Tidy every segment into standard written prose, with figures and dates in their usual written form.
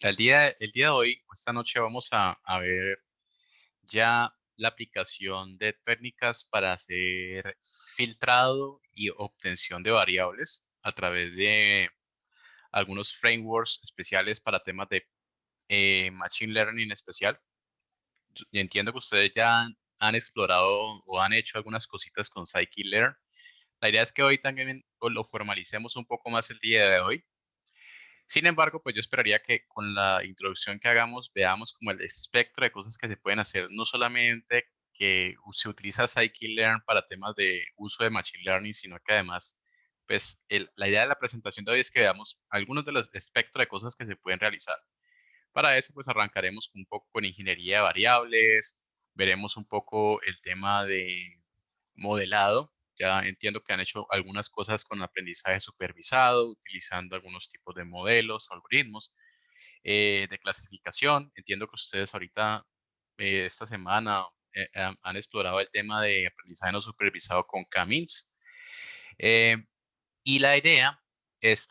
El día de hoy, esta noche, vamos a ver ya la aplicación de técnicas para hacer filtrado y obtención de variables a través de algunos frameworks especiales para temas de Machine Learning en especial. Y entiendo que ustedes ya han explorado o han hecho algunas cositas con Scikit-Learn. La idea es que hoy también lo formalicemos un poco más el día de hoy. Sin embargo, pues yo esperaría que con la introducción que hagamos veamos como el espectro de cosas que se pueden hacer, no solamente que se utiliza Scikit-Learn para temas de uso de Machine Learning, sino que además, pues la idea de la presentación de hoy es que veamos algunos de los espectros de cosas que se pueden realizar. Para eso, pues arrancaremos un poco con ingeniería de variables, veremos un poco el tema de modelado. Ya entiendo que han hecho algunas cosas con aprendizaje supervisado, utilizando algunos tipos de modelos o algoritmos de clasificación. Entiendo que ustedes ahorita, esta semana, han explorado el tema de aprendizaje no supervisado con K-means. Eh, y la idea es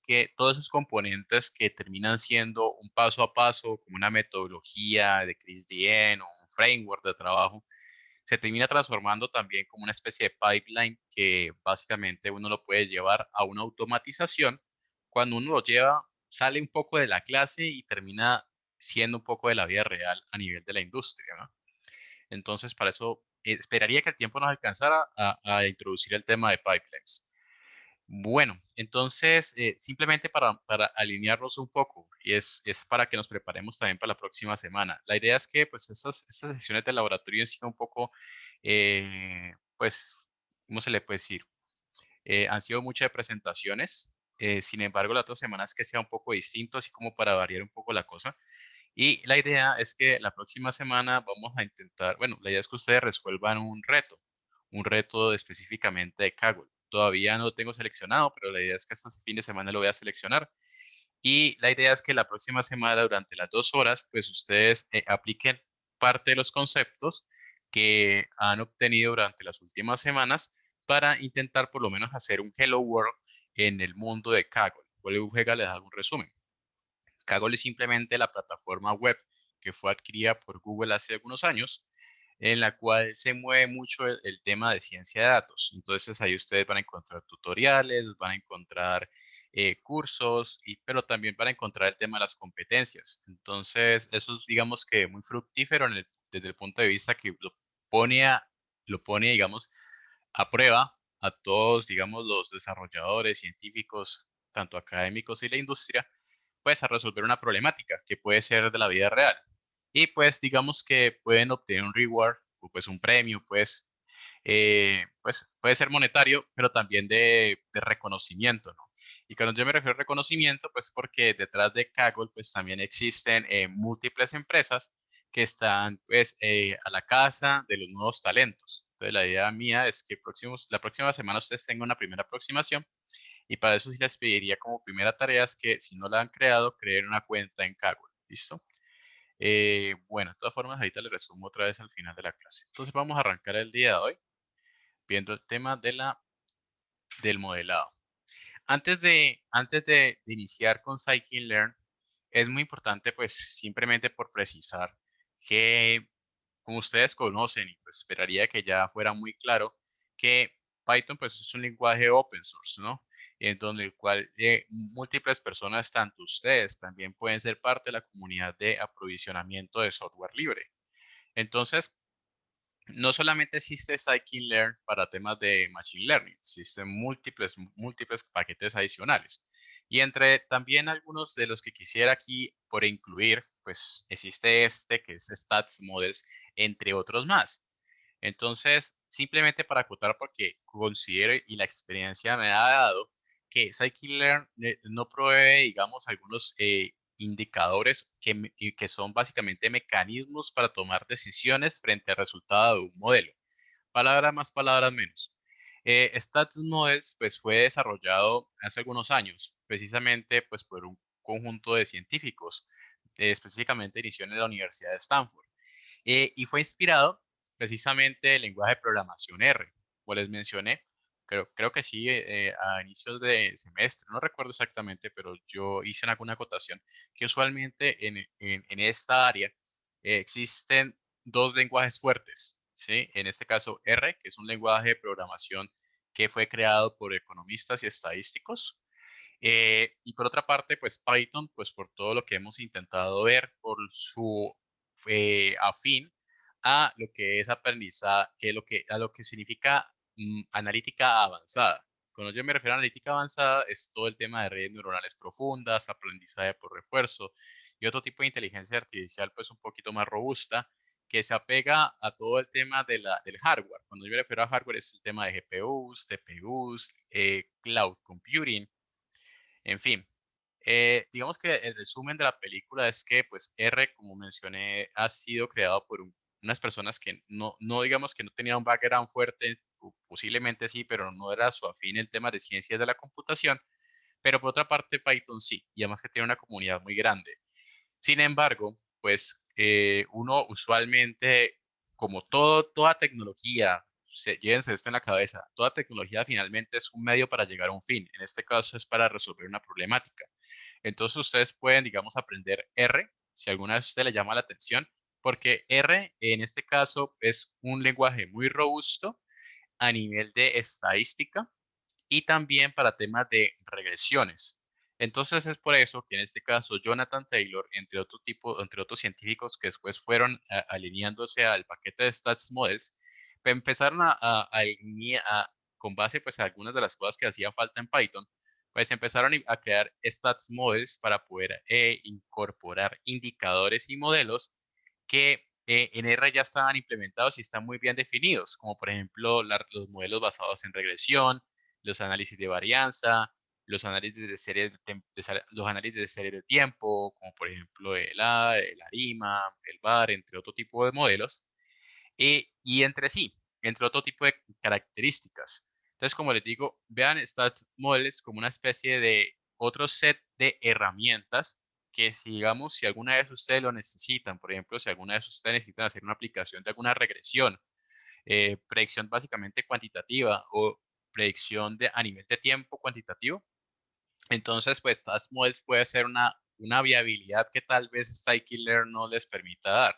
que todos esos componentes que terminan siendo un paso a paso, como una metodología de ChrisDN o un framework de trabajo, se termina transformando también como una especie de pipeline que básicamente uno lo puede llevar a una automatización. Cuando uno lo lleva, sale un poco de la clase y termina siendo un poco de la vida real a nivel de la industria, ¿no? Entonces, para eso, esperaría que el tiempo nos alcanzara a introducir el tema de pipelines. Bueno, entonces, simplemente para alinearnos un poco, y es para que nos preparemos también para la próxima semana. La idea es que pues estas sesiones de laboratorio han sido un poco, pues, ¿cómo se le puede decir? Han sido muchas presentaciones, sin embargo, la otra semana es que sea un poco distinto, así como para variar un poco la cosa. Y la idea es que la próxima semana vamos a intentar, bueno, la idea es que ustedes resuelvan un reto específicamente de Kaggle. Todavía no lo tengo seleccionado, pero la idea es que este fin de semana lo voy a seleccionar. Y la idea es que la próxima semana, durante las 2 horas, pues ustedes apliquen parte de los conceptos que han obtenido durante las últimas semanas para intentar por lo menos hacer un Hello World en el mundo de Kaggle. Juega les da un resumen. Kaggle es simplemente la plataforma web que fue adquirida por Google hace algunos años, en la cual se mueve mucho el tema de ciencia de datos. Entonces ahí ustedes van a encontrar tutoriales, van a encontrar cursos, pero también van a encontrar el tema de las competencias. Entonces eso es, digamos que muy fructífero desde el punto de vista que lo pone, digamos, a prueba a todos, digamos, los desarrolladores, científicos, tanto académicos y la industria, pues a resolver una problemática que puede ser de la vida real. Y pues digamos que pueden obtener un reward o pues un premio, pues puede ser monetario, pero también de reconocimiento, ¿no? Y cuando yo me refiero a reconocimiento, pues porque detrás de Kaggle pues también existen múltiples empresas que están pues a la caza de los nuevos talentos. Entonces la idea mía es que la próxima semana ustedes tengan una primera aproximación y para eso sí les pediría como primera tarea es que si no la han creado, creen una cuenta en Kaggle. ¿Listo? Bueno, de todas formas, ahorita les resumo otra vez al final de la clase. Entonces vamos a arrancar el día de hoy viendo el tema del modelado. Antes de iniciar con Scikit-Learn, es muy importante pues simplemente por precisar que como ustedes conocen y pues esperaría que ya fuera muy claro que Python pues es un lenguaje open source, ¿no? En donde el cual múltiples personas, tanto ustedes, también pueden ser parte de la comunidad de aprovisionamiento de software libre. Entonces, no solamente existe Scikit-Learn para temas de Machine Learning, existen múltiples paquetes adicionales. Y entre también algunos de los que quisiera aquí por incluir, pues existe este que es Stats Models, entre otros más. Entonces, simplemente para acotar, porque considero y la experiencia me ha dado que Scikit-Learn no provee, digamos, algunos indicadores que son básicamente mecanismos para tomar decisiones frente al resultado de un modelo. Palabras más, palabras menos. Stats Models pues, fue desarrollado hace algunos años, precisamente pues, por un conjunto de científicos, específicamente inició en la Universidad de Stanford, y fue inspirado precisamente del lenguaje de programación R, como les mencioné, Creo que sí, a inicios de semestre, no recuerdo exactamente, pero yo hice alguna acotación que usualmente en esta área existen dos lenguajes fuertes, ¿sí? En este caso R, que es un lenguaje de programación que fue creado por economistas y estadísticos, y por otra parte, pues Python, pues por todo lo que hemos intentado ver, por su afín a lo que es aprendizaje, a lo que significa analítica avanzada. Cuando yo me refiero a analítica avanzada, es todo el tema de redes neuronales profundas, aprendizaje por refuerzo y otro tipo de inteligencia artificial, pues un poquito más robusta, que se apega a todo el tema del hardware. Cuando yo me refiero a hardware, es el tema de GPUs, TPUs, cloud computing, en fin, digamos que el resumen de la película es que, pues, R, como mencioné, ha sido creado por unas personas que no digamos que no tenían un background fuerte, posiblemente sí, pero no era su afín el tema de ciencias de la computación. Pero por otra parte, Python sí, y además que tiene una comunidad muy grande. Sin embargo, pues uno usualmente, como toda tecnología, llévense esto en la cabeza, toda tecnología finalmente es un medio para llegar a un fin. En este caso es para resolver una problemática. Entonces ustedes pueden, digamos, aprender R, si alguna vez a usted le llama la atención, porque R en este caso es un lenguaje muy robusto a nivel de estadística y también para temas de regresiones. Entonces es por eso que en este caso Jonathan Taylor, entre otros científicos que después fueron alineándose al paquete de Stats Models, pues empezaron con base pues a algunas de las cosas que hacían falta en Python, pues empezaron a crear Stats Models para poder incorporar indicadores y modelos que en R ya estaban implementados y están muy bien definidos, como por ejemplo los modelos basados en regresión, los análisis de varianza, los análisis de serie los análisis de serie de tiempo, como por ejemplo el ARIMA, el VAR, entre otro tipo de modelos, y entre sí, entre otro tipo de características. Entonces, como les digo, vean Stat Models como una especie de otro set de herramientas que si alguna vez ustedes lo necesitan, por ejemplo, si alguna vez ustedes necesitan hacer una aplicación de alguna regresión, predicción básicamente cuantitativa o predicción a nivel de tiempo cuantitativo. Entonces, pues SAS Models puede ser una viabilidad que tal vez Scikit-Learn no les permita dar.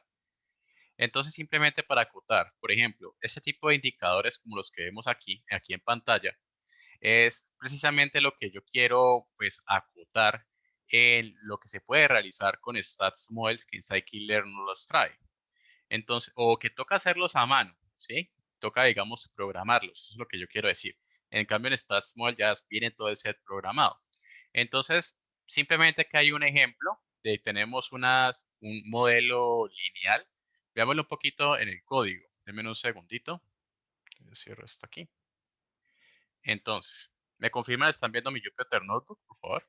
Entonces, simplemente para acotar, por ejemplo, este tipo de indicadores como los que vemos aquí en pantalla, es precisamente lo que yo quiero pues acotar en lo que se puede realizar con Stats Models que en Scikit-Learn no los trae. Entonces, o que toca hacerlos a mano, ¿sí? Toca, digamos, programarlos, eso es lo que yo quiero decir. En cambio, en StatSmall ya viene todo el set programado. Entonces, simplemente que hay un ejemplo tenemos un modelo lineal. Veámoslo un poquito en el código. Denme un segundito. Yo cierro esto aquí. Entonces, ¿me confirman? ¿Están viendo mi Jupyter Notebook, por favor?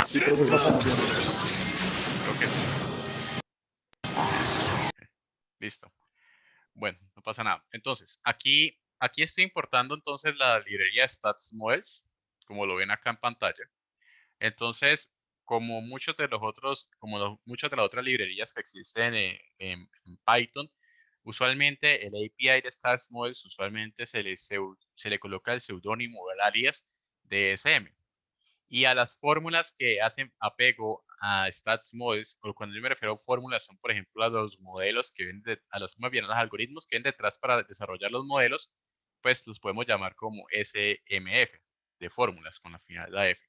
Sí, profesor. Creo que sí. Listo. Bueno, no pasa nada. Entonces, aquí estoy importando entonces la librería Stats Models, como lo ven acá en pantalla. Entonces, muchas de las otras librerías que existen en Python, usualmente el API de Stats Models usualmente se le coloca el seudónimo o el alias de SM. Y a las fórmulas que hacen apego a stats models, o cuando yo me refiero a fórmulas, son por ejemplo a los modelos que vienen a los, más bien, a los algoritmos que vienen detrás para desarrollar los modelos, pues los podemos llamar como SMF, de fórmulas con la finalidad F.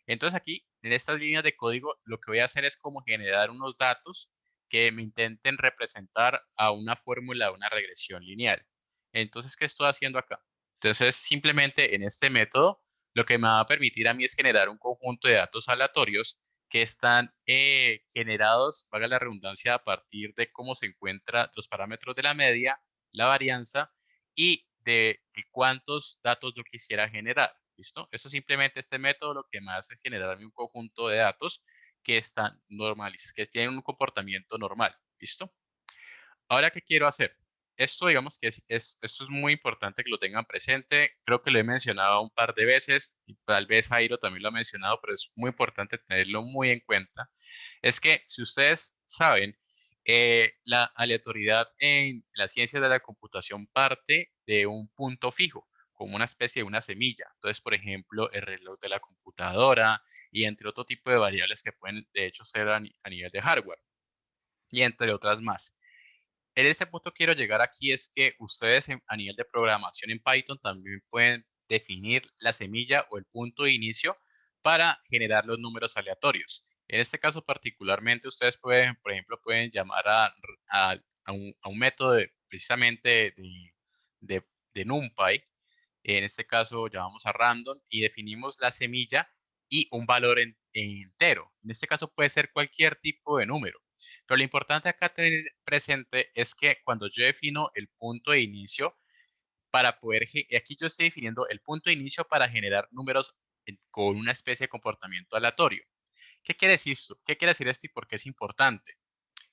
Entonces aquí, en estas líneas de código, lo que voy a hacer es como generar unos datos que me intenten representar a una fórmula de una regresión lineal. Entonces, ¿qué estoy haciendo acá? Entonces, simplemente en este método, lo que me va a permitir a mí es generar un conjunto de datos aleatorios que están generados, valga la redundancia, a partir de cómo se encuentran los parámetros de la media, la varianza y de cuántos datos yo quisiera generar. ¿Listo? Eso simplemente este método lo que me hace es generarme un conjunto de datos que están normalizados, que tienen un comportamiento normal. ¿Listo? Ahora, ¿qué quiero hacer? Esto, digamos que esto es muy importante que lo tengan presente. Creo que lo he mencionado un par de veces y tal vez Jairo también lo ha mencionado, pero es muy importante tenerlo muy en cuenta. Es que si ustedes saben La aleatoriedad en la ciencia de la computación parte de un punto fijo, como una especie de una semilla. Entonces, por ejemplo, el reloj de la computadora y entre otro tipo de variables que pueden, de hecho, ser a nivel de hardware y entre otras más. En este punto quiero llegar aquí es que ustedes a nivel de programación en Python también pueden definir la semilla o el punto de inicio para generar los números aleatorios. En este caso particularmente ustedes pueden, por ejemplo, pueden llamar a un método precisamente de NumPy. En este caso llamamos a random y definimos la semilla y un valor entero. En este caso puede ser cualquier tipo de número. Pero lo importante acá tener presente es que cuando yo defino el punto de inicio para poder, aquí yo estoy definiendo el punto de inicio para generar números con una especie de comportamiento aleatorio. ¿Qué quiere decir esto? ¿Qué quiere decir esto y por qué es importante?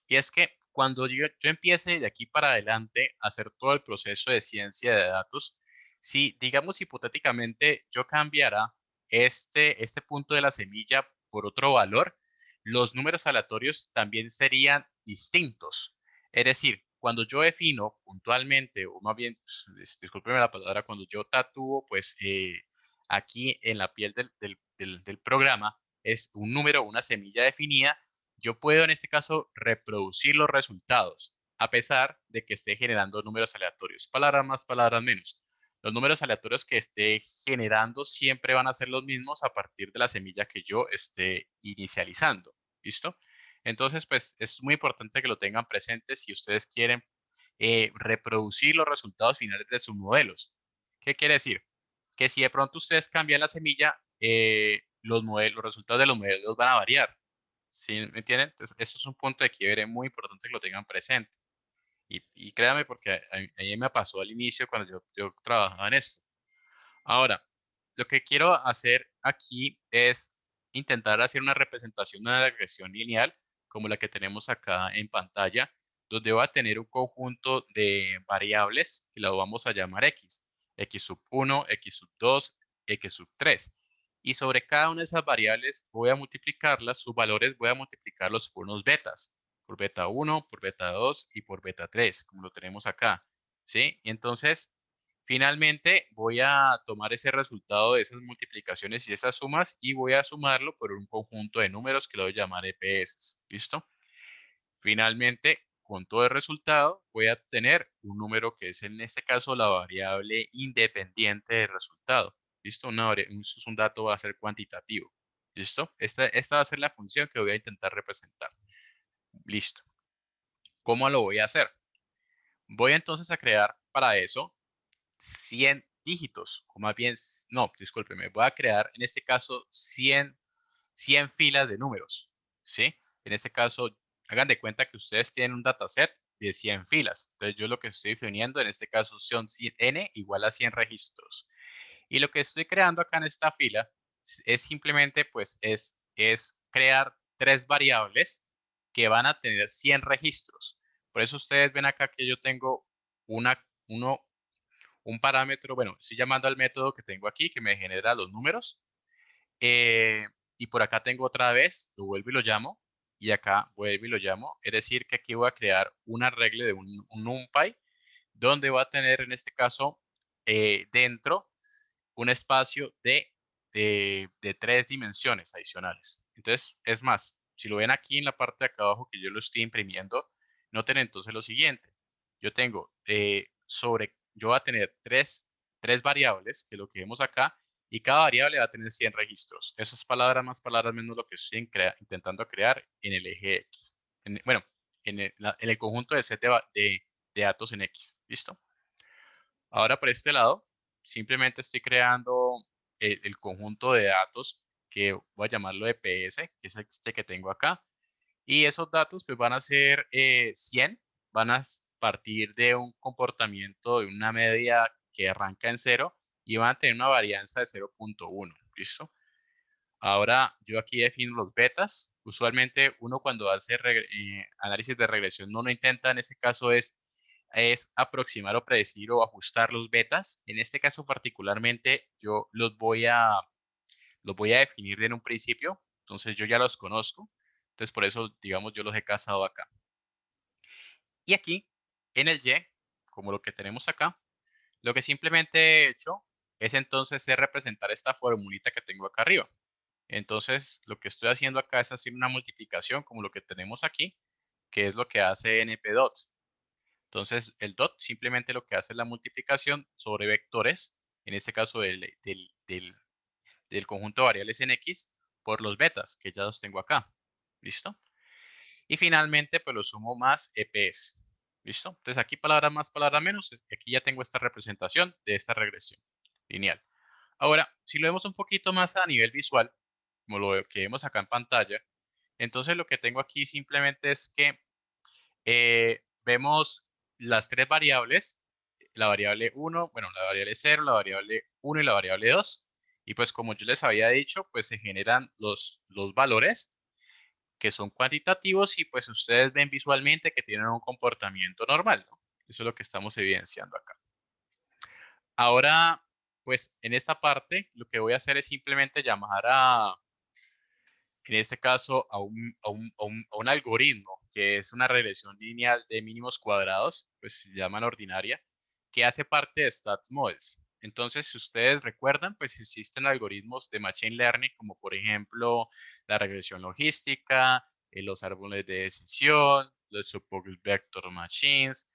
Y es que cuando yo empiece de aquí para adelante a hacer todo el proceso de ciencia de datos, si digamos hipotéticamente yo cambiara este punto de la semilla por otro valor, los números aleatorios también serían distintos. Es decir, cuando yo defino puntualmente, o más bien, discúlpeme la palabra, cuando yo tatúo, pues aquí en la piel del programa, es un número, una semilla definida, yo puedo en este caso reproducir los resultados, a pesar de que esté generando números aleatorios. Palabras más, palabras menos. Los números aleatorios que esté generando siempre van a ser los mismos a partir de la semilla que yo esté inicializando. ¿Listo? Entonces, pues es muy importante que lo tengan presente si ustedes quieren reproducir los resultados finales de sus modelos. ¿Qué quiere decir? Que si de pronto ustedes cambian la semilla, los resultados de los modelos van a variar. ¿Sí me entienden? Entonces, eso es un punto de quiebre muy importante que lo tengan presente. Y créanme, porque a mí me pasó al inicio cuando yo trabajaba en esto. Ahora, lo que quiero hacer aquí es intentar hacer una representación de una regresión lineal, como la que tenemos acá en pantalla, donde va a tener un conjunto de variables que la vamos a llamar x, x sub 1, x sub 2, x sub 3. Y sobre cada una de esas variables voy a multiplicarlas, sus valores voy a multiplicarlos por unos betas, por beta 1, por beta 2 y por beta 3, como lo tenemos acá. ¿Sí? Y entonces, finalmente, voy a tomar ese resultado de esas multiplicaciones y esas sumas y voy a sumarlo por un conjunto de números que lo voy a llamar EPS. ¿Listo? Finalmente, con todo el resultado, voy a obtener un número que es en este caso la variable independiente del resultado. ¿Listo? Eso es un dato, va a ser cuantitativo. ¿Listo? Esta va a ser la función que voy a intentar representar. Listo. ¿Cómo lo voy a hacer? Voy entonces a crear para eso 100 dígitos, o más bien, no, discúlpeme, voy a crear en este caso 100 filas de números, ¿sí? En este caso, hagan de cuenta que ustedes tienen un dataset de 100 filas. Entonces, yo lo que estoy definiendo en este caso son n igual a 100 registros. Y lo que estoy creando acá en esta fila es simplemente, pues, es crear tres variables que van a tener 100 registros. Por eso ustedes ven acá que yo tengo una, uno, un parámetro, bueno, estoy llamando al método que tengo aquí que me genera los números. Y por acá tengo otra vez, lo vuelvo y lo llamo. Y acá vuelvo y lo llamo. Es decir, que aquí voy a crear una regla de un NumPy, donde va a tener en este caso dentro un espacio de 3 dimensiones adicionales. Entonces, es más, si lo ven aquí en la parte de acá abajo que yo lo estoy imprimiendo, noten entonces lo siguiente. Yo tengo yo voy a tener tres variables, que es lo que vemos acá, y cada variable va a tener 100 registros. Eso es palabras más, palabras menos lo que estoy intentando crear en el eje X. Bueno, en el conjunto de set de datos en X. ¿Listo? Ahora por este lado, simplemente estoy creando el conjunto de datos que voy a llamarlo EPS, que es este que tengo acá. Y esos datos pues van a ser 100, van a partir de un comportamiento de una media que arranca en 0 y van a tener una varianza de 0.1. ¿Listo? Ahora yo aquí defino los betas. Usualmente uno cuando hace análisis de regresión no lo intenta, en este caso es aproximar o predecir o ajustar los betas. En este caso particularmente yo los voy a definir en un principio, entonces yo ya los conozco, entonces por eso digamos yo los he casado acá. Y aquí, en el Y, como lo que tenemos acá, lo que simplemente he hecho es entonces de representar esta formulita que tengo acá arriba. Entonces, lo que estoy haciendo acá es hacer una multiplicación como lo que tenemos aquí, que es lo que hace np-dot. Entonces, el dot simplemente lo que hace es la multiplicación sobre vectores, en este caso del conjunto de variables en X, por los betas, que ya los tengo acá. ¿Listo? Y finalmente, pues lo sumo más EPS. ¿Listo? Entonces aquí palabra más, palabra menos. Aquí ya tengo esta representación de esta regresión lineal. Ahora, si lo vemos un poquito más a nivel visual, como lo que vemos acá en pantalla, entonces lo que tengo aquí simplemente es que vemos las tres variables, la variable 1, bueno, la variable 0, la variable 1 y la variable 2. Y pues como yo les había dicho, pues se generan los valores que son cuantitativos y pues ustedes ven visualmente que tienen un comportamiento normal, ¿no? Eso es lo que estamos evidenciando acá. Ahora, pues en esta parte lo que voy a hacer es simplemente llamar en este caso, a un algoritmo que es una regresión lineal de mínimos cuadrados, pues se llaman ordinaria, que hace parte de StatsModels. Entonces, si ustedes recuerdan, pues existen algoritmos de Machine Learning, como por ejemplo la regresión logística, los árboles de decisión, los Support Vector Machines,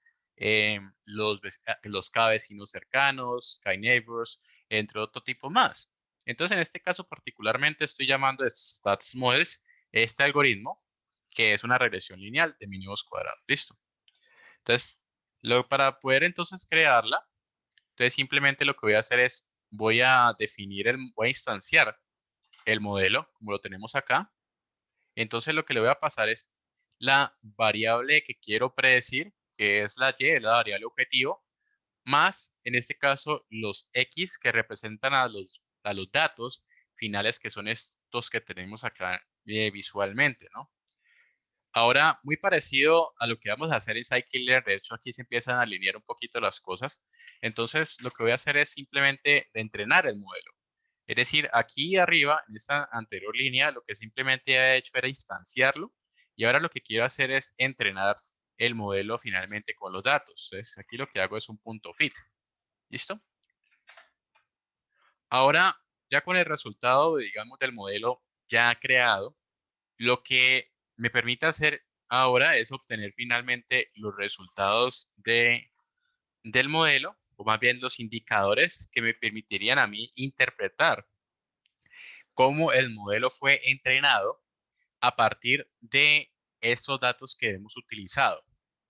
los K-vecinos cercanos, K-neighbors, entre otro tipo más. Entonces, en este caso particularmente estoy llamando de StatsModels este algoritmo, que es una regresión lineal de mínimos cuadrados. Listo. Entonces, para poder entonces crearla, entonces simplemente lo que voy a hacer es, voy a instanciar el modelo, como lo tenemos acá. Entonces, lo que le voy a pasar es la variable que quiero predecir, que es la Y, la variable objetivo, más, en este caso, los X que representan a los datos finales que son estos que tenemos acá visualmente, ¿no? Ahora, muy parecido a lo que vamos a hacer en Scikit-Learn, de hecho aquí se empiezan a alinear un poquito las cosas. Entonces, lo que voy a hacer es simplemente entrenar el modelo. Es decir, aquí arriba, en esta anterior línea, lo que simplemente he hecho era instanciarlo y ahora lo que quiero hacer es entrenar el modelo finalmente con los datos. Entonces, aquí lo que hago es un punto fit. ¿Listo? Ahora, ya con el resultado, digamos, del modelo ya creado, lo que me permite hacer ahora es obtener finalmente los resultados del modelo, o más bien los indicadores que me permitirían a mí interpretar cómo el modelo fue entrenado a partir de estos datos que hemos utilizado.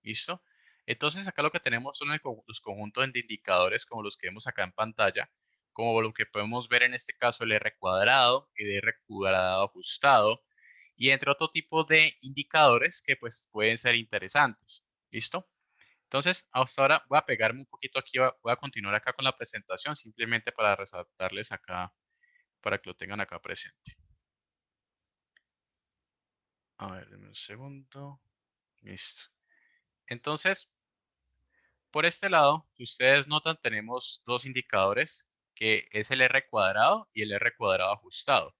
¿Listo? Entonces acá lo que tenemos son los conjuntos de indicadores como los que vemos acá en pantalla, como lo que podemos ver en este caso el R cuadrado, el R cuadrado ajustado y entre otro tipo de indicadores que pues pueden ser interesantes. ¿Listo? Entonces, hasta ahora voy a pegarme un poquito aquí, voy a continuar acá con la presentación simplemente para resaltarles acá, para que lo tengan acá presente. A ver, denme un segundo. Listo. Entonces, por este lado, si ustedes notan, tenemos dos indicadores, que es el R cuadrado y el R cuadrado ajustado.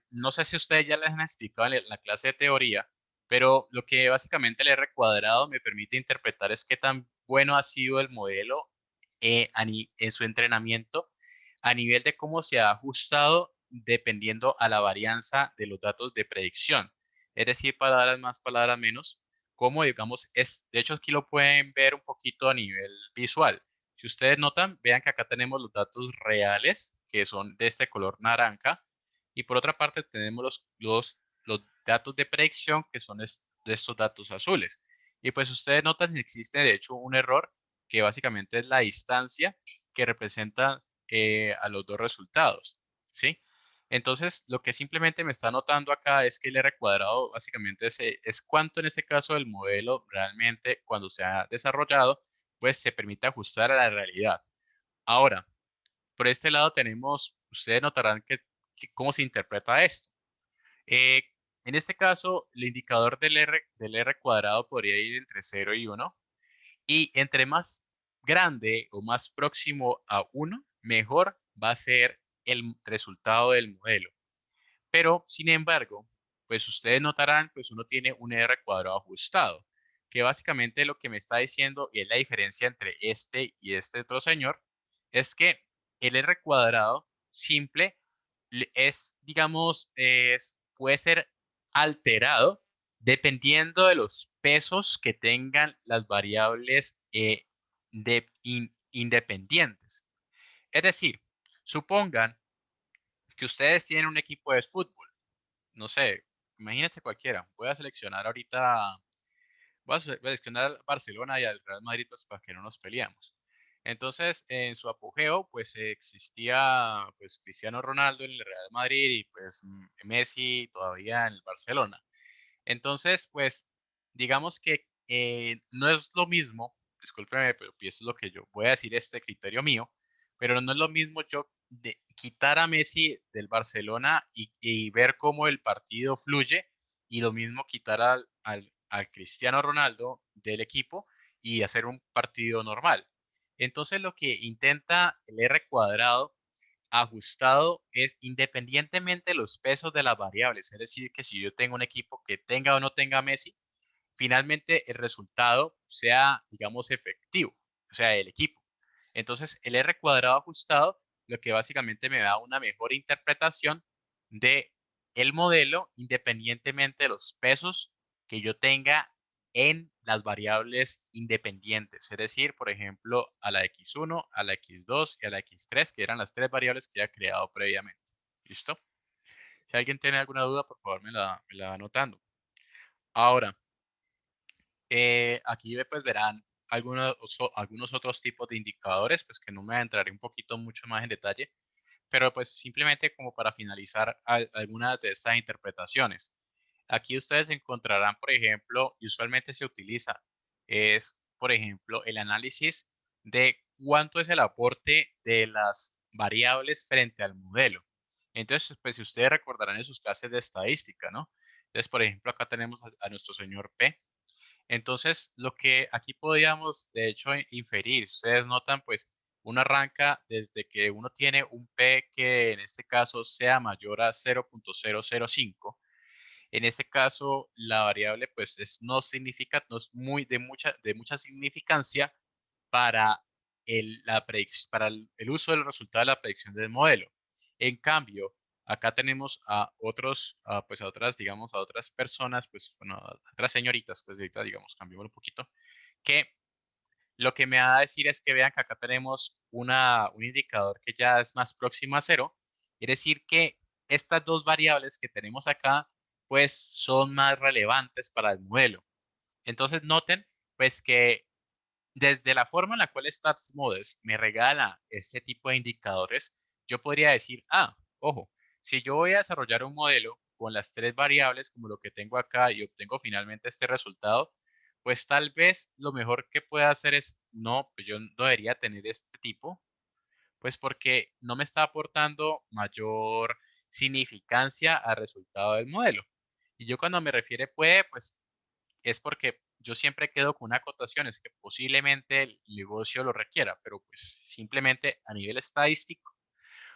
No sé si ustedes ya les han explicado en la clase de teoría, pero lo que básicamente el R cuadrado me permite interpretar es qué tan bueno ha sido el modelo en su entrenamiento a nivel de cómo se ha ajustado dependiendo a la varianza de los datos de predicción. Es decir, palabras más, palabras menos, como digamos, de hecho aquí lo pueden ver un poquito a nivel visual. Si ustedes notan, vean que acá tenemos los datos reales, que son de este color naranja, y por otra parte tenemos los datos de predicción, que son de estos datos azules. Y pues ustedes notan que existe de hecho un error, que básicamente es la distancia que representa a los dos resultados, ¿sí? Entonces, lo que simplemente me está notando acá es que el R cuadrado básicamente es cuánto en este caso del modelo realmente cuando se ha desarrollado, pues se permite ajustar a la realidad. Ahora, por este lado tenemos, ustedes notarán cómo se interpreta esto. Eh, en este caso, el indicador del R cuadrado podría ir entre 0 y 1. Y entre más grande o más próximo a 1, mejor va a ser el resultado del modelo. Pero, sin embargo, pues ustedes notarán, pues uno tiene un R cuadrado ajustado. que básicamente lo que me está diciendo, y es la diferencia entre este y este otro señor, es que el R cuadrado simple es, digamos, puede ser alterado dependiendo de los pesos que tengan las variables independientes. Es decir, supongan que ustedes tienen un equipo de fútbol, no sé, imagínense cualquiera, voy a seleccionar al Barcelona y al Real Madrid pues, para que no nos peleamos. Entonces, en su apogeo, pues existía pues Cristiano Ronaldo en el Real Madrid y pues Messi todavía en el Barcelona. Entonces, pues, digamos que no es lo mismo, discúlpeme, pero eso es lo que yo voy a decir, este criterio mío, pero no es lo mismo yo de quitar a Messi del Barcelona y ver cómo el partido fluye, y lo mismo quitar al Cristiano Ronaldo del equipo y hacer un partido normal. Entonces, lo que intenta el R cuadrado ajustado es independientemente de los pesos de las variables. Es decir, que si yo tengo un equipo que tenga o no tenga Messi, finalmente el resultado sea, digamos, efectivo, o sea, el equipo. Entonces, el R cuadrado ajustado, lo que básicamente me da una mejor interpretación de el modelo independientemente de los pesos que yo tenga en las variables independientes, es decir, por ejemplo, a la x1, a la x2 y a la x3, que eran las tres variables que ya he creado previamente. ¿Listo? Si alguien tiene alguna duda, por favor me la va anotando. Ahora, aquí pues verán algunos otros tipos de indicadores, pues que no me adentraré un poquito mucho más en detalle, pero pues simplemente como para finalizar algunas de estas interpretaciones. Aquí ustedes encontrarán, por ejemplo, y usualmente se utiliza, es, por ejemplo, el análisis de cuánto es el aporte de las variables frente al modelo. Entonces, pues si ustedes recordarán en sus clases de estadística, ¿no? Entonces, por ejemplo, acá tenemos a nuestro señor P. Entonces, lo que aquí podríamos, de hecho, inferir, ustedes notan, pues, uno arranca desde que uno tiene un P que en este caso sea mayor a 0.005. En este caso, la variable, pues, no significa, no es muy de mucha significancia para el uso del resultado de la predicción del modelo. En cambio, acá tenemos a pues a otras, digamos, a otras personas, pues, bueno, a otras señoritas, pues ahorita, digamos, cambiémoslo un poquito, que lo que me va a decir es que vean que acá tenemos un indicador que ya es más próximo a cero, es decir, que estas dos variables que tenemos acá, pues, son más relevantes para el modelo. Entonces, noten, pues, que desde la forma en la cual StatsModels me regala ese tipo de indicadores, yo podría decir, ojo, si yo voy a desarrollar un modelo con las tres variables como lo que tengo acá y obtengo finalmente este resultado, pues tal vez lo mejor que pueda hacer es, no, pues yo no debería tener este tipo, pues porque no me está aportando mayor significancia al resultado del modelo. Y yo cuando me refiere puede, pues es porque yo siempre quedo con una acotación, es que posiblemente el negocio lo requiera, pero pues simplemente a nivel estadístico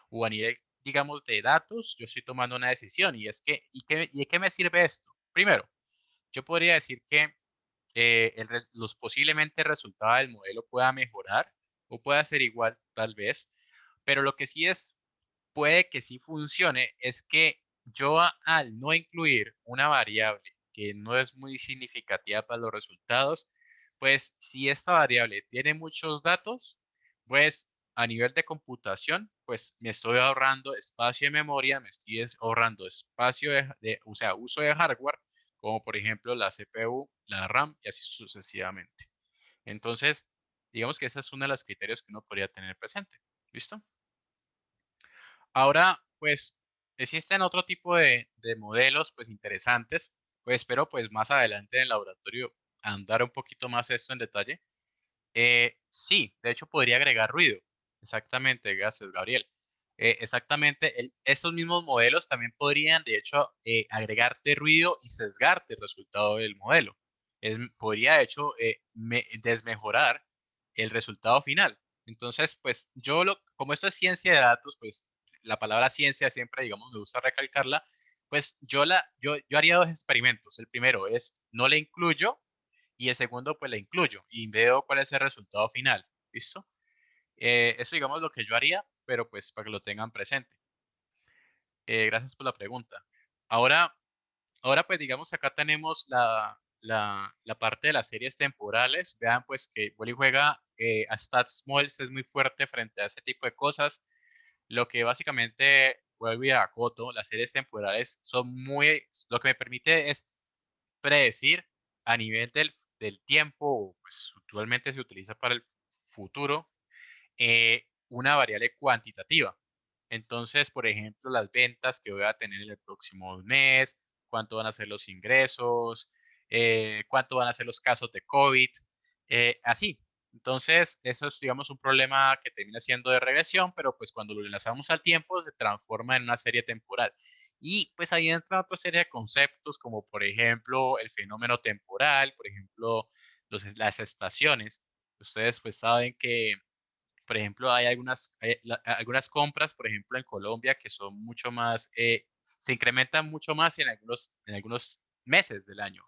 o a nivel, digamos, de datos, yo estoy tomando una decisión y es que, ¿y de qué me sirve esto? Primero, yo podría decir que los posiblemente resultados del modelo pueda mejorar o pueda ser igual tal vez, pero lo que sí es, puede que sí funcione, es que yo al no incluir una variable que no es muy significativa para los resultados, pues si esta variable tiene muchos datos, pues a nivel de computación, pues me estoy ahorrando espacio de memoria, me estoy ahorrando espacio o sea, uso de hardware, como por ejemplo la CPU, la RAM y así sucesivamente. Entonces, digamos que ese es uno de los criterios que uno podría tener presente. ¿Listo? Ahora, pues, existen otro tipo de modelos, pues, interesantes. Pues, espero, pues, más adelante en el laboratorio andar un poquito más esto en detalle. Sí, de hecho, podría agregar ruido. Exactamente, gracias, Gabriel. Exactamente, estos mismos modelos también podrían, de hecho, agregarte ruido y sesgarte el resultado del modelo. Podría, de hecho, desmejorar el resultado final. Entonces, pues como esto es ciencia de datos, pues la palabra ciencia siempre, digamos, me gusta recalcarla, pues yo haría dos experimentos. El primero es, no le incluyo y el segundo pues la incluyo y veo cuál es el resultado final. ¿Listo? Eso digamos lo que yo haría, pero pues para que lo tengan presente. Gracias por la pregunta. Ahora, ahora pues digamos acá tenemos la parte de las series temporales. Vean pues que Wally juega a Stats Smalls es muy fuerte frente a ese tipo de cosas. Lo que básicamente vuelve a Koto, las series temporales son muy, lo que me permite es predecir a nivel del tiempo, pues usualmente se utiliza para el futuro, una variable cuantitativa. Entonces, por ejemplo, las ventas que voy a tener en el próximo mes, cuánto van a ser los ingresos, cuánto van a ser los casos de COVID, así. Entonces, eso es, digamos, un problema que termina siendo de regresión, pero pues cuando lo enlazamos al tiempo se transforma en una serie temporal. Y pues ahí entra otra serie de conceptos, como por ejemplo el fenómeno temporal, por ejemplo, las estaciones. Ustedes pues saben que por ejemplo, hay algunas compras, por ejemplo, en Colombia que son mucho más, se incrementan mucho más en algunos meses del año.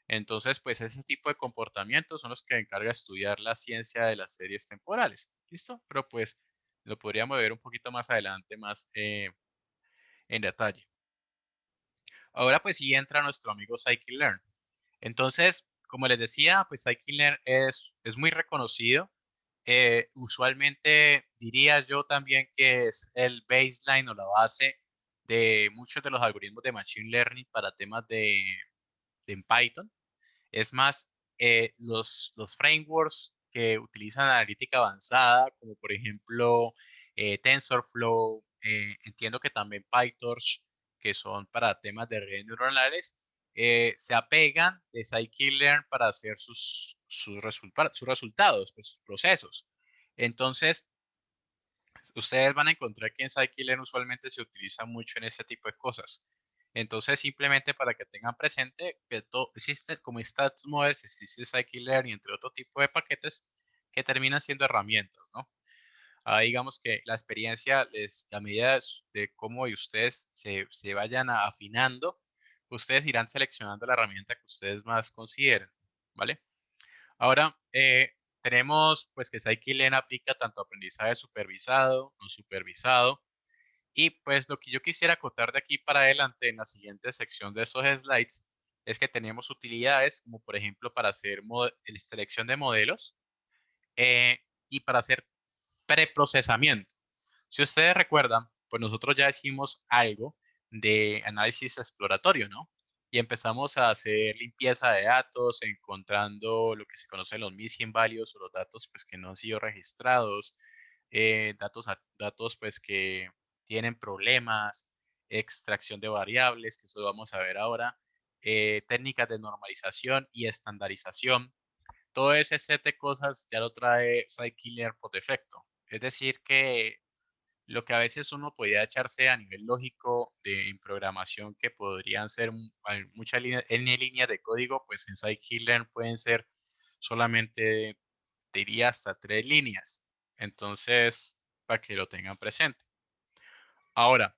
Entonces, pues ese tipo de comportamientos son los que encarga estudiar la ciencia de las series temporales. ¿Listo? Pero pues lo podríamos ver un poquito más adelante, más en detalle. Ahora pues sí entra nuestro amigo Scikit-Learn. Entonces, como les decía, pues Scikit-Learn es muy reconocido. Usualmente diría yo también que es el baseline o la base de muchos de los algoritmos de Machine Learning para temas en Python. Es más, los frameworks que utilizan analítica avanzada, como por ejemplo TensorFlow, entiendo que también PyTorch, que son para temas de redes neuronales, se apegan de Scikit-Learn para hacer sus resultados, pues, sus procesos. Entonces, ustedes van a encontrar que en Scikit-Learn usualmente se utiliza mucho en ese tipo de cosas. Entonces, simplemente para que tengan presente que existe como Stats Models, existe Scikit-Learn y entre otro tipo de paquetes que terminan siendo herramientas, ¿no? Digamos que la experiencia, a medida de cómo ustedes se vayan afinando, ustedes irán seleccionando la herramienta que ustedes más consideren, ¿vale? Ahora, tenemos pues que Scikit-Learn aplica tanto aprendizaje supervisado, no supervisado, y pues lo que yo quisiera acotar de aquí para adelante en la siguiente sección de esos slides es que tenemos utilidades como por ejemplo para hacer selección de modelos y para hacer preprocesamiento. Si ustedes recuerdan, pues nosotros ya hicimos algo de análisis exploratorio, ¿no? Y empezamos a hacer limpieza de datos, encontrando lo que se conocen los missing values o los datos pues, que no han sido registrados, datos pues, que tienen problemas, extracción de variables, que eso lo vamos a ver ahora, técnicas de normalización y estandarización. Todo ese set de cosas ya lo trae Scikit-Learn por defecto. Es decir, que lo que a veces uno podía echarse a nivel lógico en programación que podrían ser muchas líneas de código, pues en Scikit-Learn pueden ser solamente, diría, hasta 3 líneas. Entonces, para que lo tengan presente. Ahora,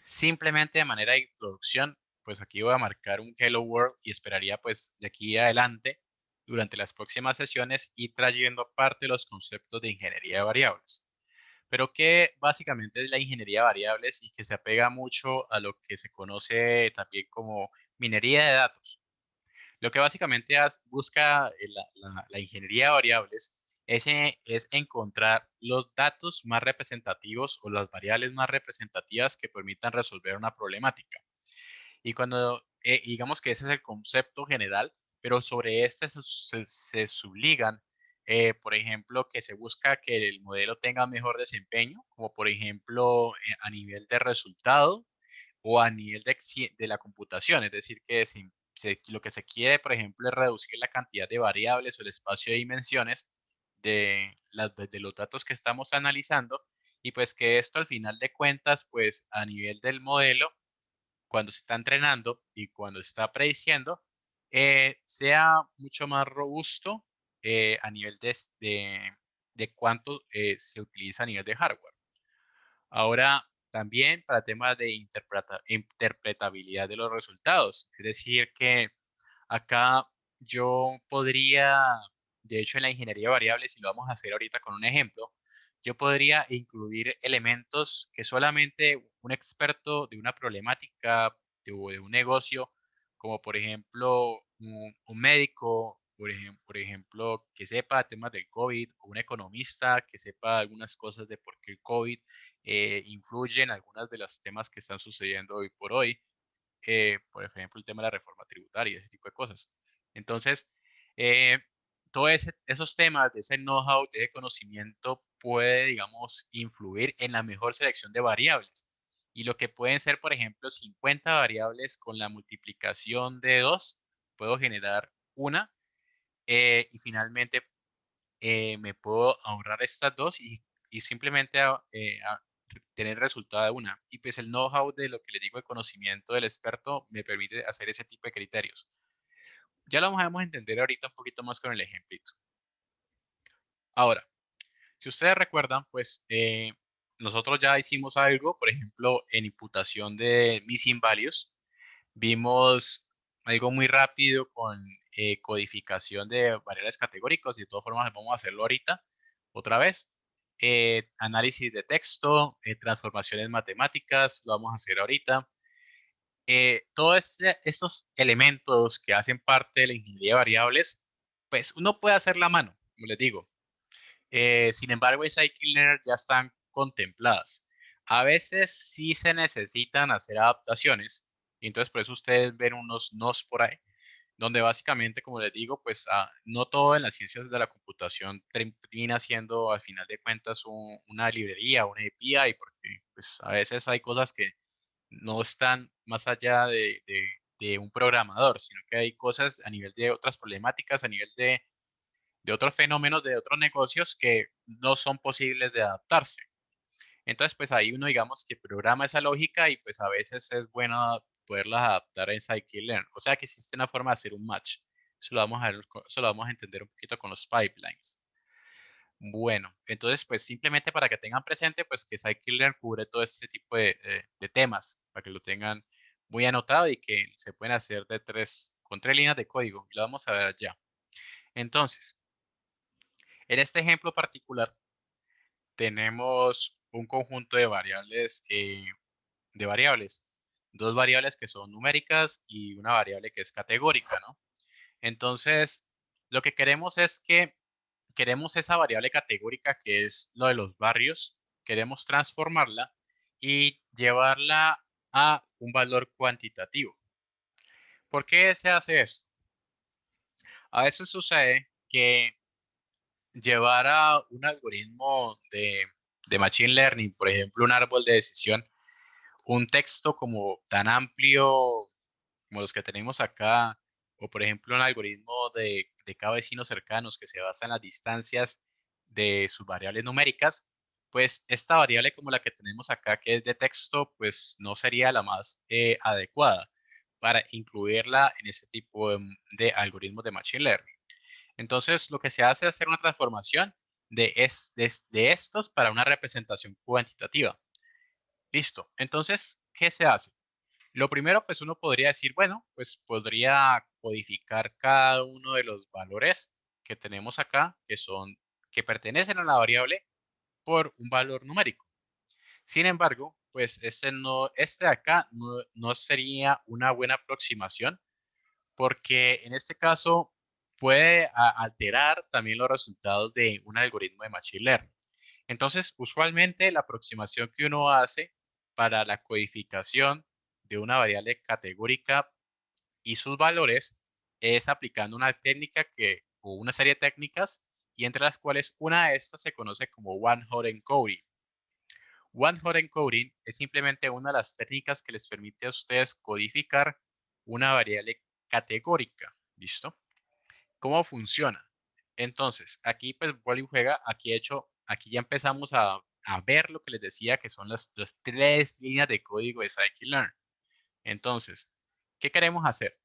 simplemente de manera de introducción, pues aquí voy a marcar un Hello World y esperaría pues de aquí adelante durante las próximas sesiones ir trayendo parte de los conceptos de ingeniería de variables. Pero que básicamente es la ingeniería de variables y que se apega mucho a lo que se conoce también como minería de datos. Lo que básicamente busca la ingeniería de variables es encontrar los datos más representativos o las variables más representativas que permitan resolver una problemática. Y cuando, digamos que ese es el concepto general, pero sobre este se subligan, por ejemplo, que se busca que el modelo tenga mejor desempeño, como por ejemplo a nivel de resultado o a nivel de la computación, es decir, que lo que se quiere, por ejemplo, es reducir la cantidad de variables o el espacio de dimensiones de los datos que estamos analizando y pues que esto al final de cuentas, pues a nivel del modelo, cuando se está entrenando y cuando se está prediciendo, sea mucho más robusto a nivel de cuánto se utiliza a nivel de hardware. Ahora, también para temas de interpretabilidad de los resultados, es decir, que acá yo podría, de hecho en la ingeniería de variables, y lo vamos a hacer ahorita con un ejemplo, yo podría incluir elementos que solamente un experto de una problemática o de un negocio, como por ejemplo un médico, por ejemplo, que sepa temas del COVID, o un economista que sepa algunas cosas de por qué el COVID influye en algunos de los temas que están sucediendo hoy por hoy, por ejemplo, el tema de la reforma tributaria, ese tipo de cosas. Entonces, eh, todos esos temas, de ese know-how, de ese conocimiento, puede, digamos, influir en la mejor selección de variables. Y lo que pueden ser, por ejemplo, 50 variables con la multiplicación de 2, puedo generar una. Y finalmente me puedo ahorrar estas dos y simplemente tener resultado de una. Y pues el know-how de lo que le digo, el conocimiento del experto, me permite hacer ese tipo de criterios. Ya lo vamos a entender ahorita un poquito más con el ejemplito. Ahora, si ustedes recuerdan, pues nosotros ya hicimos algo, por ejemplo, en imputación de missing values, vimos algo muy rápido con codificación de variables categóricas y de todas formas vamos a hacerlo ahorita otra vez. Análisis de texto, transformaciones matemáticas, lo vamos a hacer ahorita. Todos estos elementos que hacen parte de la ingeniería de variables, pues uno puede hacer la mano, como les digo. Sin embargo, en Scikit-Learn ya están contempladas. A veces sí se necesitan hacer adaptaciones, y entonces por eso ustedes ven unos nos por ahí, donde básicamente, como les digo, pues no todo en las ciencias de la computación termina siendo al final de cuentas una librería, una API, porque pues a veces hay cosas que no están más allá de un programador, sino que hay cosas a nivel de otras problemáticas, a nivel de otros fenómenos de otros negocios que no son posibles de adaptarse. Entonces, pues ahí uno digamos que programa esa lógica y pues a veces es bueno poderlas adaptar en Scikit-Learn. O sea que existe una forma de hacer un match. Eso lo vamos a ver, eso lo vamos a entender un poquito con los pipelines. Bueno, entonces pues simplemente para que tengan presente pues que Scikit-Learn cubre todo este tipo de temas, para que lo tengan muy anotado y que se pueden hacer con tres líneas de código. Y lo vamos a ver ya. Entonces, en este ejemplo particular, tenemos un conjunto de variables, dos variables que son numéricas y una variable que es categórica, ¿no? Entonces, lo que queremos es que queremos esa variable categórica que es lo de los barrios, queremos transformarla y llevarla a un valor cuantitativo. ¿Por qué se hace esto? A veces sucede que llevar a un algoritmo de Machine Learning, por ejemplo, un árbol de decisión, un texto como tan amplio como los que tenemos acá, o por ejemplo un algoritmo de cada vecino cercanos que se basa en las distancias de sus variables numéricas, pues esta variable como la que tenemos acá, que es de texto, pues no sería la más adecuada para incluirla en este tipo de algoritmos de Machine Learning. Entonces, lo que se hace es hacer una transformación de estos para una representación cuantitativa. Listo. Entonces, ¿qué se hace? Lo primero, pues uno podría decir, bueno, pues podría codificar cada uno de los valores que tenemos acá, que pertenecen a la variable, por un valor numérico. Sin embargo, pues este de acá no sería una buena aproximación porque en este caso puede alterar también los resultados de un algoritmo de Machine Learning. Entonces, usualmente la aproximación que uno hace para la codificación de una variable categórica y sus valores es aplicando una técnica o una serie de técnicas, y entre las cuales una de estas se conoce como one-hot encoding. One-hot encoding es simplemente una de las técnicas que les permite a ustedes codificar una variable categórica. ¿Listo? ¿Cómo funciona? Entonces, aquí pues vuelve y juega, aquí ya empezamos a ver lo que les decía que son las tres líneas de código de Scikit-Learn. Entonces, ¿qué queremos hacer?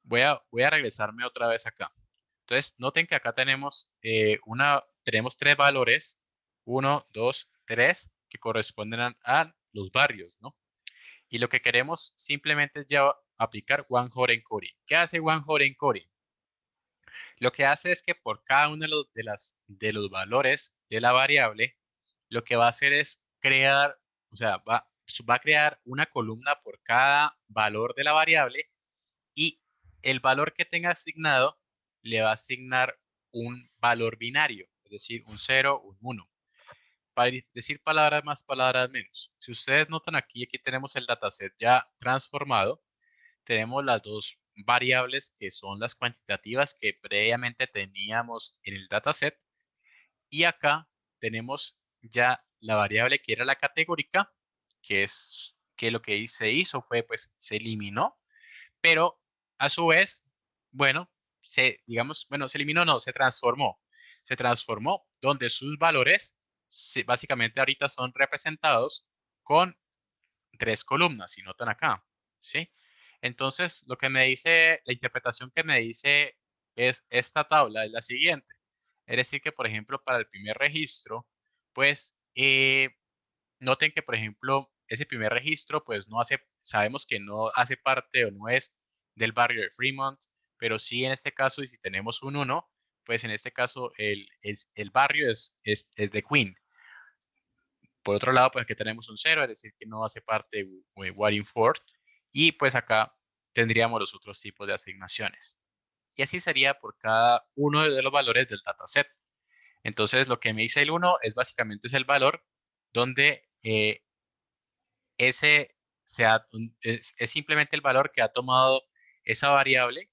Voy a regresarme otra vez acá. Entonces, noten que acá tenemos tres valores, uno, dos, tres, que corresponden a los barrios, ¿no? Y lo que queremos simplemente es ya aplicar one hot encoding. ¿Qué hace one hot encoding? Lo que hace es que por cada uno de los valores de la variable, lo que va a hacer es crear, o sea, va a crear una columna por cada valor de la variable y el valor que tenga asignado le va a asignar un valor binario, es decir, un 0, un 1. Para decir palabras más, palabras menos. Si ustedes notan aquí tenemos el dataset ya transformado. Tenemos las dos variables que son las cuantitativas que previamente teníamos en el dataset. Y acá tenemos ya la variable que era la categórica, que es que lo que se hizo fue, pues, se eliminó, pero a su vez, bueno, digamos, bueno, se eliminó, no, se transformó. Se transformó donde sus valores básicamente ahorita son representados con tres columnas, si notan acá, ¿sí? Entonces, lo que me dice, la interpretación que me dice es esta tabla, es la siguiente. Es decir, que, por ejemplo, para el primer registro, pues, noten que, por ejemplo, ese primer registro, pues, sabemos que no hace parte o no es del barrio de Fremont, pero sí en este caso, y si tenemos un 1, pues en este caso el barrio es de Queen. Por otro lado, pues aquí tenemos un 0, es decir, que no hace parte de Waddingford. Y pues acá tendríamos los otros tipos de asignaciones. Y así sería por cada uno de los valores del dataset. Entonces, lo que me dice el 1 es básicamente es el valor donde ese es simplemente el valor que ha tomado esa variable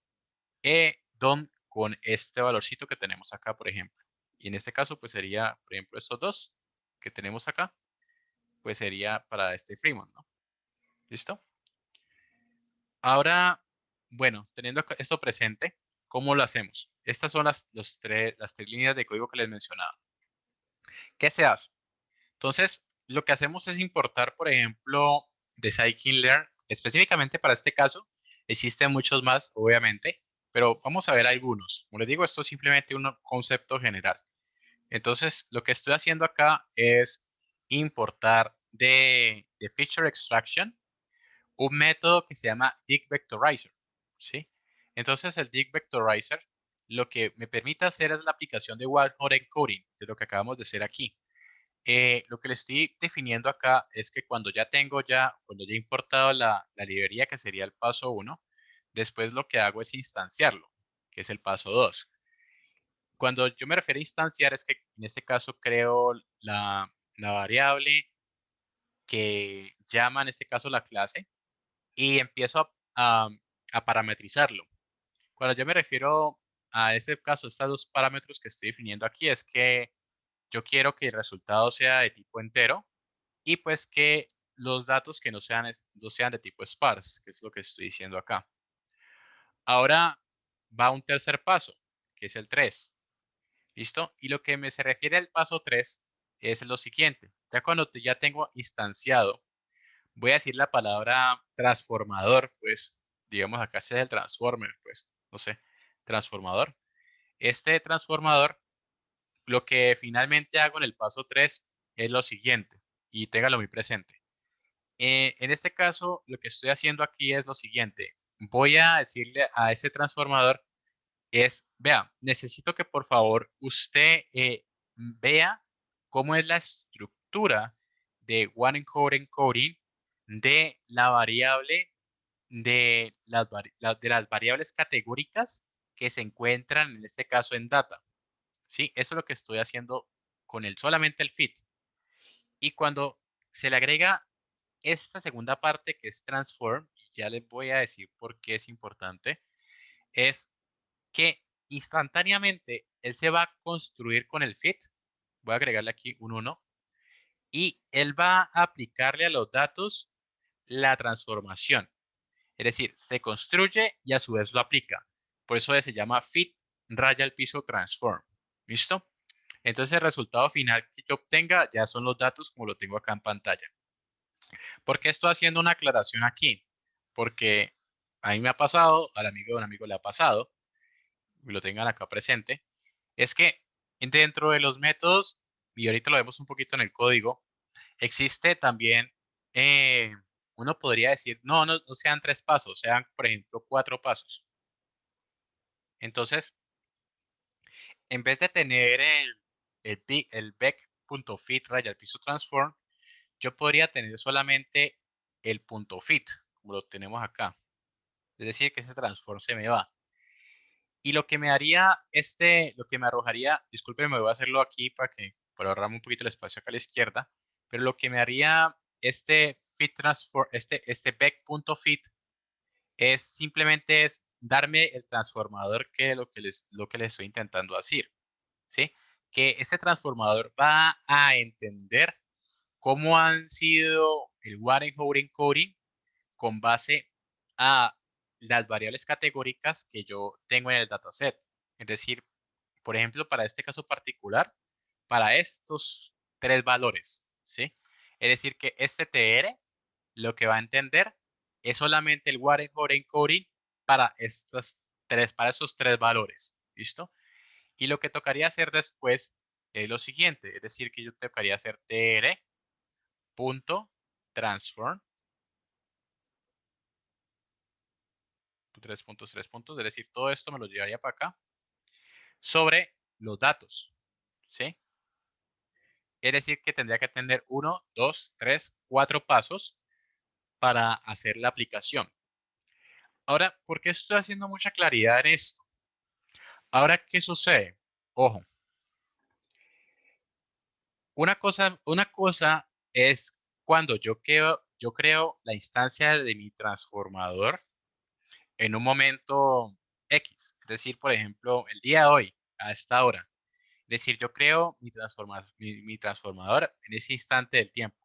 con este valorcito que tenemos acá, por ejemplo. Y en este caso, pues sería, por ejemplo, estos dos que tenemos acá, pues sería para este Fremont, ¿no? ¿Listo? Ahora, bueno, teniendo esto presente, ¿cómo lo hacemos? Estas son las tres líneas de código que les mencionaba. ¿Qué se hace? Entonces, lo que hacemos es importar, por ejemplo, de Scikit-Learn, específicamente para este caso, existen muchos más, obviamente, pero vamos a ver algunos. Como les digo, esto es simplemente un concepto general. Entonces, lo que estoy haciendo acá es importar de Feature Extraction un método que se llama DiggVectorizer, ¿sí? Entonces, el DiggVectorizer lo que me permite hacer es la aplicación de whiteboard encoding, de lo que acabamos de hacer aquí. Lo que le estoy definiendo acá es que cuando ya he importado la librería, que sería el paso 1, después lo que hago es instanciarlo, que es el paso 2. Cuando yo me refiero a instanciar, es que en este caso creo la variable que llama en este caso la clase y empiezo a parametrizarlo. Cuando yo me refiero a este caso, estos dos parámetros que estoy definiendo aquí, es que yo quiero que el resultado sea de tipo entero y pues que los datos que no sean de tipo sparse, que es lo que estoy diciendo acá. Ahora va un tercer paso, que es el 3. ¿Listo? Y lo que se refiere al paso 3 es lo siguiente. Ya cuando ya tengo instanciado, voy a decir la palabra transformador, pues, digamos acá es el transformer, pues, no sé, transformador. Este transformador, lo que finalmente hago en el paso 3 es lo siguiente, y téngalo muy presente. En este caso, lo que estoy haciendo aquí es lo siguiente. Voy a decirle a ese transformador vea, necesito que por favor usted vea cómo es la estructura de one encode encoding de la variable de las variables categóricas que se encuentran en este caso en data. ¿Sí? Eso es lo que estoy haciendo con solamente el fit. Y cuando se le agrega esta segunda parte que es transform, y ya les voy a decir por qué es importante, es que instantáneamente él se va a construir con el fit. Voy a agregarle aquí un 1 y él va a aplicarle a los datos la transformación. Es decir, se construye y a su vez lo aplica. Por eso se llama fit raya al piso transform. ¿Listo? Entonces el resultado final que yo obtenga ya son los datos como lo tengo acá en pantalla. ¿Por qué estoy haciendo una aclaración aquí? Porque a mí me ha pasado, al amigo de un amigo le ha pasado, y lo tengan acá presente, es que dentro de los métodos, y ahorita lo vemos un poquito en el código, existe también, uno podría decir, no sean 3 pasos, sean, por ejemplo, 4 pasos. Entonces, en vez de tener el back.fit raya al piso transform, yo podría tener solamente el punto fit, como lo tenemos acá. Es decir, que ese transform se me va. Y lo que me haría lo que me arrojaría, disculpen, me voy a hacerlo aquí para ahorrarme un poquito el espacio acá a la izquierda, pero lo que me haría este fit transform, este back.fit es simplemente darme el transformador lo que les estoy intentando decir, ¿sí? Que este transformador va a entender cómo han sido el Warren Howard coding con base a las variables categóricas que yo tengo en el dataset. Es decir, por ejemplo, para este caso particular, para estos tres valores, ¿sí? Es decir, que este TR lo que va a entender es solamente el Warren encoding para esos tres valores, ¿listo? Y lo que tocaría hacer después es lo siguiente, es decir, que yo tocaría hacer tr.transform, tres puntos, es decir, todo esto me lo llevaría para acá, sobre los datos, ¿sí? Es decir, que tendría que tener 1, 2, 3, 4 pasos para hacer la aplicación. Ahora, ¿por qué estoy haciendo mucha claridad en esto? Ahora, ¿qué sucede? Ojo, una cosa es cuando yo creo la instancia de mi transformador en un momento X. Es decir, por ejemplo, el día de hoy, a esta hora. Es decir, yo creo mi transformador en ese instante del tiempo.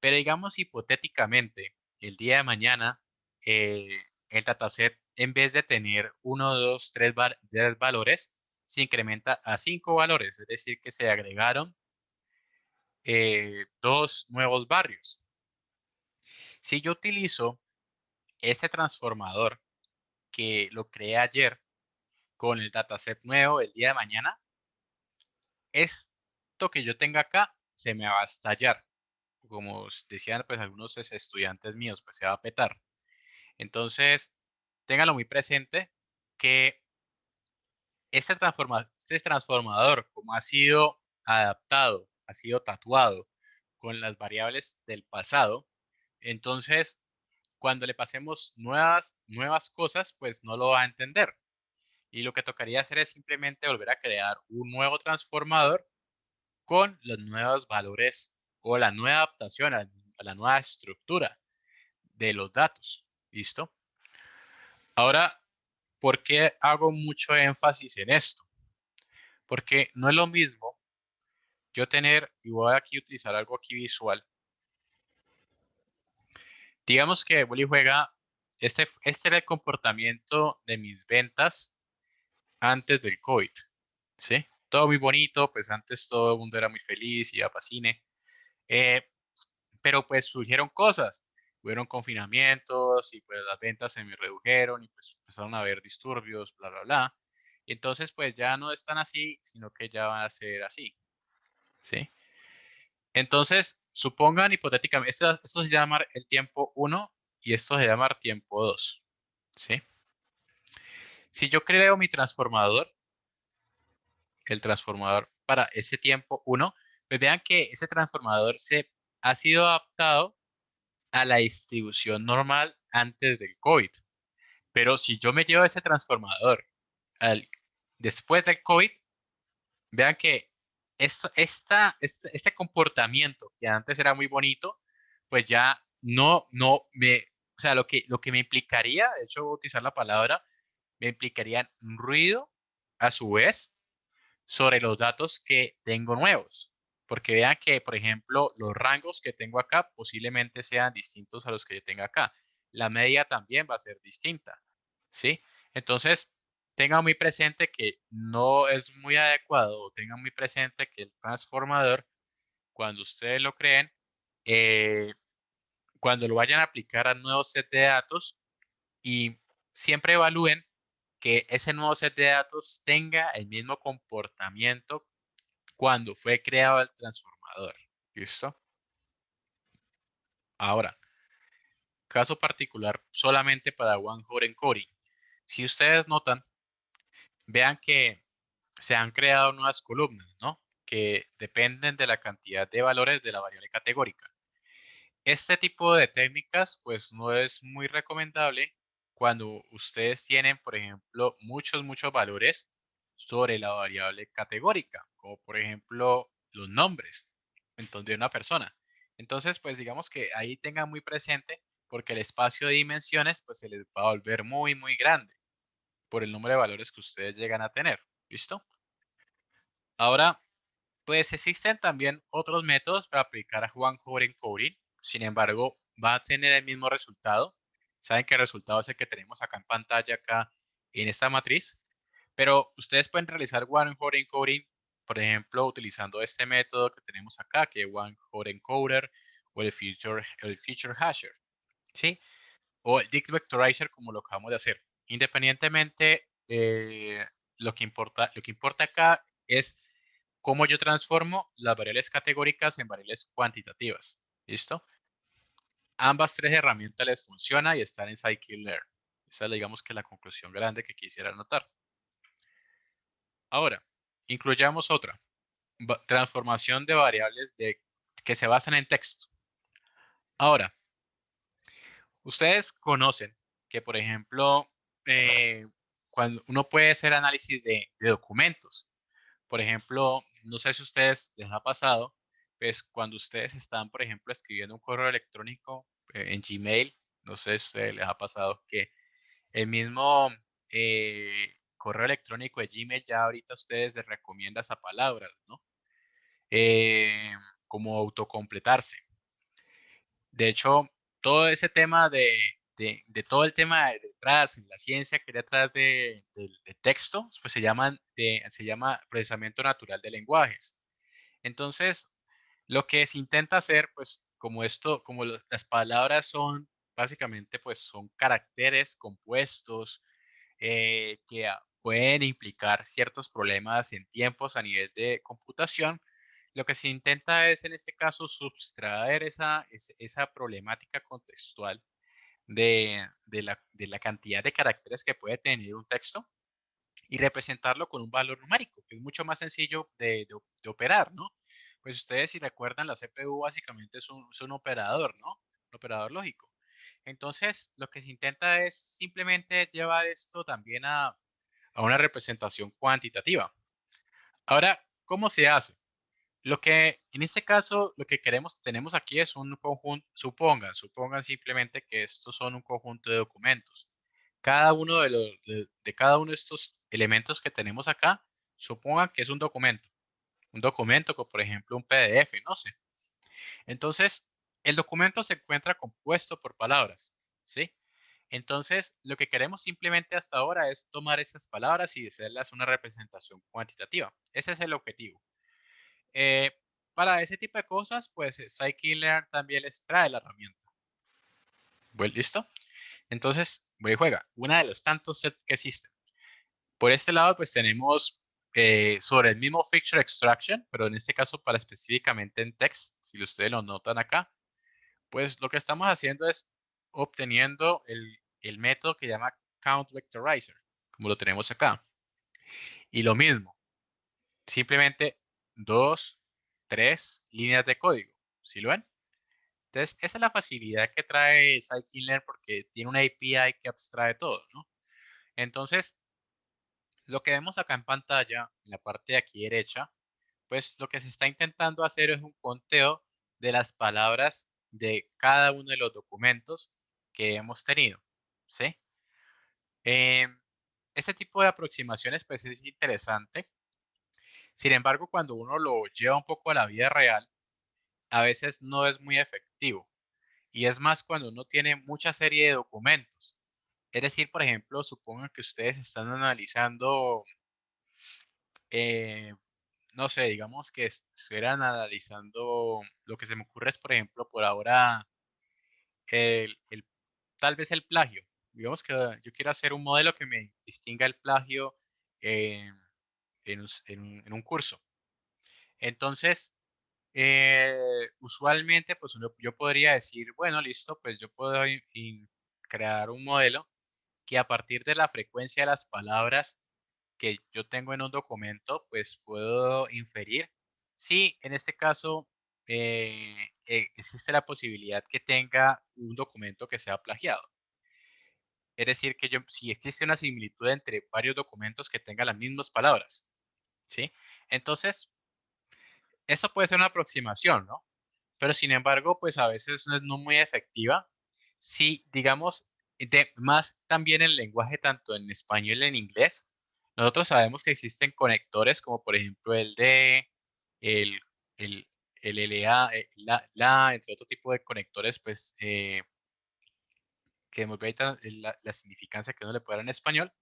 Pero digamos hipotéticamente, el día de mañana, el dataset, en vez de tener uno, 2, 3 valores, se incrementa a 5 valores. Es decir, que se agregaron dos nuevos barrios. Si yo utilizo ese transformador que lo creé ayer con el dataset nuevo el día de mañana, esto que yo tenga acá se me va a estallar. Como decían pues algunos estudiantes míos, pues se va a petar. Entonces, ténganlo muy presente que este transformador, como ha sido adaptado, ha sido tatuado con las variables del pasado, entonces cuando le pasemos nuevas cosas, pues no lo va a entender. Y lo que tocaría hacer es simplemente volver a crear un nuevo transformador con los nuevos valores o la nueva adaptación a la nueva estructura de los datos. ¿Listo? Ahora, ¿por qué hago mucho énfasis en esto? Porque no es lo mismo yo tener, y voy aquí a utilizar algo aquí visual. Digamos que Bully juega, este era el comportamiento de mis ventas antes del COVID, ¿sí? Todo muy bonito, pues antes todo el mundo era muy feliz, iba para cine, eh, pero pues surgieron cosas, hubieron confinamientos y pues las ventas se me redujeron y pues empezaron a haber disturbios, bla, bla, bla. Entonces pues ya no están así, sino que ya va a ser así, ¿sí? Entonces, supongan hipotéticamente, esto se llama el tiempo uno y esto se llama tiempo 2, ¿sí? Si yo creo mi transformador, el transformador para ese tiempo uno, pues vean que ese transformador ha sido adaptado a la distribución normal antes del COVID. Pero si yo me llevo ese transformador al, después del COVID, vean que este comportamiento que antes era muy bonito, pues ya o sea, lo que me implicaría, de hecho, voy a utilizar la palabra, me implicaría un ruido a su vez sobre los datos que tengo nuevos. Porque vean que, por ejemplo, los rangos que tengo acá posiblemente sean distintos a los que yo tenga acá. La media también va a ser distinta, ¿sí? Entonces, tengan muy presente que no es muy adecuado, o tengan muy presente que el transformador, cuando ustedes lo creen, eh, cuando lo vayan a aplicar a nuevos set de datos y siempre evalúen que ese nuevo set de datos tenga el mismo comportamiento cuando fue creado el transformador. ¿Listo? Ahora, caso particular solamente para One Hot Encoding. Si ustedes notan, vean que se han creado nuevas columnas, ¿no? Que dependen de la cantidad de valores de la variable categórica. Este tipo de técnicas, pues no es muy recomendable cuando ustedes tienen, por ejemplo, muchos valores sobre la variable categórica, como por ejemplo los nombres entonces, de una persona. Entonces, pues digamos que ahí tengan muy presente porque el espacio de dimensiones pues se les va a volver muy grande por el número de valores que ustedes llegan a tener. ¿Listo? Ahora, pues existen también otros métodos para aplicar a One-Hot Encoding. Sin embargo, va a tener el mismo resultado. Saben que el resultado es el que tenemos acá en pantalla, acá en esta matriz. Pero ustedes pueden realizar One-Hot Encoding, por ejemplo, utilizando este método que tenemos acá, que es One-Hot Encoder o el Feature Hasher, ¿sí? O el Dict Vectorizer, como lo acabamos de hacer. Independientemente, lo que importa acá es cómo yo transformo las variables categóricas en variables cuantitativas. ¿Listo? Ambas tres herramientas les funciona y están en Scikit-Learn. Esa es, digamos que la conclusión grande que quisiera anotar. Ahora, incluyamos otra. Transformación de variables que se basan en texto. Ahora, ustedes conocen que, por ejemplo, cuando uno puede hacer análisis de documentos. Por ejemplo, no sé si a ustedes les ha pasado, pues cuando ustedes están, por ejemplo, escribiendo un correo electrónico en Gmail, no sé si a ustedes les ha pasado que el mismo correo electrónico de Gmail ya ahorita a ustedes les recomienda esa palabra, ¿no? Eh, como autocompletarse. De hecho, todo ese tema de todo el tema de detrás, la ciencia que hay detrás de texto, pues se llama procesamiento natural de lenguajes. Entonces, lo que se intenta hacer, pues, como las palabras son básicamente, pues, son caracteres compuestos que pueden implicar ciertos problemas en tiempos a nivel de computación. Lo que se intenta es, en este caso, subtraer esa problemática contextual de la cantidad de caracteres que puede tener un texto y representarlo con un valor numérico, que es mucho más sencillo de operar, ¿no? Pues ustedes si recuerdan, la CPU básicamente es un operador, ¿no? Un operador lógico. Entonces, lo que se intenta es simplemente llevar esto también a una representación cuantitativa. Ahora, ¿cómo se hace? En este caso, lo que tenemos aquí es un conjunto, supongan simplemente que estos son un conjunto de documentos. Cada uno de cada uno de estos elementos que tenemos acá, supongan que es un documento. Un documento como por ejemplo un PDF, no sé. Entonces, el documento se encuentra compuesto por palabras, ¿sí? Entonces, lo que queremos simplemente hasta ahora es tomar esas palabras y hacerlas una representación cuantitativa. Ese es el objetivo. Eh, para ese tipo de cosas, pues Scikit-Learn también les trae la herramienta. Bueno, ¿listo? Entonces, voy y juega. Una de los tantos sets que existen. Por este lado, pues tenemos sobre el mismo Feature Extraction, pero en este caso para específicamente en text, si ustedes lo notan acá, pues lo que estamos haciendo es obteniendo el método que llama Count Vectorizer, como lo tenemos acá. Y lo mismo, simplemente dos, tres líneas de código. ¿Sí lo ven? Entonces, esa es la facilidad que trae Scikit-Learn porque tiene una API que abstrae todo, ¿no? Entonces, lo que vemos acá en pantalla, en la parte de aquí derecha, pues lo que se está intentando hacer es un conteo de las palabras de cada uno de los documentos que hemos tenido, ¿sí? Este tipo de aproximaciones pues es interesante. Sin embargo, cuando uno lo lleva un poco a la vida real, a veces no es muy efectivo. Y es más cuando uno tiene mucha serie de documentos. Es decir, por ejemplo, supongan que ustedes están analizando, eh, no sé, digamos que estuvieran analizando, lo que se me ocurre es, por ejemplo, por ahora, tal vez el plagio. Digamos que yo quiero hacer un modelo que me distinga el plagio eh, en un curso. Entonces, usualmente, pues yo podría decir, bueno, listo, pues yo puedo crear un modelo que a partir de la frecuencia de las palabras que yo tengo en un documento, pues puedo inferir si en este caso existe la posibilidad que tenga un documento que sea plagiado. Es decir, que si existe una similitud entre varios documentos que tengan las mismas palabras, ¿sí? Entonces, eso puede ser una aproximación, ¿no? Pero sin embargo, pues a veces no es muy efectiva. Si, digamos, más también el lenguaje, tanto en español y en inglés, nosotros sabemos que existen conectores como por ejemplo el de, el, el, el LA, entre otro tipo de conectores, pues que demuestran la significancia que uno le puede dar en español,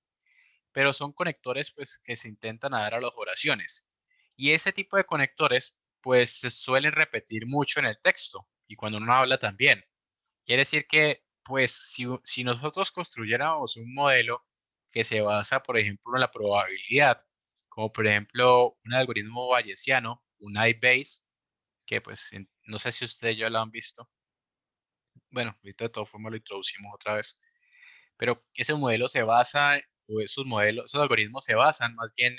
pero son conectores pues que se intentan dar a las oraciones. Y ese tipo de conectores pues se suelen repetir mucho en el texto y cuando uno habla también. Quiere decir que pues si nosotros construyéramos un modelo que se basa, por ejemplo, en la probabilidad, como por ejemplo un algoritmo bayesiano, un IBase, que pues no sé si ustedes ya lo han visto. Bueno, ahorita de todas formas lo introducimos otra vez, pero ese modelo se basa, o esos modelos, esos algoritmos se basan más bien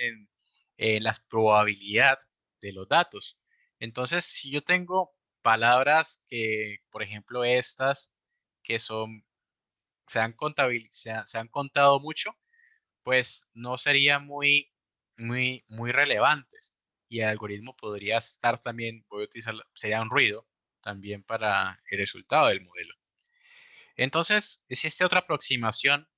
en las probabilidades de los datos. Entonces, si yo tengo palabras que, por ejemplo, estas que se han contado mucho, pues no serían muy relevantes. Y el algoritmo podría estar también, voy a utilizar, sería un ruido también para el resultado del modelo. Entonces, existe otra aproximación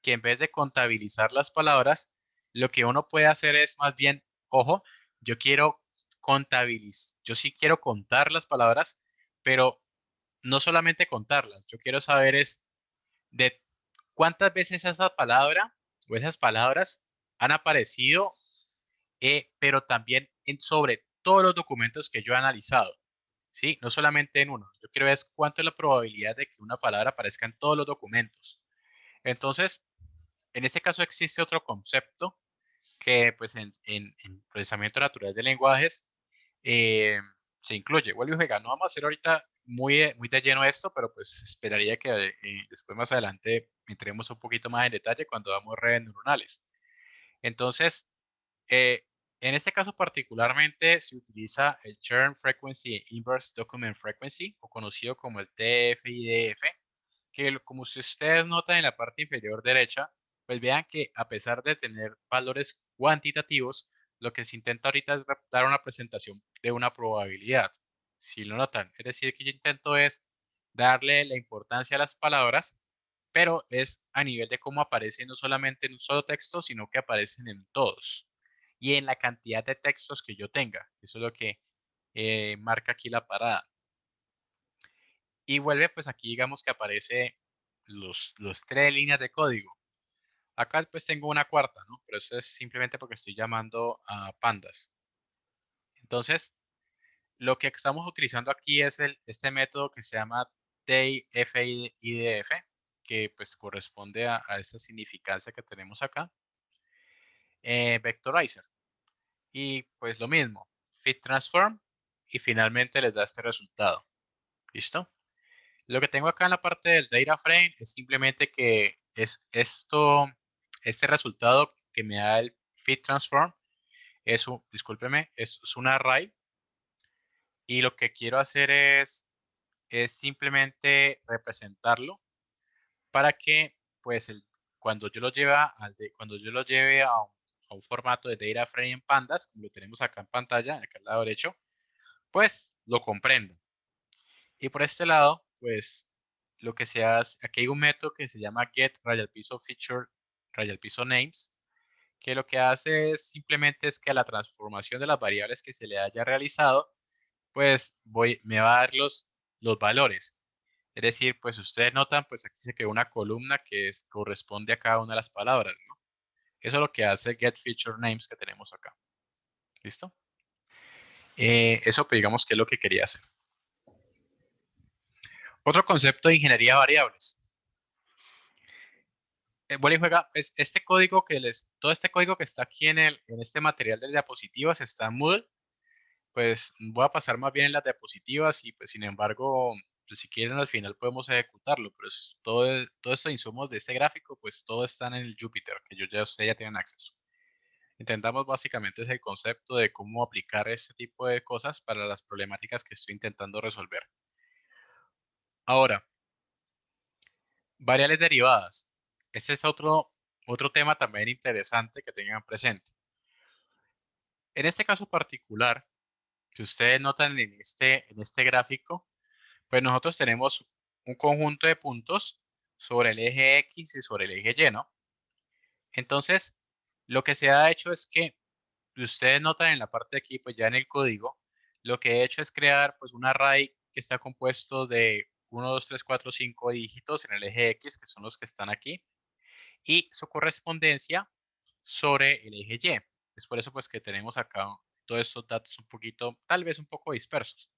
que en vez de contabilizar las palabras, lo que uno puede hacer es más bien, ojo, yo quiero contabilizar, yo sí quiero contar las palabras, pero no solamente contarlas, yo quiero saber es de cuántas veces esa palabra o esas palabras han aparecido, pero también sobre todos los documentos que yo he analizado. ¿Sí? No solamente en uno. Yo quiero ver cuánto es la probabilidad de que una palabra aparezca en todos los documentos. Entonces, en este caso existe otro concepto que pues en procesamiento natural de lenguajes eh, se incluye. Vuelvo y juega. No vamos a hacer ahorita muy de lleno esto, pero pues esperaría que después más adelante entremos un poquito más en detalle cuando damos redes neuronales. Entonces, eh, en este caso particularmente se utiliza el Churn Frequency Inverse Document Frequency, o conocido como el TF-IDF, que como si ustedes notan en la parte inferior derecha, pues vean que a pesar de tener valores cuantitativos, lo que se intenta ahorita es dar una presentación de una probabilidad. Si lo notan, es decir, que yo intento es darle la importancia a las palabras, pero es a nivel de cómo aparecen no solamente en un solo texto, sino que aparecen en todos y en la cantidad de textos que yo tenga. Eso es lo que marca aquí la parada. Y vuelve, pues aquí digamos que aparece los tres líneas de código. Acá pues tengo una cuarta, ¿no? Pero eso es simplemente porque estoy llamando a pandas. Entonces, lo que estamos utilizando aquí es este método que se llama TF-IDF, que pues corresponde a esta significancia que tenemos acá, Vectorizer. Y pues lo mismo, fit transform, y finalmente les da este resultado. ¿Listo? Lo que tengo acá en la parte del data frame es simplemente que este resultado que me da el fit transform discúlpeme, es un array, y lo que quiero hacer es simplemente representarlo para que pues cuando yo lo lleve cuando yo lo lleve a un formato de data frame en pandas, como lo tenemos acá en pantalla, acá al lado derecho, pues lo comprenda. Y por este lado, pues lo que se hace, aquí hay un método que se llama get rayal piso feature rayal piso names, que lo que hace es simplemente es que a la transformación de las variables que se le haya realizado, pues me va a dar los valores. Es decir, pues ustedes notan, pues aquí se creó una columna que corresponde a cada una de las palabras, ¿no? Eso es lo que hace get feature names que tenemos acá. ¿Listo? Eso pues digamos que es lo que quería hacer. Otro concepto de ingeniería de variables. Vuelve y juega, es este código todo este código que está aquí en este material de diapositivas está en Moodle. Pues voy a pasar más bien en las diapositivas y pues sin embargo, pues, si quieren al final podemos ejecutarlo, pero todo estos insumos de este gráfico, pues todo están en el Jupyter, que ustedes ya tienen acceso. Entendamos básicamente ese concepto de cómo aplicar este tipo de cosas para las problemáticas que estoy intentando resolver. Ahora, variables derivadas. Este es otro tema también interesante que tengan presente. En este caso particular, si ustedes notan en este gráfico, pues nosotros tenemos un conjunto de puntos sobre el eje X y sobre el eje Y, ¿no? Entonces, lo que se ha hecho es que, si ustedes notan en la parte de aquí, pues ya en el código, lo que he hecho es crear pues un array que está compuesto de 1, 2, 3, 4, 5 dígitos en el eje X, que son los que están aquí, y su correspondencia sobre el eje Y. Es por eso pues que tenemos acá todos estos datos un poquito, tal vez un poco dispersos.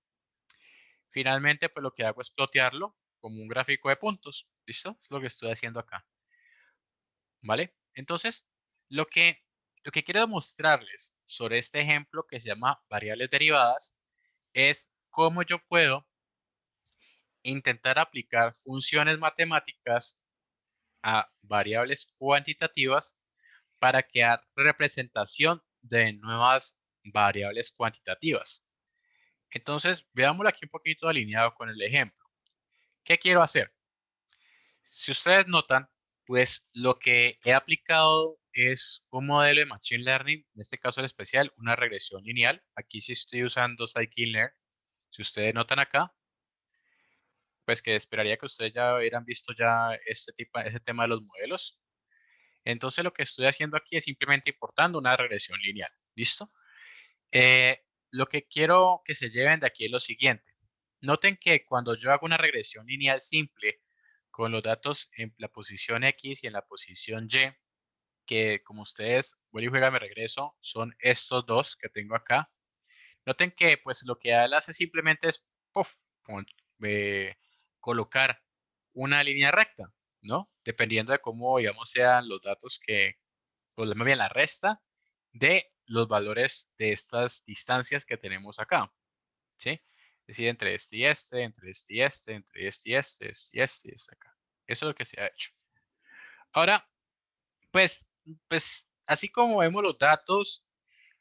Finalmente, pues lo que hago es plotearlo como un gráfico de puntos. ¿Listo? Es lo que estoy haciendo acá. ¿Vale? Entonces, lo que, lo que quiero demostrarles sobre este ejemplo que se llama variables derivadas es cómo yo puedo intentar aplicar funciones matemáticas a variables cuantitativas para crear representación de nuevas variables cuantitativas. Entonces, veámoslo aquí un poquito alineado con el ejemplo. ¿Qué quiero hacer? Si ustedes notan, pues lo que he aplicado es un modelo de Machine Learning, en este caso en especial, una regresión lineal. Aquí sí estoy usando Scikit-Learn. Si ustedes notan acá, pues que esperaría que ustedes ya hubieran visto ya ese tema de los modelos. Entonces lo que estoy haciendo aquí es simplemente importando una regresión lineal. ¿Listo? Lo que quiero que se lleven de aquí es lo siguiente. Noten que cuando yo hago una regresión lineal simple con los datos en la posición X y en la posición Y, que como ustedes, vuelvo y juega, me regreso, son estos dos que tengo acá. Noten que pues lo que él hace simplemente es puff, eh, colocar una línea recta, ¿no? Dependiendo de cómo, digamos, sean los datos o más bien la resta de los valores de estas distancias que tenemos acá, ¿sí? Es decir, entre este y este, entre este y este, entre este y este y este acá. Eso es lo que se ha hecho. Ahora, pues, pues así como vemos los datos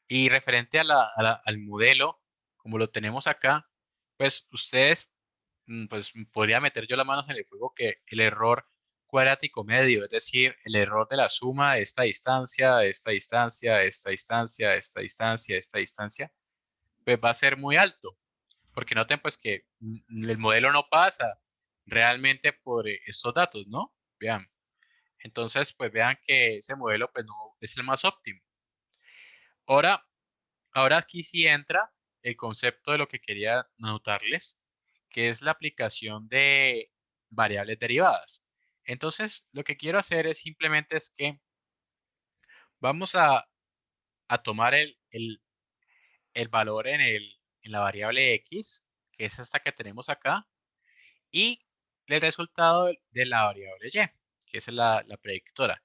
y referente al modelo, como lo tenemos acá, pues ustedes, pues podría meter yo las manos en el fuego que el error cuadrático medio, es decir, el error de la suma de esta distancia, de esta distancia, de esta distancia, de esta distancia, de esta distancia, pues va a ser muy alto, porque noten pues que el modelo no pasa realmente por estos datos, ¿no? Vean. Entonces, pues vean que ese modelo pues no es el más óptimo. Ahora, Ahora aquí sí entra el concepto de lo que quería anotarles, que es la aplicación de variables derivadas. Entonces, lo que quiero hacer es simplemente es que vamos a tomar el valor en la variable x, que es esta que tenemos acá, y el resultado de la variable y, que es la predictora.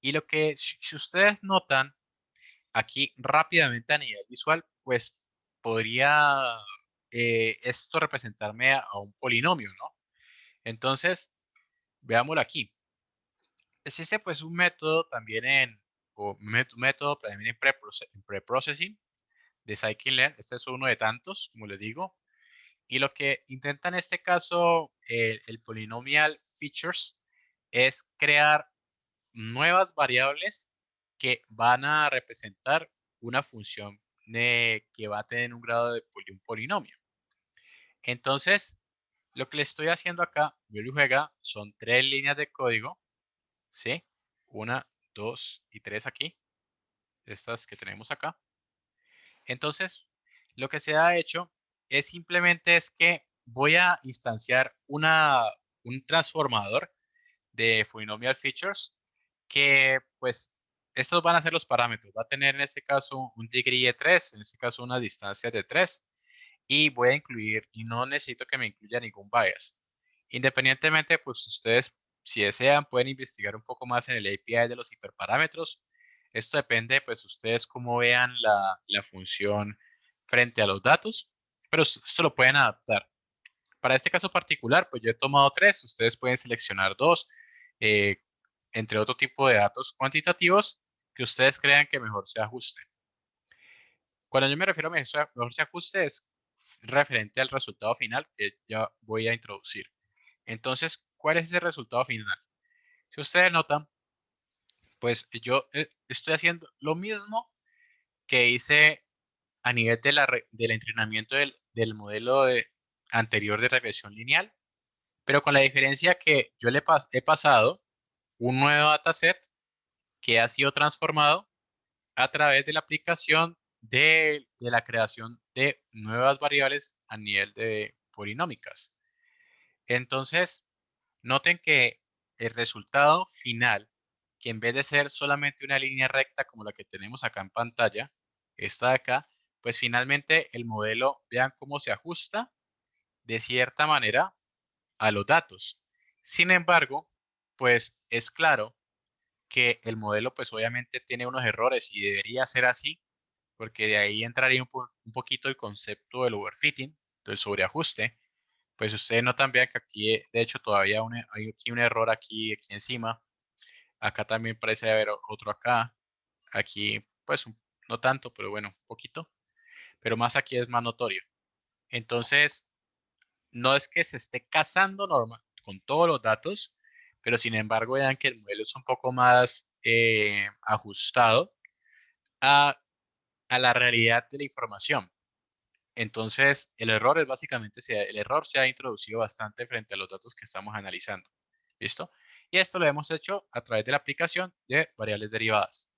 Y lo que, si ustedes notan, aquí rápidamente a nivel visual, pues podría esto representarme a un polinomio, ¿no? Entonces, veámoslo aquí. Existe pues un método también método también en preprocessing de scikit-learn. Este es uno de tantos, como les digo. Y lo que intenta en este caso el polynomial features es crear nuevas variables que van a representar una función que va a tener un grado de un polinomio. Entonces, lo que le estoy haciendo acá, vuelvo y juega, son 3 líneas de código, ¿sí? 1, 2 y 3 aquí, estas que tenemos acá. Entonces, lo que se ha hecho es simplemente es que voy a instanciar un transformador de polynomial features que pues estos van a ser los parámetros. Va a tener en este caso un degree de 3, en este caso una distancia de 3 y voy a incluir y no necesito que me incluya ningún bias. Independientemente, pues ustedes si desean pueden investigar un poco más en el API de los hiperparámetros. Esto depende pues ustedes cómo vean la función frente a los datos, pero esto lo pueden adaptar. Para este caso particular, pues yo he tomado 3, ustedes pueden seleccionar 2, entre otro tipo de datos cuantitativos, que ustedes crean que mejor se ajuste. Cuando yo me refiero a mejor se ajuste es referente al resultado final que ya voy a introducir. Entonces, ¿cuál es ese resultado final? Si ustedes notan, pues yo estoy haciendo lo mismo que hice a nivel del entrenamiento del modelo anterior de regresión lineal, pero con la diferencia que yo he pasado un nuevo dataset que ha sido transformado a través de la aplicación de la creación de nuevas variables a nivel de polinómicas. Entonces, noten que el resultado final, que en vez de ser solamente una línea recta como la que tenemos acá en pantalla, esta de acá, pues finalmente el modelo, vean cómo se ajusta de cierta manera a los datos. Sin embargo, pues es claro que el modelo pues obviamente tiene unos errores y debería ser así, porque de ahí entraría un poquito el concepto del overfitting, del sobreajuste. Pues ustedes notan, vean que aquí de hecho todavía hay aquí un error aquí encima. Acá también parece haber otro acá. Aquí pues no tanto, pero bueno, un poquito. Pero más aquí es más notorio. Entonces, no es que se esté casando normal con todos los datos, pero sin embargo vean que el modelo es un poco más ajustado a, a la realidad de la información. Entonces, el error es básicamente, el error se ha introducido bastante frente a los datos que estamos analizando. ¿Listo? Y esto lo hemos hecho a través de la aplicación de variables derivadas.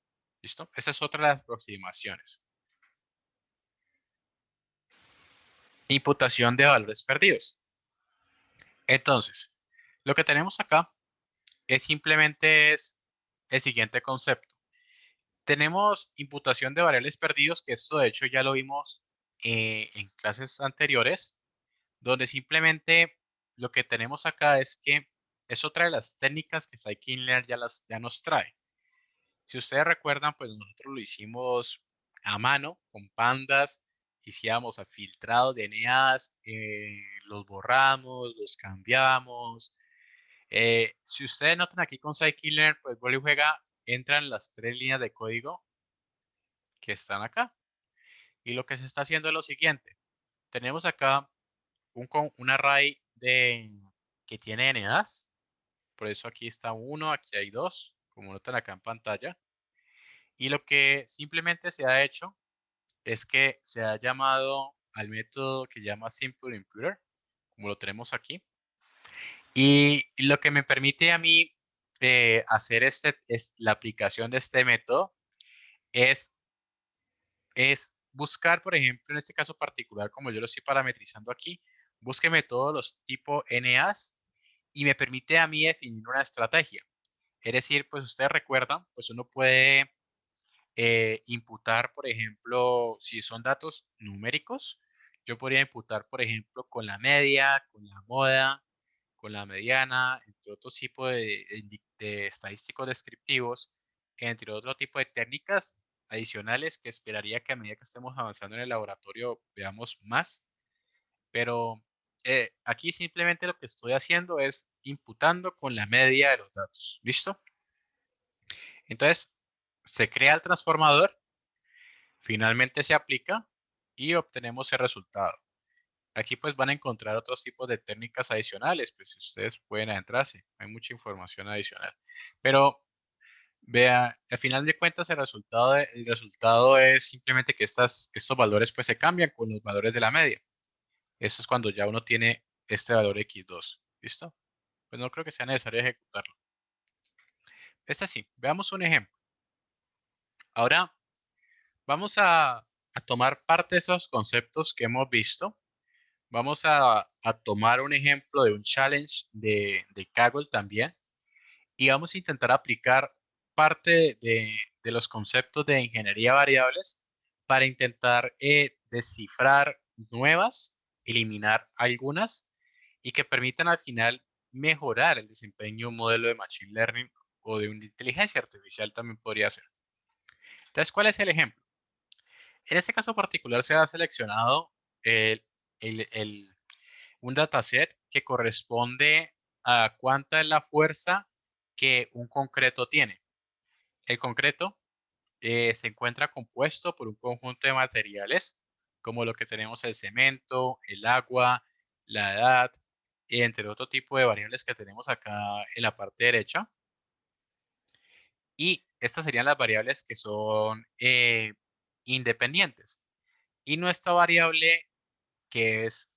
¿Listo? Esa es otra de las aproximaciones. Imputación de valores perdidos. Entonces, lo que tenemos acá es simplemente es el siguiente concepto. Tenemos imputación de variables perdidos, que esto de hecho ya lo vimos en clases anteriores, donde simplemente lo que tenemos acá es que es otra de las técnicas que Scikit-Learn ya nos trae. Si ustedes recuerdan, pues nosotros lo hicimos a mano, con pandas, hacíamos a filtrado de NAs, los borramos, los cambiamos. Si ustedes notan aquí con Scikit-Learn, pues vuelve y juega, entran las tres líneas de código que están acá. Y lo que se está haciendo es lo siguiente. Tenemos acá un array que tiene NAs. Por eso aquí está uno, aquí hay dos, como notan acá en pantalla. Y lo que simplemente se ha hecho es que se ha llamado al método que llama Simple Imputer, como lo tenemos aquí. Y lo que me permite a mí hacer la aplicación de este método es, es buscar, por ejemplo, en este caso particular, como yo lo estoy parametrizando aquí, búsqueme todos los tipos NAs y me permite a mí definir una estrategia. Es decir, pues ustedes recuerdan, pues uno puede imputar, por ejemplo, si son datos numéricos, yo podría imputar, por ejemplo, con la media, con la moda, con la mediana, entre otros tipos de estadísticos descriptivos, entre otro tipo de técnicas adicionales que esperaría que a medida que estemos avanzando en el laboratorio veamos más. Pero aquí simplemente lo que estoy haciendo es imputando con la media de los datos. ¿Listo? Entonces, se crea el transformador, finalmente se aplica y obtenemos el resultado. Aquí pues van a encontrar otros tipos de técnicas adicionales, pues si ustedes pueden adentrarse, hay mucha información adicional. Pero vea, al final de cuentas el resultado es simplemente que estos valores pues se cambian con los valores de la media. Eso es cuando ya uno tiene este valor x2. ¿Listo? Pues no creo que sea necesario ejecutarlo. Este sí, veamos un ejemplo. Ahora vamos a tomar parte de esos conceptos que hemos visto. Vamos a tomar un ejemplo de un challenge de Kaggle también y vamos a intentar aplicar parte de los conceptos de ingeniería de variables para intentar descifrar nuevas, eliminar algunas y que permitan al final mejorar el desempeño de un modelo de Machine Learning o de una inteligencia artificial también podría ser. Entonces, ¿cuál es el ejemplo? En este caso particular se ha seleccionado el, un dataset que corresponde a cuánta es la fuerza que un concreto tiene. El concreto se encuentra compuesto por un conjunto de materiales, como lo que tenemos el cemento, el agua, la edad, entre otro tipo de variables que tenemos acá en la parte derecha. Y estas serían las variables que son independientes. Y nuestra variable que es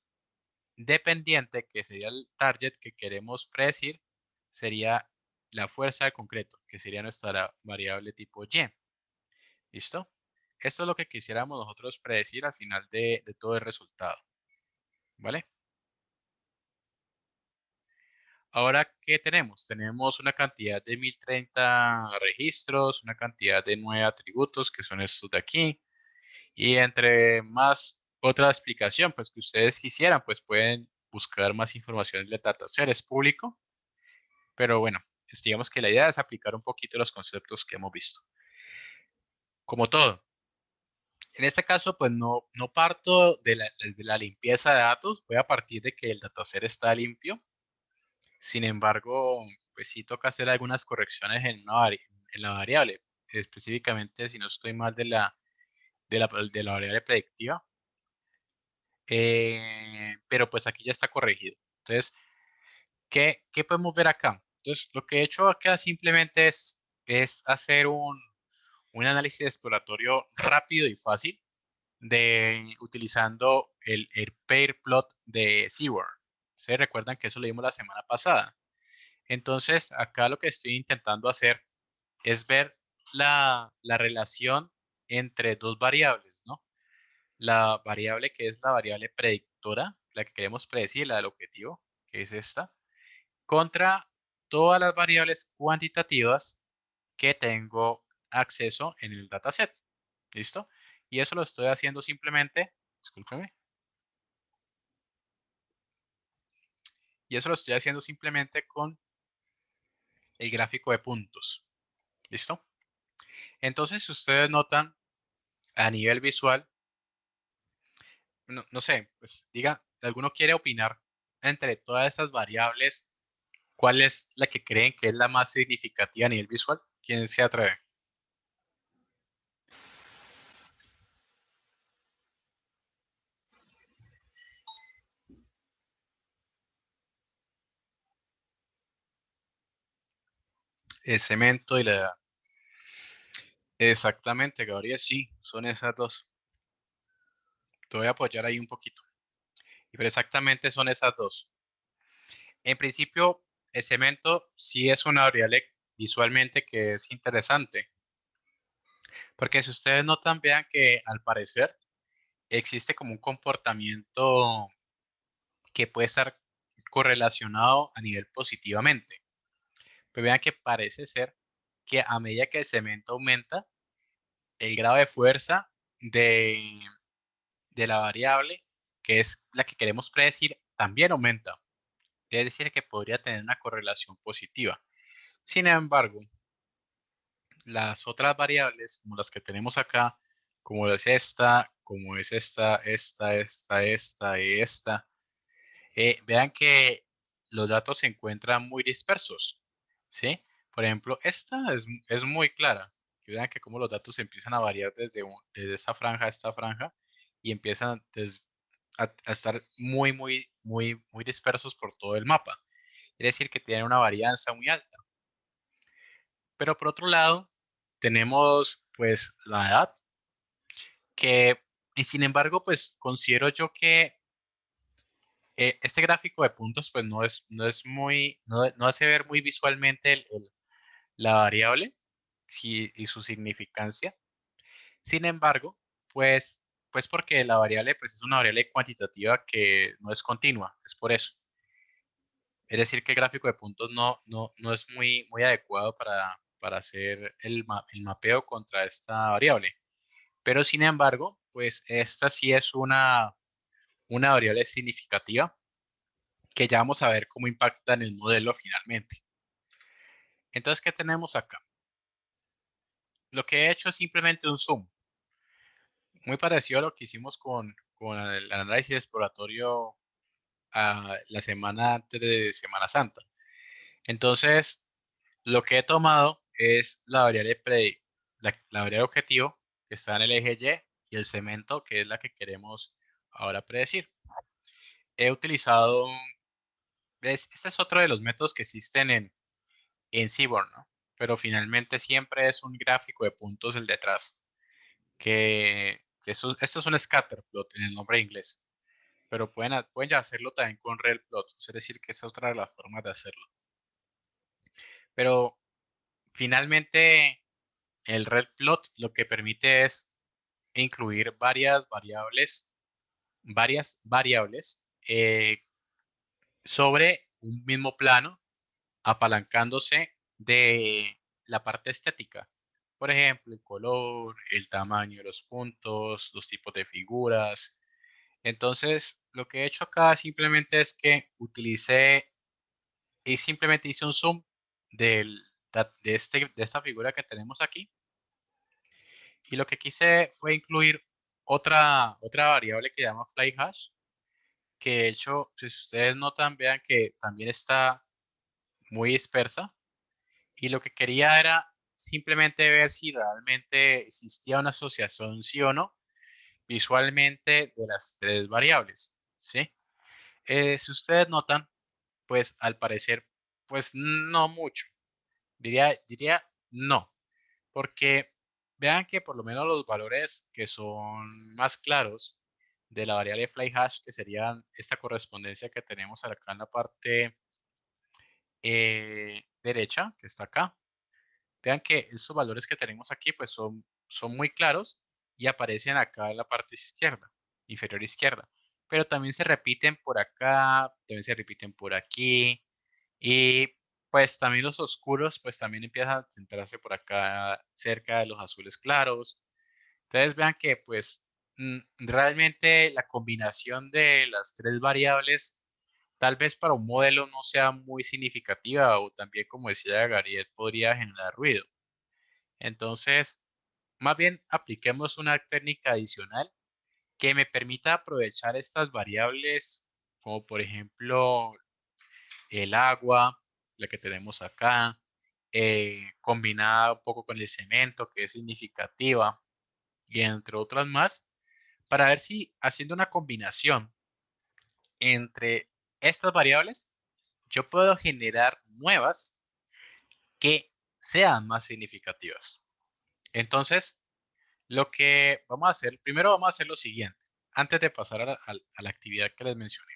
dependiente, que sería el target que queremos predecir, sería la fuerza del concreto, que sería nuestra variable tipo Y. ¿Listo? Esto es lo que quisiéramos nosotros predecir al final de todo el resultado. ¿Vale? Ahora, ¿qué tenemos? Tenemos una cantidad de 1030 registros, una cantidad de 9 atributos, que son estos de aquí. Y entre más otra explicación, pues que ustedes quisieran, pues pueden buscar más información en el dataset, es público. Pero bueno, digamos que la idea es aplicar un poquito los conceptos que hemos visto. Como todo, en este caso, pues no parto de la limpieza de datos, voy a partir de que el dataset está limpio. Sin embargo, pues sí toca hacer algunas correcciones en la variable, específicamente si no estoy mal de la variable predictiva. Pero pues aquí ya está corregido. Entonces, ¿qué podemos ver acá? Entonces, lo que he hecho acá simplemente es hacer un análisis exploratorio rápido y fácil utilizando el pair plot de SeaWorld. ¿Se recuerdan que eso lo vimos la semana pasada? Entonces, acá lo que estoy intentando hacer es ver la relación entre dos variables, ¿no? La variable que es la variable predictora, la que queremos predecir, la del objetivo, que es esta, contra todas las variables cuantitativas que tengo acceso en el dataset. ¿Listo? Y eso lo estoy haciendo simplemente, discúlpeme, y eso lo estoy haciendo simplemente con el gráfico de puntos. ¿Listo? Entonces, si ustedes notan a nivel visual, no sé, pues diga, ¿alguno quiere opinar entre todas estas variables? ¿Cuál es la que creen que es la más significativa a nivel visual? ¿Quién se atreve? El cemento y la edad. Exactamente, Gabriel, sí, son esas dos. Te voy a apoyar ahí un poquito. Pero exactamente son esas dos. En principio, el cemento sí es una variable visualmente que es interesante, porque si ustedes notan, vean que al parecer existe como un comportamiento que puede estar correlacionado a nivel positivamente. Pero vean que parece ser que a medida que el cemento aumenta, el grado de fuerza de la variable, que es la que queremos predecir, también aumenta. Es decir, que podría tener una correlación positiva. Sin embargo, las otras variables, como las que tenemos acá, como es esta, como es esta y esta, vean que los datos se encuentran muy dispersos, ¿sí? Por ejemplo, esta es muy clara. Que vean que cómo los datos empiezan a variar desde esta franja a esta franja y empiezan a estar muy dispersos por todo el mapa. Es decir, que tienen una varianza muy alta. Pero por otro lado, tenemos pues la edad, que y sin embargo, pues considero yo que este gráfico de puntos pues no hace ver muy visualmente la variable y su significancia. Sin embargo, pues porque la variable pues es una variable cuantitativa que no es continua, es por eso. Es decir, que el gráfico de puntos no es muy adecuado para hacer el mapeo contra esta variable. Pero sin embargo, pues esta sí es una variable significativa que ya vamos a ver cómo impacta en el modelo finalmente. Entonces, ¿qué tenemos acá? Lo que he hecho es simplemente un zoom, muy parecido a lo que hicimos con el análisis exploratorio la semana antes de Semana Santa. Entonces, lo que he tomado es la variable la variable objetivo, que está en el eje Y, y el cemento, que es la que queremos ahora predecir. He utilizado, este es otro de los métodos que existen en Seaborn, ¿no? Pero finalmente siempre es un gráfico de puntos el detrás, esto es un scatter plot en el nombre inglés, pero pueden ya hacerlo también con rel plot, es decir, que esa es otra de las formas de hacerlo. Pero finalmente el rel plot lo que permite es incluir varias variables sobre un mismo plano, apalancándose de la parte estética. Por ejemplo, el color, el tamaño de los puntos, los tipos de figuras. Entonces, lo que he hecho acá simplemente es que simplemente hice un zoom de esta figura que tenemos aquí. Y lo que quise fue incluir otra variable que se llama flyHash, que de hecho, si ustedes notan, vean que también está muy dispersa. Y lo que quería era simplemente ver si realmente existía una asociación, sí o no, visualmente de las tres variables, ¿sí? Si ustedes notan, pues al parecer, pues no mucho. Diría no, porque vean que por lo menos los valores que son más claros de la variable flyHash, que serían esta correspondencia que tenemos acá en la parte derecha, que está acá. Vean que estos valores que tenemos aquí pues son muy claros y aparecen acá en la parte izquierda, inferior izquierda. Pero también se repiten por acá, también se repiten por aquí. Y pues también los oscuros pues también empiezan a centrarse por acá cerca de los azules claros. Entonces vean que pues realmente la combinación de las tres variables tal vez para un modelo no sea muy significativa o también como decía Gabriel podría generar ruido. Entonces, más bien apliquemos una técnica adicional que me permita aprovechar estas variables, como por ejemplo el agua, la que tenemos acá, combinada un poco con el cemento, que es significativa, y entre otras más, para ver si haciendo una combinación entre estas variables, yo puedo generar nuevas que sean más significativas. Entonces, lo que vamos a hacer, primero vamos a hacer lo siguiente, antes de pasar a la actividad que les mencioné.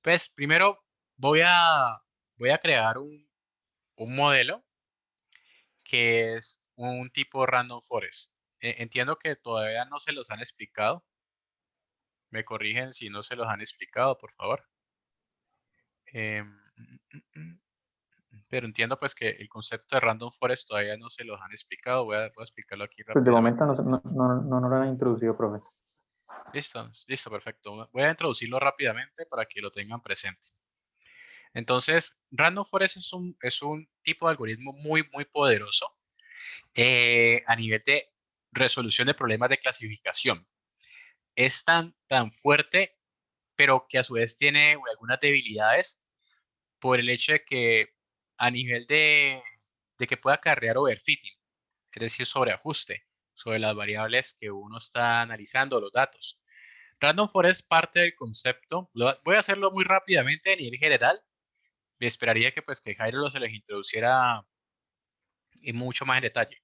Pues primero voy a, voy a crear un modelo que es un tipo random forest. Entiendo que todavía no se los han explicado. Me corrigen si no se los han explicado, por favor. Em, pero entiendo pues que el concepto de random forest todavía no se los han explicado. Voy a explicarlo aquí Pues de rápidamente. momento no lo han introducido, profe. Listo, listo, perfecto. Voy a introducirlo rápidamente para que lo tengan presente. Entonces, Random Forest es un tipo de algoritmo muy poderoso a nivel de resolución de problemas de clasificación. Es tan fuerte, pero que a su vez tiene algunas debilidades por el hecho de que a nivel de que pueda acarrear overfitting, es decir, sobreajuste sobre las variables que uno está analizando, los datos. Random Forest parte del concepto, voy a hacerlo muy rápidamente a nivel general. Me esperaría que pues que Jairo se los introduciera en mucho más en detalle.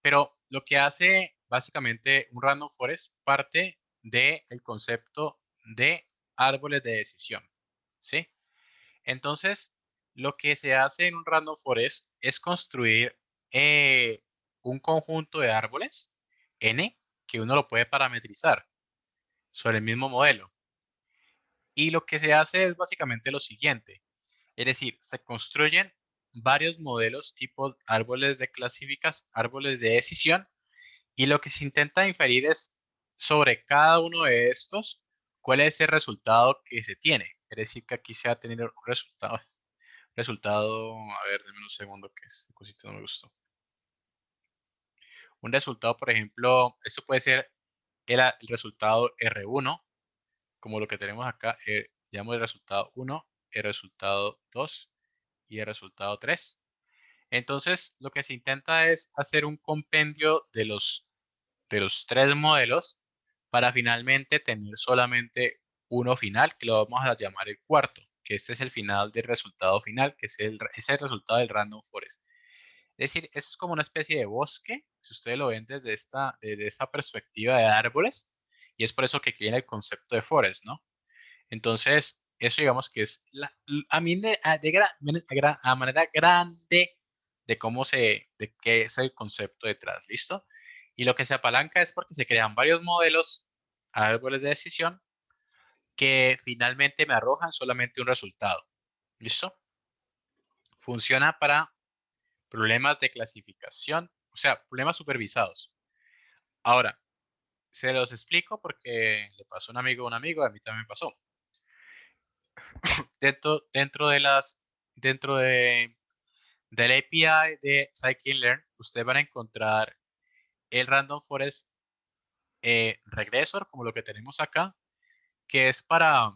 Pero lo que hace básicamente un Random Forest parte del concepto de árboles de decisión, ¿sí? Entonces, lo que se hace en un Random Forest es construir un conjunto de árboles, N, que uno lo puede parametrizar sobre el mismo modelo. Y lo que se hace es básicamente lo siguiente, es decir, se construyen varios modelos tipo árboles de árboles de decisión, y lo que se intenta inferir es sobre cada uno de estos cuál es el resultado que se tiene. Es decir, que aquí se va a tener un resultado, a ver, denme un segundo que esta cosita no me gustó. Un resultado, por ejemplo, esto puede ser el resultado R1, como lo que tenemos acá, llamamos el resultado 1, el resultado 2 y el resultado 3. Entonces, lo que se intenta es hacer un compendio de los tres modelos para finalmente tener solamente uno final, que lo vamos a llamar el cuarto, que este es el final del resultado final, que es el resultado del random forest. Es decir, eso es como una especie de bosque, si ustedes lo ven desde esta perspectiva de árboles, y es por eso que viene el concepto de forest, ¿no? Entonces, eso digamos que es a mí a manera grande de de qué es el concepto detrás, ¿listo? Y lo que se apalanca es porque se crean varios modelos, árboles de decisión, que finalmente me arrojan solamente un resultado, ¿listo? Funciona para problemas de clasificación, o sea, problemas supervisados. Ahora, se los explico porque le pasó a un amigo, a mí también me pasó. Dentro de dentro del API de Scikit-Learn, ustedes van a encontrar el Random Forest Regressor, como lo que tenemos acá, que es para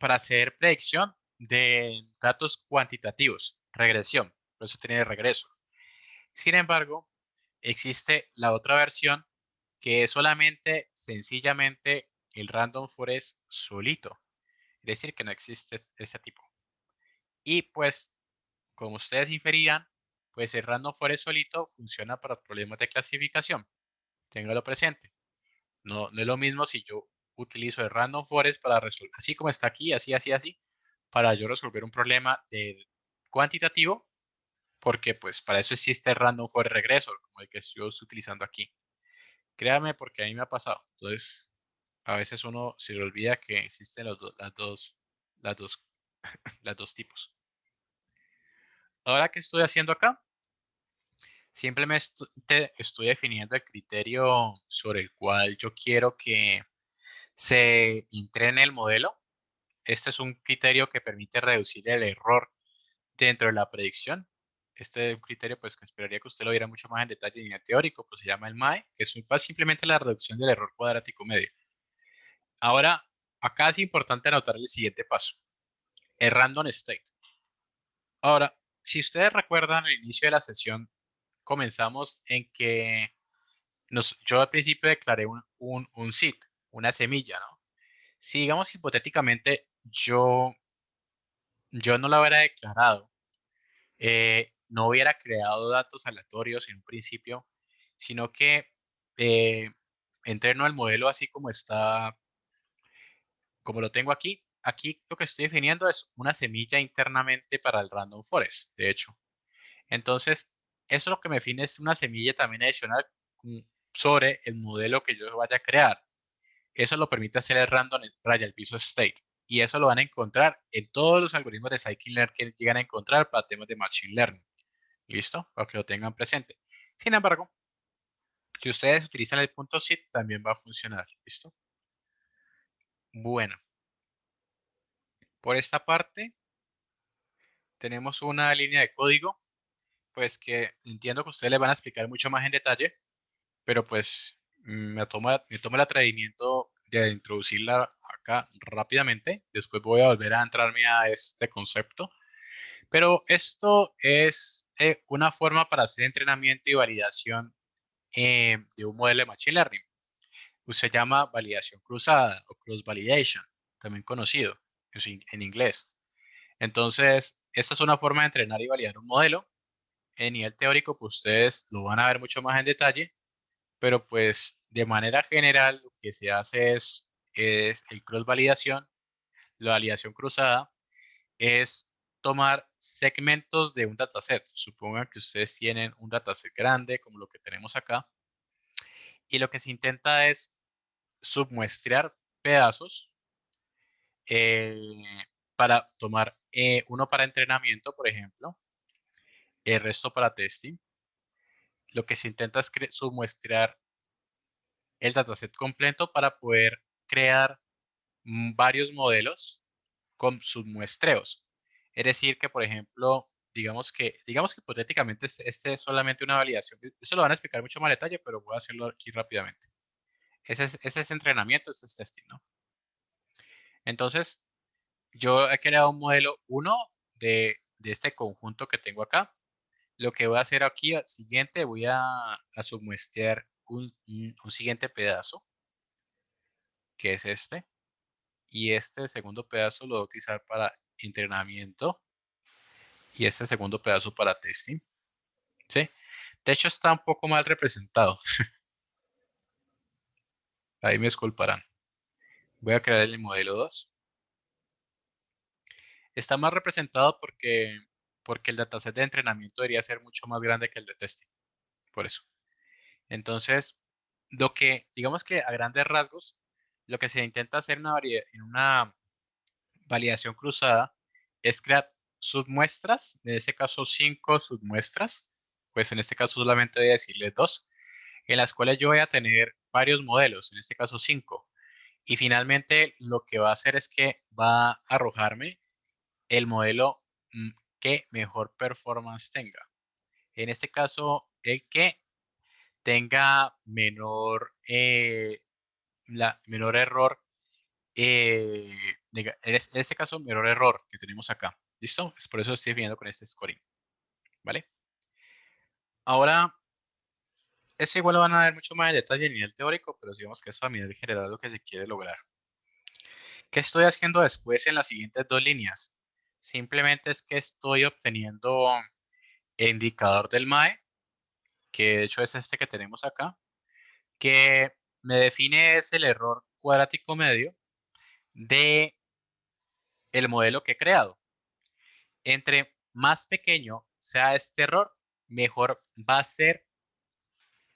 hacer predicción de datos cuantitativos, regresión, por eso tiene regreso. Sin embargo, existe la otra versión que es solamente, sencillamente, el Random Forest solito, es decir, que no existe ese tipo. Y pues, como ustedes inferirán, pues el random forest solito funciona para problemas de clasificación. Téngalo presente. No es lo mismo si yo utilizo el random forest para resolver, así como está aquí, así, para yo resolver un problema de cuantitativo, porque pues para eso existe el random forest regressor, como el que yo estoy utilizando aquí. Créame porque a mí me ha pasado. Entonces, a veces uno se le olvida que existen las dos, las dos tipos. Ahora, ¿qué estoy haciendo acá? Simplemente estoy definiendo el criterio sobre el cual yo quiero que se entrene el modelo. Este es un criterio que permite reducir el error dentro de la predicción. Este es un criterio pues, que esperaría que usted lo viera mucho más en detalle en el teórico, pues se llama el MAE, que es simplemente la reducción del error cuadrático medio. Ahora, acá es importante anotar el siguiente paso, el random state. Ahora, si ustedes recuerdan al inicio de la sesión, comenzamos en que yo al principio declaré un seed, una semilla, ¿no? Si digamos hipotéticamente yo no la hubiera declarado, no hubiera creado datos aleatorios en un principio, sino que eh, entreno al modelo así como está, como lo tengo aquí. Aquí lo que estoy definiendo es una semilla internamente para el random forest, de hecho. Entonces, eso lo que me define es una semilla también adicional sobre el modelo que yo vaya a crear. Eso lo permite hacer el random raya al piso state. Y eso lo van a encontrar en todos los algoritmos de Scikit-Learn que llegan a encontrar para temas de Machine Learning. ¿Listo? Para que lo tengan presente. Sin embargo, si ustedes utilizan el punto .sit, también va a funcionar. ¿Listo? Bueno, por esta parte tenemos una línea de código, pues que entiendo que ustedes les van a explicar mucho más en detalle, pero pues me tomo el atrevimiento de introducirla acá rápidamente. Después voy a volver a entrarme a este concepto. Pero esto es una forma para hacer entrenamiento y validación de un modelo de Machine Learning. Se llama validación cruzada o cross validation, también conocido en inglés. Entonces, esta es una forma de entrenar y validar un modelo. En nivel teórico, pues ustedes lo van a ver mucho más en detalle, pero pues de manera general lo que se hace es el cross validación, la validación cruzada, es tomar segmentos de un dataset. Supongan que ustedes tienen un dataset grande como lo que tenemos acá y lo que se intenta es submuestrear pedazos eh, para tomar uno para entrenamiento, por ejemplo, el resto para testing. Lo que se intenta es submuestrear el dataset completo para poder crear varios modelos con submuestreos. Es decir, que por ejemplo, digamos que hipotéticamente este es solamente una validación. Eso lo van a explicar mucho más detalle, pero voy a hacerlo aquí rápidamente. Ese es entrenamiento, ese es testing, ¿no? Entonces, yo he creado un modelo 1 de este conjunto que tengo acá. Lo que voy a hacer aquí, al siguiente, voy a submuestrear un siguiente pedazo, que es este. Y este segundo pedazo lo voy a utilizar para entrenamiento. Y este segundo pedazo para testing. ¿Sí? De hecho, está un poco mal representado. Ahí me disculparán. Voy a crear el modelo 2. Está más representado porque el dataset de entrenamiento debería ser mucho más grande que el de testing. Por eso. Entonces, digamos que a grandes rasgos, lo que se intenta hacer en una validación cruzada es crear submuestras, en este caso 5 submuestras, pues en este caso solamente voy a decirle 2, en las cuales yo voy a tener varios modelos, en este caso 5. Y finalmente lo que va a hacer es que va a arrojarme el modelo que mejor performance tenga. En este caso, el que tenga menor error, en este caso, menor error que tenemos acá. ¿Listo? Es por eso estoy definiendo con este scoring. ¿Vale? Ahora, eso igual lo van a ver mucho más en detalle a nivel teórico, pero digamos que eso a nivel general es lo que se quiere lograr. ¿Qué estoy haciendo después en las siguientes dos líneas? Simplemente es que estoy obteniendo el indicador del MAE, que de hecho es este que tenemos acá, que me define es el error cuadrático medio de el modelo que he creado. Entre más pequeño sea este error, mejor va a ser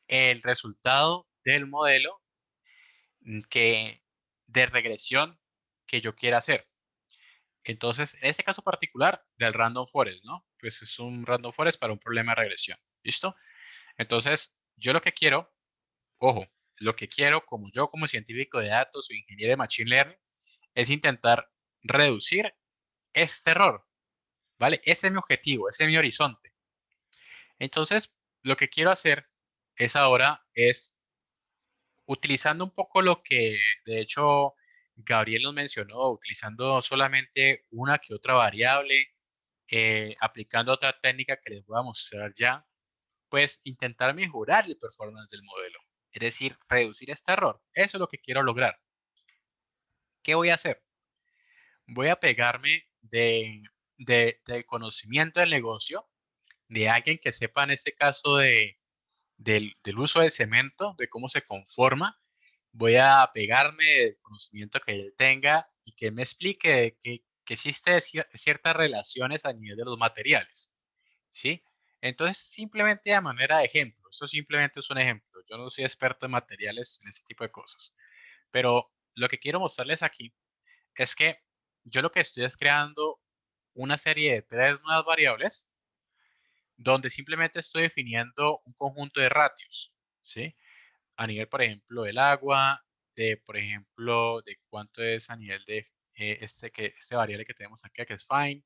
el resultado del modelo que, de regresión que yo quiera hacer. Entonces, en este caso particular del random forest, ¿no? Pues es un random forest para un problema de regresión. ¿Listo? Entonces, yo lo que quiero, ojo, lo que quiero como científico de datos o ingeniero de machine learning es intentar reducir este error, ¿vale? Ese es mi objetivo, ese es mi horizonte. Entonces, lo que quiero hacer es utilizando un poco lo que de hecho Gabriel nos mencionó, utilizando solamente una que otra variable, aplicando otra técnica que les voy a mostrar ya, pues intentar mejorar el performance del modelo. Es decir, reducir este error. Eso es lo que quiero lograr. ¿Qué voy a hacer? Voy a pegarme del conocimiento del negocio, de alguien que sepa en este caso del uso del cemento, de cómo se conforma. Voy a pegarme del conocimiento que él tenga y que me explique que existe ciertas relaciones a nivel de los materiales, ¿sí? Entonces, simplemente de manera de ejemplo, eso simplemente es un ejemplo. Yo no soy experto en materiales, en ese tipo de cosas, pero lo que quiero mostrarles aquí es que yo lo que estoy es creando una serie de 3 nuevas variables donde simplemente estoy definiendo un conjunto de ratios, ¿sí? A nivel, por ejemplo, del agua, por ejemplo, de cuánto es a nivel de este variable que tenemos aquí, que es fine,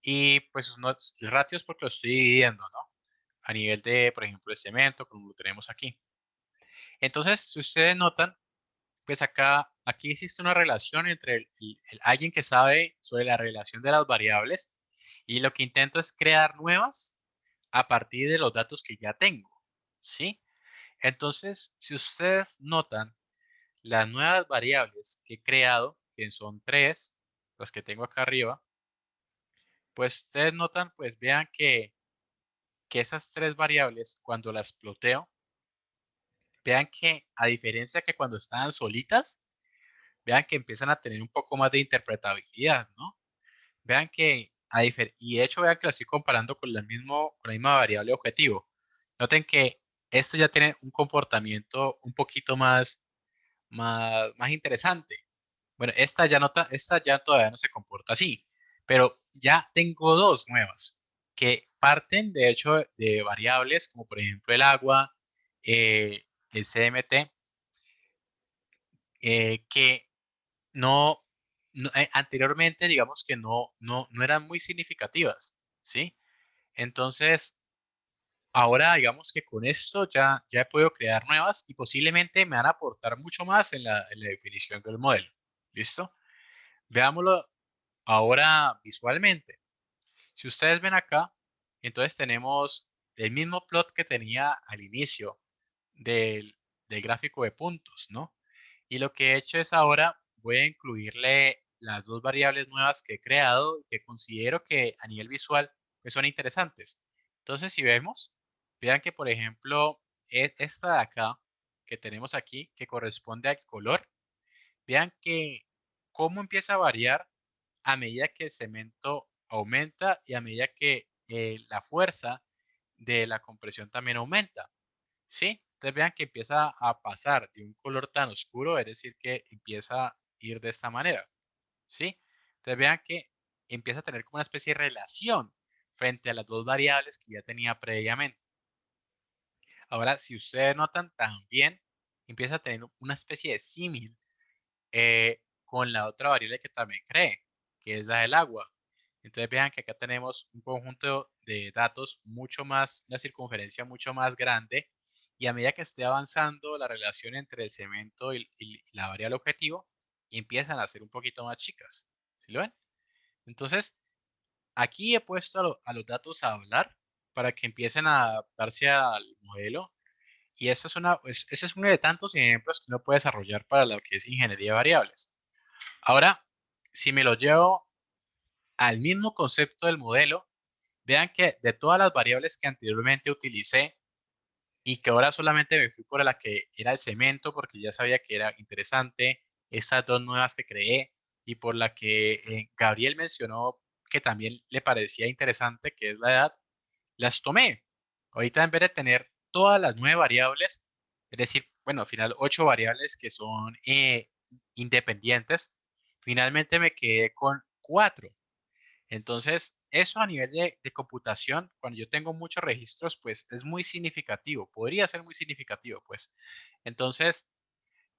y pues los ratios porque lo estoy dividiendo, ¿no? A nivel de, por ejemplo, de cemento, como lo tenemos aquí. Entonces, si ustedes notan, pues aquí existe una relación entre alguien que sabe sobre la relación de las variables y lo que intento es crear nuevas a partir de los datos que ya tengo, ¿sí? Entonces, si ustedes notan, las nuevas variables que he creado, que son 3, las que tengo acá arriba, pues ustedes notan, pues vean que esas 3 variables, cuando las ploteo, vean que a diferencia que cuando estaban solitas, vean que empiezan a tener un poco más de interpretabilidad, ¿no? Vean que, y de hecho vean que lo estoy comparando con la misma variable objetivo. Noten que esto ya tiene un comportamiento un poquito más interesante. Bueno, esta ya todavía no se comporta así, pero ya tengo dos nuevas que parten de hecho de variables como por ejemplo el agua, el CMT, que no, anteriormente digamos que no eran muy significativas, ¿sí? Entonces, ahora digamos que con esto ya he podido crear nuevas y posiblemente me van a aportar mucho más en la definición del modelo. ¿Listo? Veámoslo ahora visualmente. Si ustedes ven acá, Entonces tenemos el mismo plot que tenía al inicio del gráfico de puntos, ¿no? Y lo que he hecho es ahora voy a incluirle las dos variables nuevas que he creado y que considero que a nivel visual pues son interesantes. Entonces, si vemos, vean que por ejemplo esta de acá que tenemos aquí, que corresponde al color, vean que cómo empieza a variar a medida que el cemento aumenta y a medida que la fuerza de la compresión también aumenta. ¿Sí? Entonces vean que empieza a pasar de un color tan oscuro, es decir, que empieza a ir de esta manera. ¿Sí? Entonces vean que empieza a tener como una especie de relación frente a las dos variables que ya tenía previamente. Ahora, si ustedes notan, también empieza a tener una especie de símil con la otra variable que también cree, que es la del agua. Entonces vean que acá tenemos un conjunto de datos mucho más, una circunferencia mucho más grande y a medida que esté avanzando la relación entre el cemento y la variable objetivo, empiezan a ser un poquito más chicas. ¿Sí lo ven? Entonces, aquí he puesto a los datos a hablar para que empiecen a adaptarse al modelo y eso es ese es uno de tantos ejemplos que uno puede desarrollar para lo que es ingeniería de variables. Ahora, si me lo llevo al mismo concepto del modelo, vean que de todas las variables que anteriormente utilicé y que ahora solamente me fui por la que era el cemento porque ya sabía que era interesante, estas dos nuevas que creé y por la que Gabriel mencionó que también le parecía interesante, que es la edad, las tomé. Ahorita en vez de tener todas las 9 variables, es decir, bueno, al final 8 variables que son independientes, finalmente me quedé con 4. Entonces, eso a nivel de computación, cuando yo tengo muchos registros, pues es muy significativo, podría ser muy significativo, pues. Entonces,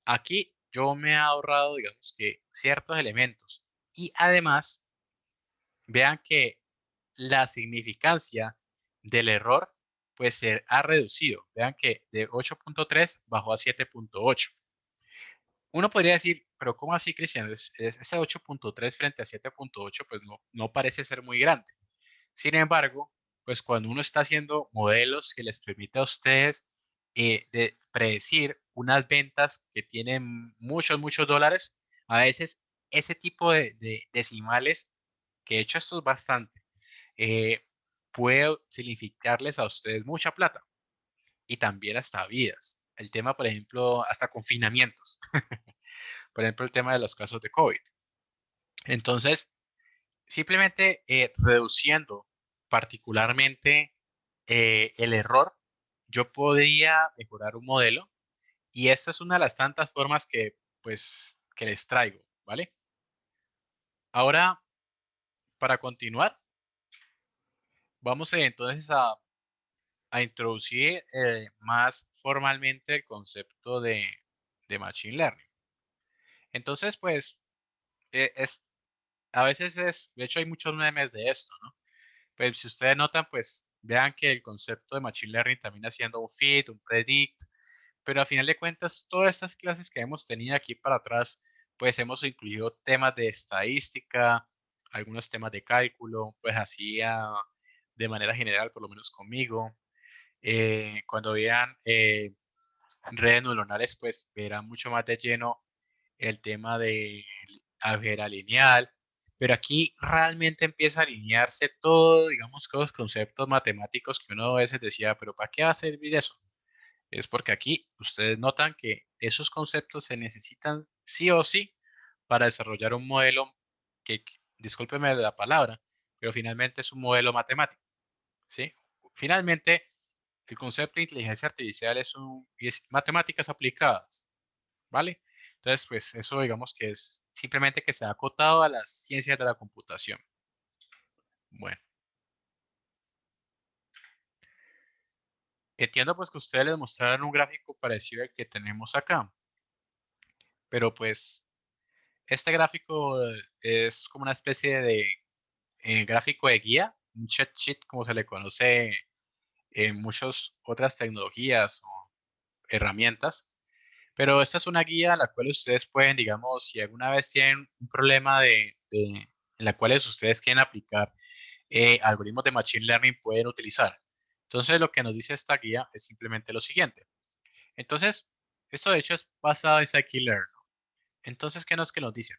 aquí yo me he ahorrado, digamos que ciertos elementos. Y además, vean que la significancia del error, pues se ha reducido. Vean que de 8.3 bajó a 7.8. Uno podría decir, pero ¿cómo así, Cristian? Ese 8.3 frente a 7.8, pues no parece ser muy grande. Sin embargo, pues cuando uno está haciendo modelos que les permite a ustedes de predecir unas ventas que tienen muchos dólares, a veces ese tipo de decimales, que de hecho esto es bastante, eh, puede significarles a ustedes mucha plata y también hasta vidas. El tema, por ejemplo, hasta confinamientos. Por ejemplo, el tema de los casos de COVID. Entonces, simplemente reduciendo particularmente el error, yo podría mejorar un modelo y esta es una de las tantas formas que, pues, que les traigo, ¿vale? Ahora, para continuar, vamos entonces a introducir más formalmente el concepto de Machine Learning. Entonces, pues, es, a veces es, de hecho hay muchos memes de esto, ¿no? Pero si ustedes notan, pues vean que el concepto de Machine Learning también haciendo un fit, un predict, pero a final de cuentas, todas estas clases que hemos tenido aquí para atrás, pues hemos incluido temas de estadística, algunos temas de cálculo, pues así de manera general, por lo menos conmigo. Cuando vean redes neuronales, pues verán mucho más de lleno el tema de álgebra lineal, pero aquí realmente empieza a alinearse todo, digamos, con los conceptos matemáticos que uno a veces decía, pero ¿para qué va a servir eso? Es porque aquí ustedes notan que esos conceptos se necesitan sí o sí para desarrollar un modelo discúlpeme la palabra, pero finalmente es un modelo matemático, ¿sí? Finalmente, el concepto de inteligencia artificial es matemáticas aplicadas, ¿vale? Entonces, pues eso digamos que es simplemente que se ha acotado a las ciencias de la computación. Bueno, entiendo pues que ustedes les mostraron un gráfico parecido al que tenemos acá, pero pues este gráfico es como una especie de gráfico de guía, un cheat sheet como se le conoce en muchas otras tecnologías o herramientas. Pero esta es una guía a la cual ustedes pueden, digamos, si alguna vez tienen un problema en la cual ustedes quieren aplicar algoritmos de Machine Learning pueden utilizar. Entonces, lo que nos dice esta guía es simplemente lo siguiente. Entonces, esto de hecho es basado en Scikit-Learn. Entonces, ¿qué nos dice?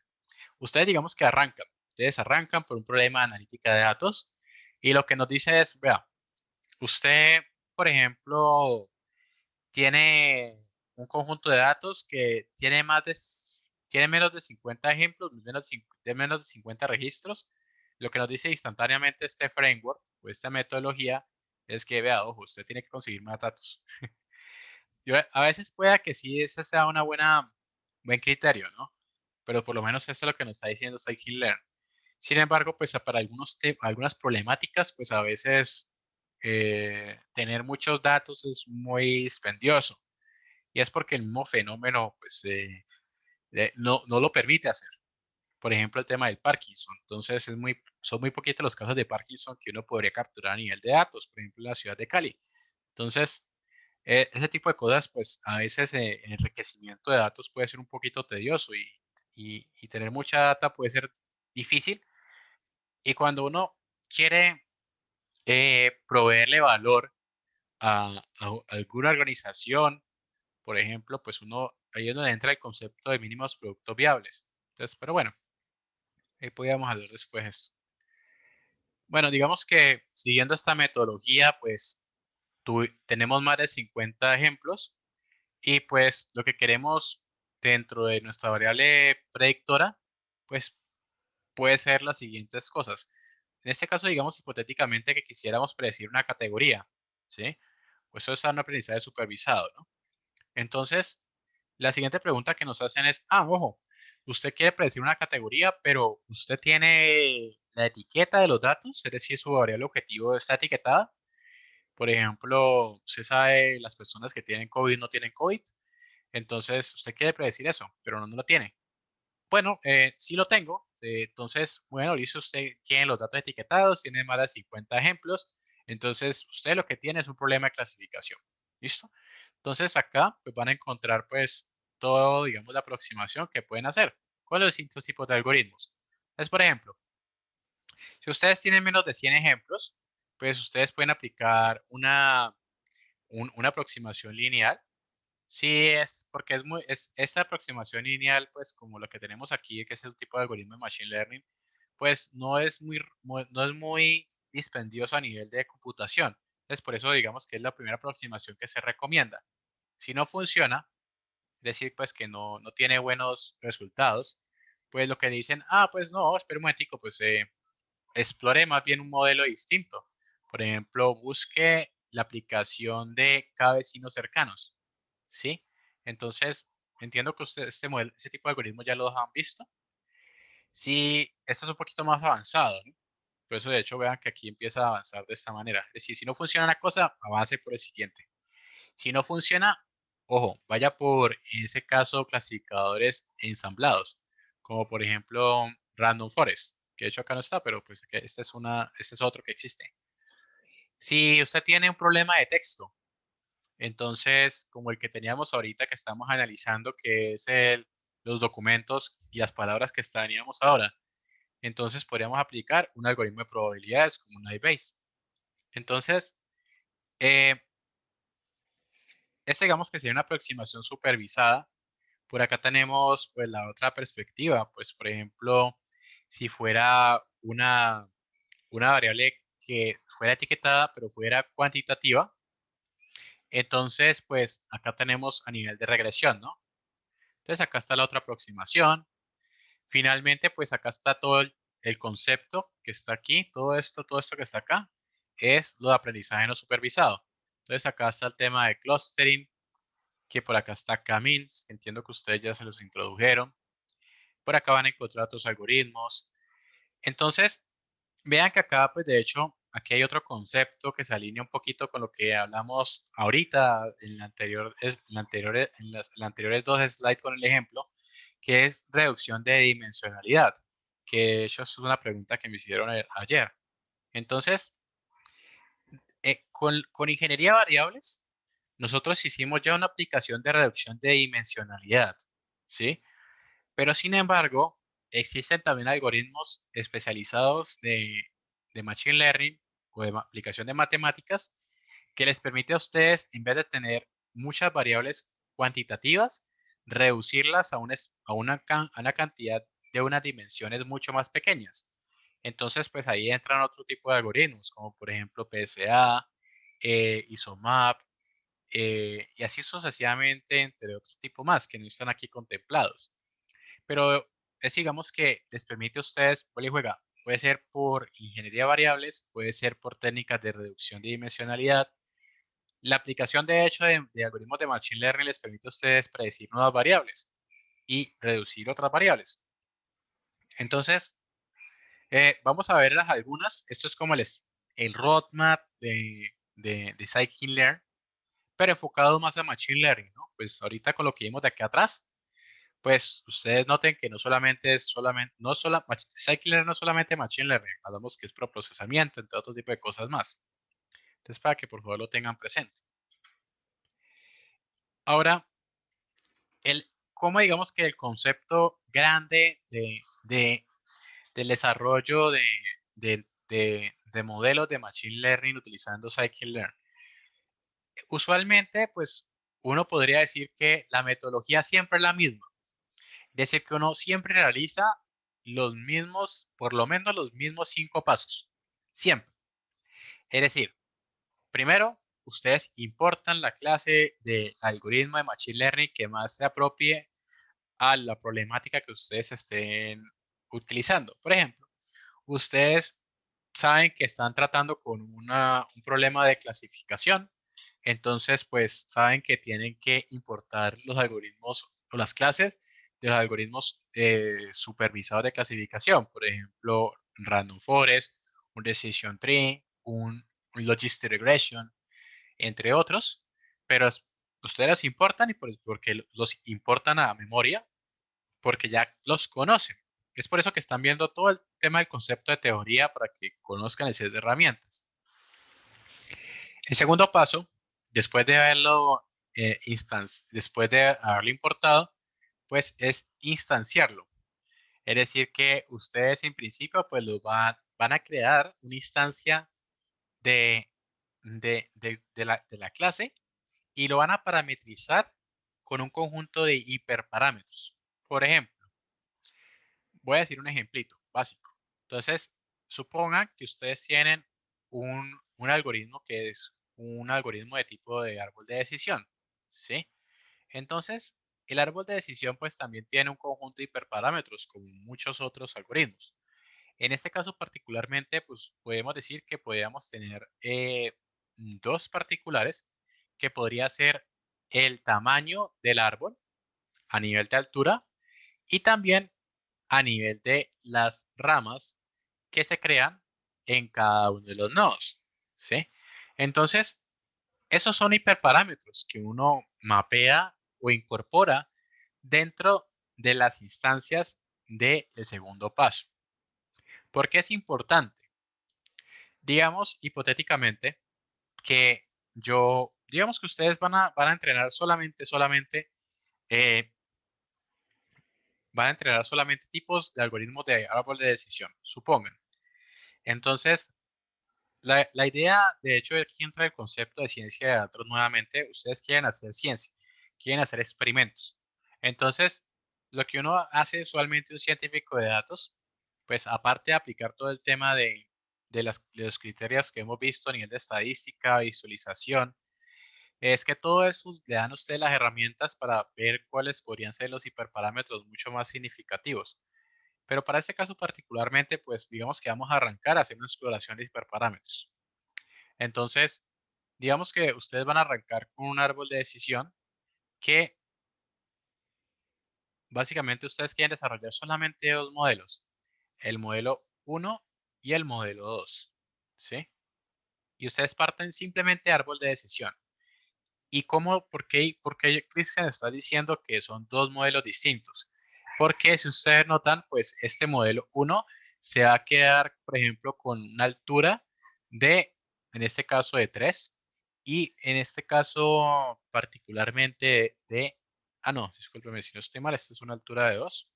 Ustedes digamos que arrancan. Ustedes arrancan por un problema de analítica de datos y lo que nos dice es, vea, usted, por ejemplo, tiene un conjunto de datos que tiene tiene menos de 50 ejemplos, menos de 50 registros. Lo que nos dice instantáneamente este framework o esta metodología es que, vea, ojo, usted tiene que conseguir más datos. A veces pueda que sí, ese sea buen criterio, ¿no? Pero por lo menos eso es lo que nos está diciendo Scikit-Learn. Sin embargo, pues para algunas problemáticas, pues a veces tener muchos datos es muy dispendioso. Y es porque el mismo fenómeno, pues, no lo permite hacer. Por ejemplo, el tema del Parkinson. Entonces, son muy poquitos los casos de Parkinson que uno podría capturar a nivel de datos, por ejemplo, en la ciudad de Cali. Entonces, ese tipo de cosas, pues, a veces el enriquecimiento de datos puede ser un poquito tedioso y tener mucha data puede ser difícil. Y cuando uno quiere proveerle valor a alguna organización, por ejemplo, pues ahí es donde entra el concepto de mínimos productos viables. Entonces, pero bueno, ahí podríamos hablar después de esto. Bueno, digamos que siguiendo esta metodología, pues tenemos más de 50 ejemplos y pues lo que queremos dentro de nuestra variable predictora, pues puede ser las siguientes cosas. En este caso, digamos hipotéticamente que quisiéramos predecir una categoría, ¿sí? Pues eso es un aprendizaje supervisado, ¿no? Entonces, la siguiente pregunta que nos hacen es, ojo, usted quiere predecir una categoría, pero usted tiene la etiqueta de los datos, es decir, su variable objetivo está etiquetada. Por ejemplo, usted sabe las personas que tienen COVID no tienen COVID, entonces usted quiere predecir eso, pero no lo tiene. Bueno, sí lo tengo. Entonces, bueno, listo, usted tiene los datos etiquetados, tiene más de 50 ejemplos. Entonces, usted lo que tiene es un problema de clasificación. ¿Listo? Entonces, acá pues, van a encontrar pues todo, digamos, la aproximación que pueden hacer con los distintos tipos de algoritmos. Entonces, por ejemplo, si ustedes tienen menos de 100 ejemplos, pues ustedes pueden aplicar una aproximación lineal. Sí, porque esta aproximación lineal, pues como lo que tenemos aquí, que es el tipo de algoritmo de Machine Learning, pues no es muy dispendioso a nivel de computación. Entonces, por eso digamos que es la primera aproximación que se recomienda. Si no funciona, es decir, pues que no tiene buenos resultados, pues lo que dicen, pues no, espera un momentico, pues explore más bien un modelo distinto. Por ejemplo, busque la aplicación de cada vecinos cercanos. ¿Sí? Entonces, entiendo que ustedes este tipo de algoritmos ya los han visto. Sí, esto es un poquito más avanzado, ¿no? Por eso, de hecho, vean que aquí empieza a avanzar de esta manera. Es decir, si no funciona una cosa, avance por el siguiente. Si no funciona, ojo, vaya por, en ese caso, clasificadores ensamblados, como por ejemplo Random Forest, que de hecho acá no está, pero pues que este es otro que existe. Si usted tiene un problema de texto, entonces, como el que teníamos ahorita que estamos analizando, que es los documentos y las palabras que teníamos ahora, entonces podríamos aplicar un algoritmo de probabilidades como un iBase. Entonces, eh, esto digamos que sería una aproximación supervisada. Por acá tenemos pues la otra perspectiva, pues por ejemplo, si fuera una variable que fuera etiquetada pero fuera cuantitativa, entonces pues acá tenemos a nivel de regresión, ¿no? Entonces acá está la otra aproximación. Finalmente, pues acá está todo el concepto que está aquí, todo esto que está acá, es lo de aprendizaje no supervisado. Entonces acá está el tema de clustering, que por acá está Camins, que entiendo que ustedes ya se los introdujeron. Por acá van a encontrar otros algoritmos. Entonces, vean que acá, pues de hecho, aquí hay otro concepto que se alinea un poquito con lo que hablamos ahorita en las anteriores dos slides con el ejemplo, que es reducción de dimensionalidad, que de hecho es una pregunta que me hicieron ayer. Entonces, con ingeniería de variables, nosotros hicimos ya una aplicación de reducción de dimensionalidad, ¿sí? Pero sin embargo, existen también algoritmos especializados de Machine Learning o de aplicación de matemáticas que les permite a ustedes, en vez de tener muchas variables cuantitativas, reducirlas a una cantidad de unas dimensiones mucho más pequeñas. Entonces, pues ahí entran otro tipo de algoritmos, como por ejemplo PSA, ISOMAP, y así sucesivamente, entre otros tipos más que no están aquí contemplados. Pero es, digamos que les permite a ustedes, pues, y juega, puede ser por ingeniería de variables, puede ser por técnicas de reducción de dimensionalidad. La aplicación, de hecho, de algoritmos de Machine Learning les permite a ustedes predecir nuevas variables y reducir otras variables. Entonces, vamos a ver algunas. Esto es como el roadmap de Scikit-Learn, pero enfocado más a Machine Learning, ¿no? Pues ahorita con lo que vimos de aquí atrás, pues ustedes noten que no solamente es Scikit-Learn no es solamente Machine Learning, hablamos que es procesamiento, entre otro tipo de cosas más. Entonces, para que por favor lo tengan presente. Ahora, cómo digamos que el concepto grande del desarrollo de modelos de Machine Learning utilizando Scikit-Learn. Usualmente, pues uno podría decir que la metodología siempre es la misma. Es decir, que uno siempre realiza los mismos, por lo menos los mismos 5 pasos. Siempre. Es decir, primero, ustedes importan la clase de algoritmo de Machine Learning que más se apropie a la problemática que ustedes estén utilizando. Por ejemplo, ustedes saben que están tratando con un problema de clasificación, entonces pues saben que tienen que importar los algoritmos o las clases de los algoritmos supervisados de clasificación, por ejemplo, Random Forest, un Decision Tree, un Logistic Regression, entre otros, pero ustedes los importan y porque los importan a memoria, porque ya los conocen. Es por eso que están viendo todo el tema del concepto de teoría para que conozcan el set de herramientas. El segundo paso, después de haberlo después de haberlo importado, pues es instanciarlo. Es decir, que ustedes en principio pues van a crear una instancia de, de la clase y lo van a parametrizar con un conjunto de hiperparámetros. Por ejemplo, voy a decir un ejemplito básico. Entonces, supongan que ustedes tienen un algoritmo que es un algoritmo de tipo de árbol de decisión, ¿sí? Entonces, el árbol de decisión pues también tiene un conjunto de hiperparámetros como muchos otros algoritmos. En este caso particularmente, pues podemos decir que podríamos tener dos particulares que podría ser el tamaño del árbol a nivel de altura y también a nivel de las ramas que se crean en cada uno de los nodos, ¿sí? Entonces, esos son hiperparámetros que uno mapea o incorpora dentro de las instancias del segundo paso. ¿Por qué es importante? Digamos, hipotéticamente, que digamos que ustedes van a entrenar eh, van a entrenar solamente tipos de algoritmos de árbol de decisión, supongan. Entonces, la idea, de hecho, aquí entra el concepto de ciencia de datos nuevamente. Ustedes quieren hacer ciencia, quieren hacer experimentos. Entonces, lo que uno hace usualmente un científico de datos, pues aparte de aplicar todo el tema de los criterios que hemos visto a nivel de estadística, visualización, es que todo eso le dan a ustedes las herramientas para ver cuáles podrían ser los hiperparámetros mucho más significativos. Pero para este caso particularmente, pues digamos que vamos a arrancar a hacer una exploración de hiperparámetros. Entonces, digamos que ustedes van a arrancar con un árbol de decisión que básicamente ustedes quieren desarrollar solamente dos modelos, el modelo 1 y el modelo 2, ¿sí? Y ustedes parten simplemente de árbol de decisión. ¿Y por qué Christian está diciendo que son dos modelos distintos? Porque si ustedes notan, pues este modelo 1 se va a quedar, por ejemplo, con una altura en este caso, de 3 y en este caso particularmente no, discúlpeme si no estoy mal, esta es una altura de 2.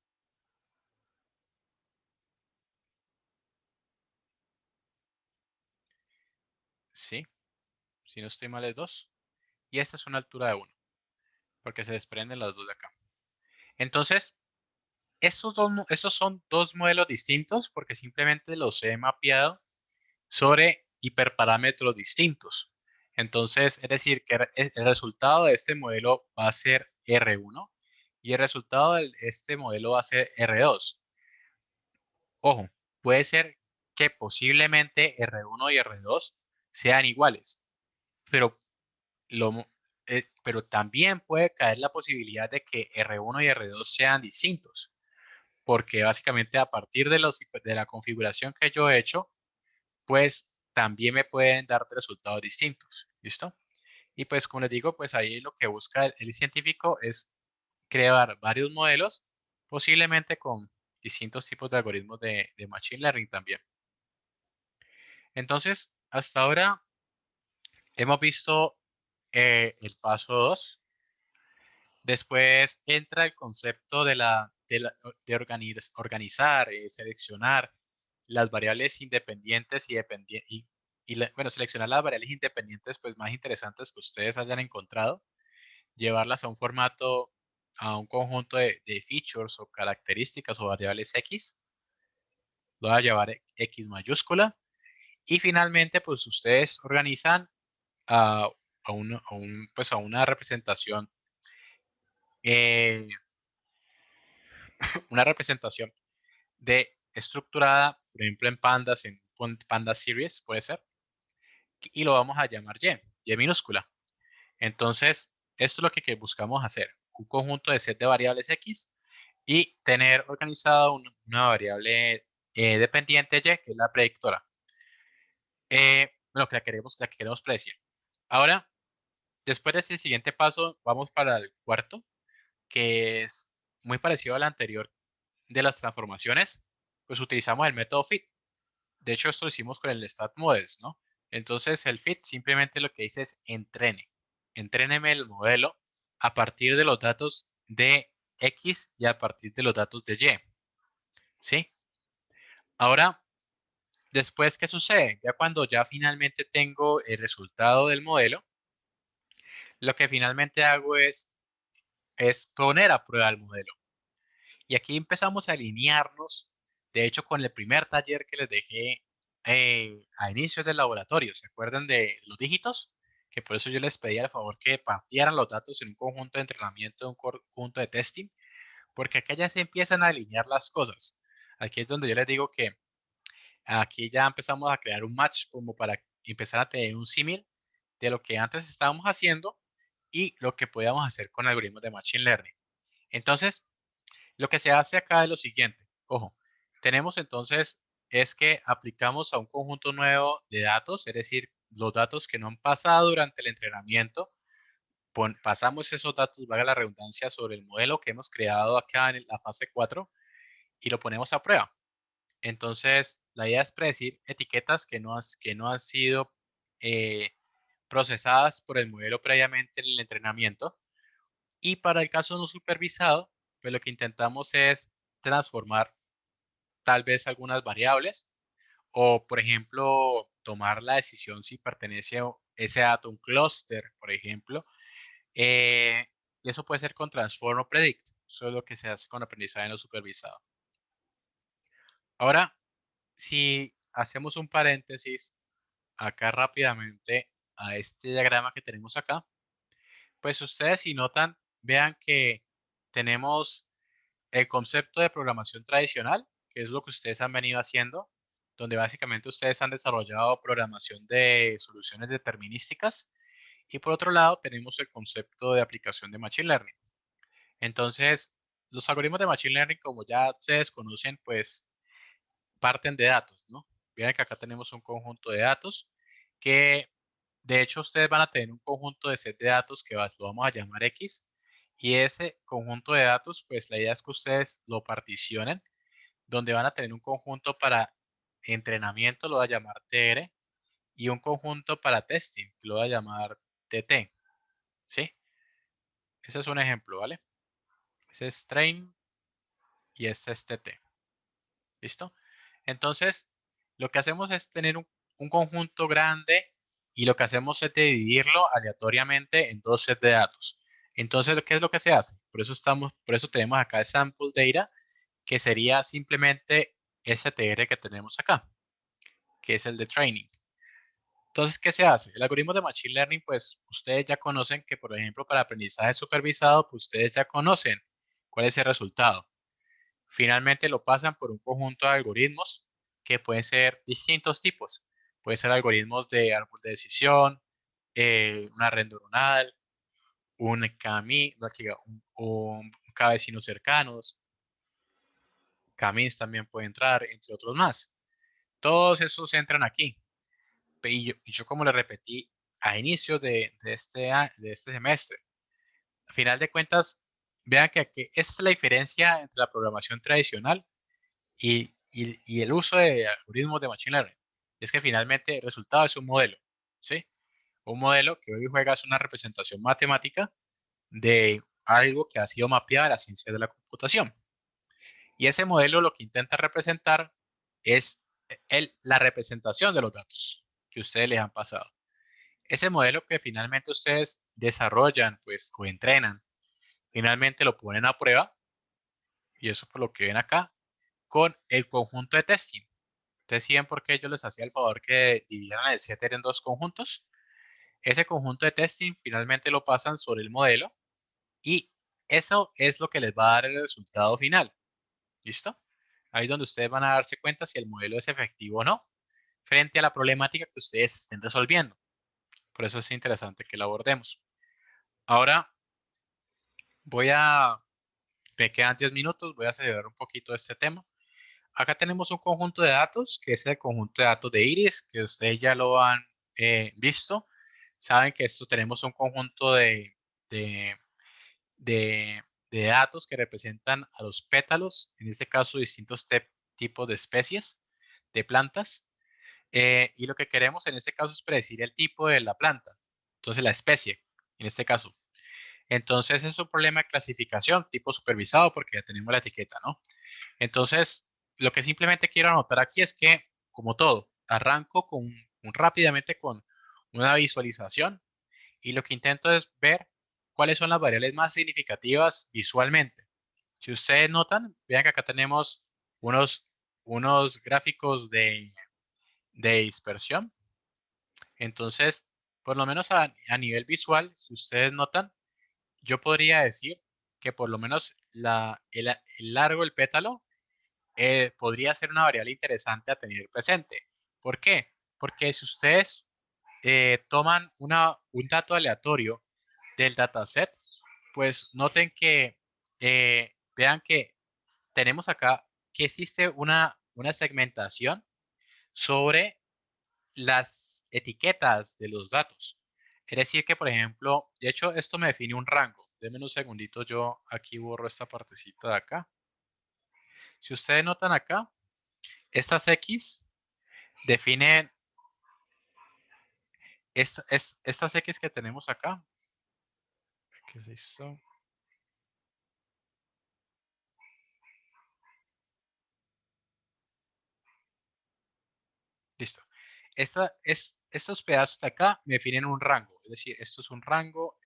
Si no estoy mal es 2. Y esta es una altura de 1, porque se desprenden las dos de acá. Entonces, estos son dos modelos distintos porque simplemente los he mapeado sobre hiperparámetros distintos. Entonces, es decir, que el resultado de este modelo va a ser R1 y el resultado de este modelo va a ser R2. Ojo, puede ser que posiblemente R1 y R2 sean iguales, pero, pero también puede caer la posibilidad de que R1 y R2 sean distintos, porque básicamente a partir de la configuración que yo he hecho, pues también me pueden dar resultados distintos. ¿Listo? Y pues como les digo, pues ahí lo que busca el científico es crear varios modelos, posiblemente con distintos tipos de algoritmos de Machine Learning también. Entonces, hasta ahora hemos visto el paso 2. Después entra el concepto de organizar, seleccionar las variables independientes bueno, seleccionar las variables independientes pues más interesantes que ustedes hayan encontrado, llevarlas a un formato, a un conjunto de features o características o variables X, lo voy a llevar X mayúscula, y finalmente pues ustedes organizan a, pues, a una representación, eh, una representación de estructurada, por ejemplo en pandas, en Panda Series puede ser, y lo vamos a llamar Y minúscula. Entonces, esto es lo que buscamos hacer, un conjunto de set de variables X y tener organizado una variable dependiente Y, que es la predictora. Bueno, la que queremos predecir. Ahora, después de ese siguiente paso, vamos para el cuarto, que es muy parecido al anterior de las transformaciones, pues utilizamos el método fit. De hecho, esto lo hicimos con el stat models, ¿no? Entonces, el fit simplemente lo que dice es entrene. Entréneme el modelo a partir de los datos de X y a partir de los datos de Y. ¿Sí? Ahora, después, ¿qué sucede? Ya cuando ya finalmente tengo el resultado del modelo, lo que finalmente hago es poner a prueba el modelo. Y aquí empezamos a alinearnos, de hecho, con el primer taller que les dejé a inicios del laboratorio. ¿Se acuerdan de los dígitos? Que por eso yo les pedí el favor que partieran los datos en un conjunto de entrenamiento, en un conjunto de testing, porque acá ya se empiezan a alinear las cosas. Aquí es donde yo les digo que aquí ya empezamos a crear un match como para empezar a tener un símil de lo que antes estábamos haciendo y lo que podíamos hacer con algoritmos de Machine Learning. Entonces, lo que se hace acá es lo siguiente. Ojo, tenemos entonces es que aplicamos a un conjunto nuevo de datos, es decir, los datos que no han pasado durante el entrenamiento, pasamos esos datos, valga la redundancia, sobre el modelo que hemos creado acá en la fase 4 y lo ponemos a prueba. Entonces, la idea es predecir etiquetas que no han sido eh, procesadas por el modelo previamente en el entrenamiento. Y para el caso no supervisado, pues lo que intentamos es transformar tal vez algunas variables o, por ejemplo, tomar la decisión si pertenece ese dato a un clúster, por ejemplo. Y eso puede ser con transform o predict. Eso es lo que se hace con aprendizaje no supervisado. Ahora, si hacemos un paréntesis acá rápidamente a este diagrama que tenemos acá, pues ustedes si notan, vean que tenemos el concepto de programación tradicional, que es lo que ustedes han venido haciendo, donde básicamente ustedes han desarrollado programación de soluciones determinísticas. Y por otro lado, tenemos el concepto de aplicación de Machine Learning. Entonces, los algoritmos de Machine Learning, como ya ustedes conocen, pues parten de datos, ¿no? Vean que acá tenemos un conjunto de datos que, de hecho, ustedes van a tener un conjunto de set de datos que lo vamos a llamar X. Y ese conjunto de datos, pues la idea es que ustedes lo particionen, donde van a tener un conjunto para entrenamiento, lo voy a llamar TR, y un conjunto para testing, que lo voy a llamar TT. ¿Sí? Ese es un ejemplo, ¿vale? Ese es train y este es TT. ¿Listo? Entonces, lo que hacemos es tener un conjunto grande y lo que hacemos es dividirlo aleatoriamente en dos sets de datos. Entonces, ¿qué es lo que se hace? Por eso tenemos acá el sample data, que sería simplemente ese TR que tenemos acá, que es el de training. Entonces, ¿qué se hace? El algoritmo de Machine Learning, pues ustedes ya conocen que, por ejemplo, para aprendizaje supervisado, pues ustedes ya conocen cuál es el resultado. Finalmente lo pasan por un conjunto de algoritmos que pueden ser distintos tipos. Pueden ser algoritmos de árbol de decisión, una red neuronal, un CAMI, un vecinos cercanos, CAMINs también puede entrar, entre otros más. Todos esos entran aquí. Y yo como le repetí a inicio de este semestre, a final de cuentas, vean que esa es la diferencia entre la programación tradicional y el uso de algoritmos de Machine Learning. Es que finalmente el resultado es un modelo, ¿sí? Un modelo que hoy juega es una representación matemática de algo que ha sido mapeado a la ciencia de la computación. Y ese modelo lo que intenta representar es la representación de los datos que ustedes les han pasado. Ese modelo que finalmente ustedes desarrollan, pues, o entrenan, finalmente lo ponen a prueba, y eso por lo que ven acá, con el conjunto de testing. Ustedes siguen porque yo les hacía el favor que dividieran el set en dos conjuntos. Ese conjunto de testing finalmente lo pasan sobre el modelo y eso es lo que les va a dar el resultado final. ¿Listo? Ahí es donde ustedes van a darse cuenta si el modelo es efectivo o no frente a la problemática que ustedes estén resolviendo. Por eso es interesante que lo abordemos. Ahora me quedan 10 minutos, voy a acelerar un poquito este tema. Acá tenemos un conjunto de datos, que es el conjunto de datos de Iris, que ustedes ya lo han visto. Saben que esto tenemos un conjunto de, de- de datos que representan a los pétalos, en este caso distintos tipos de especies de plantas. Y lo que queremos en este caso es predecir el tipo de la planta, entonces la especie, en este caso. Entonces es un problema de clasificación, tipo supervisado, porque ya tenemos la etiqueta, ¿no? Entonces, lo que simplemente quiero anotar aquí es que, como todo, arranco rápidamente con una visualización y lo que intento es ver cuáles son las variables más significativas visualmente. Si ustedes notan, vean que acá tenemos unos, unos gráficos de dispersión. Entonces, por lo menos a nivel visual, si ustedes notan, yo podría decir que por lo menos el largo del pétalo podría ser una variable interesante a tener presente. ¿Por qué? Porque si ustedes toman un dato aleatorio del dataset, pues noten que vean que tenemos acá que existe una segmentación sobre las etiquetas de los datos. Es decir, que por ejemplo, de hecho, esto me define un rango. Denme un segundito, yo aquí borro esta partecita de acá. Si ustedes notan acá, estas X definen estas X que tenemos acá. ¿Qué es esto? Listo. Estos pedazos de acá me definen un rango. Es decir, esto es un rango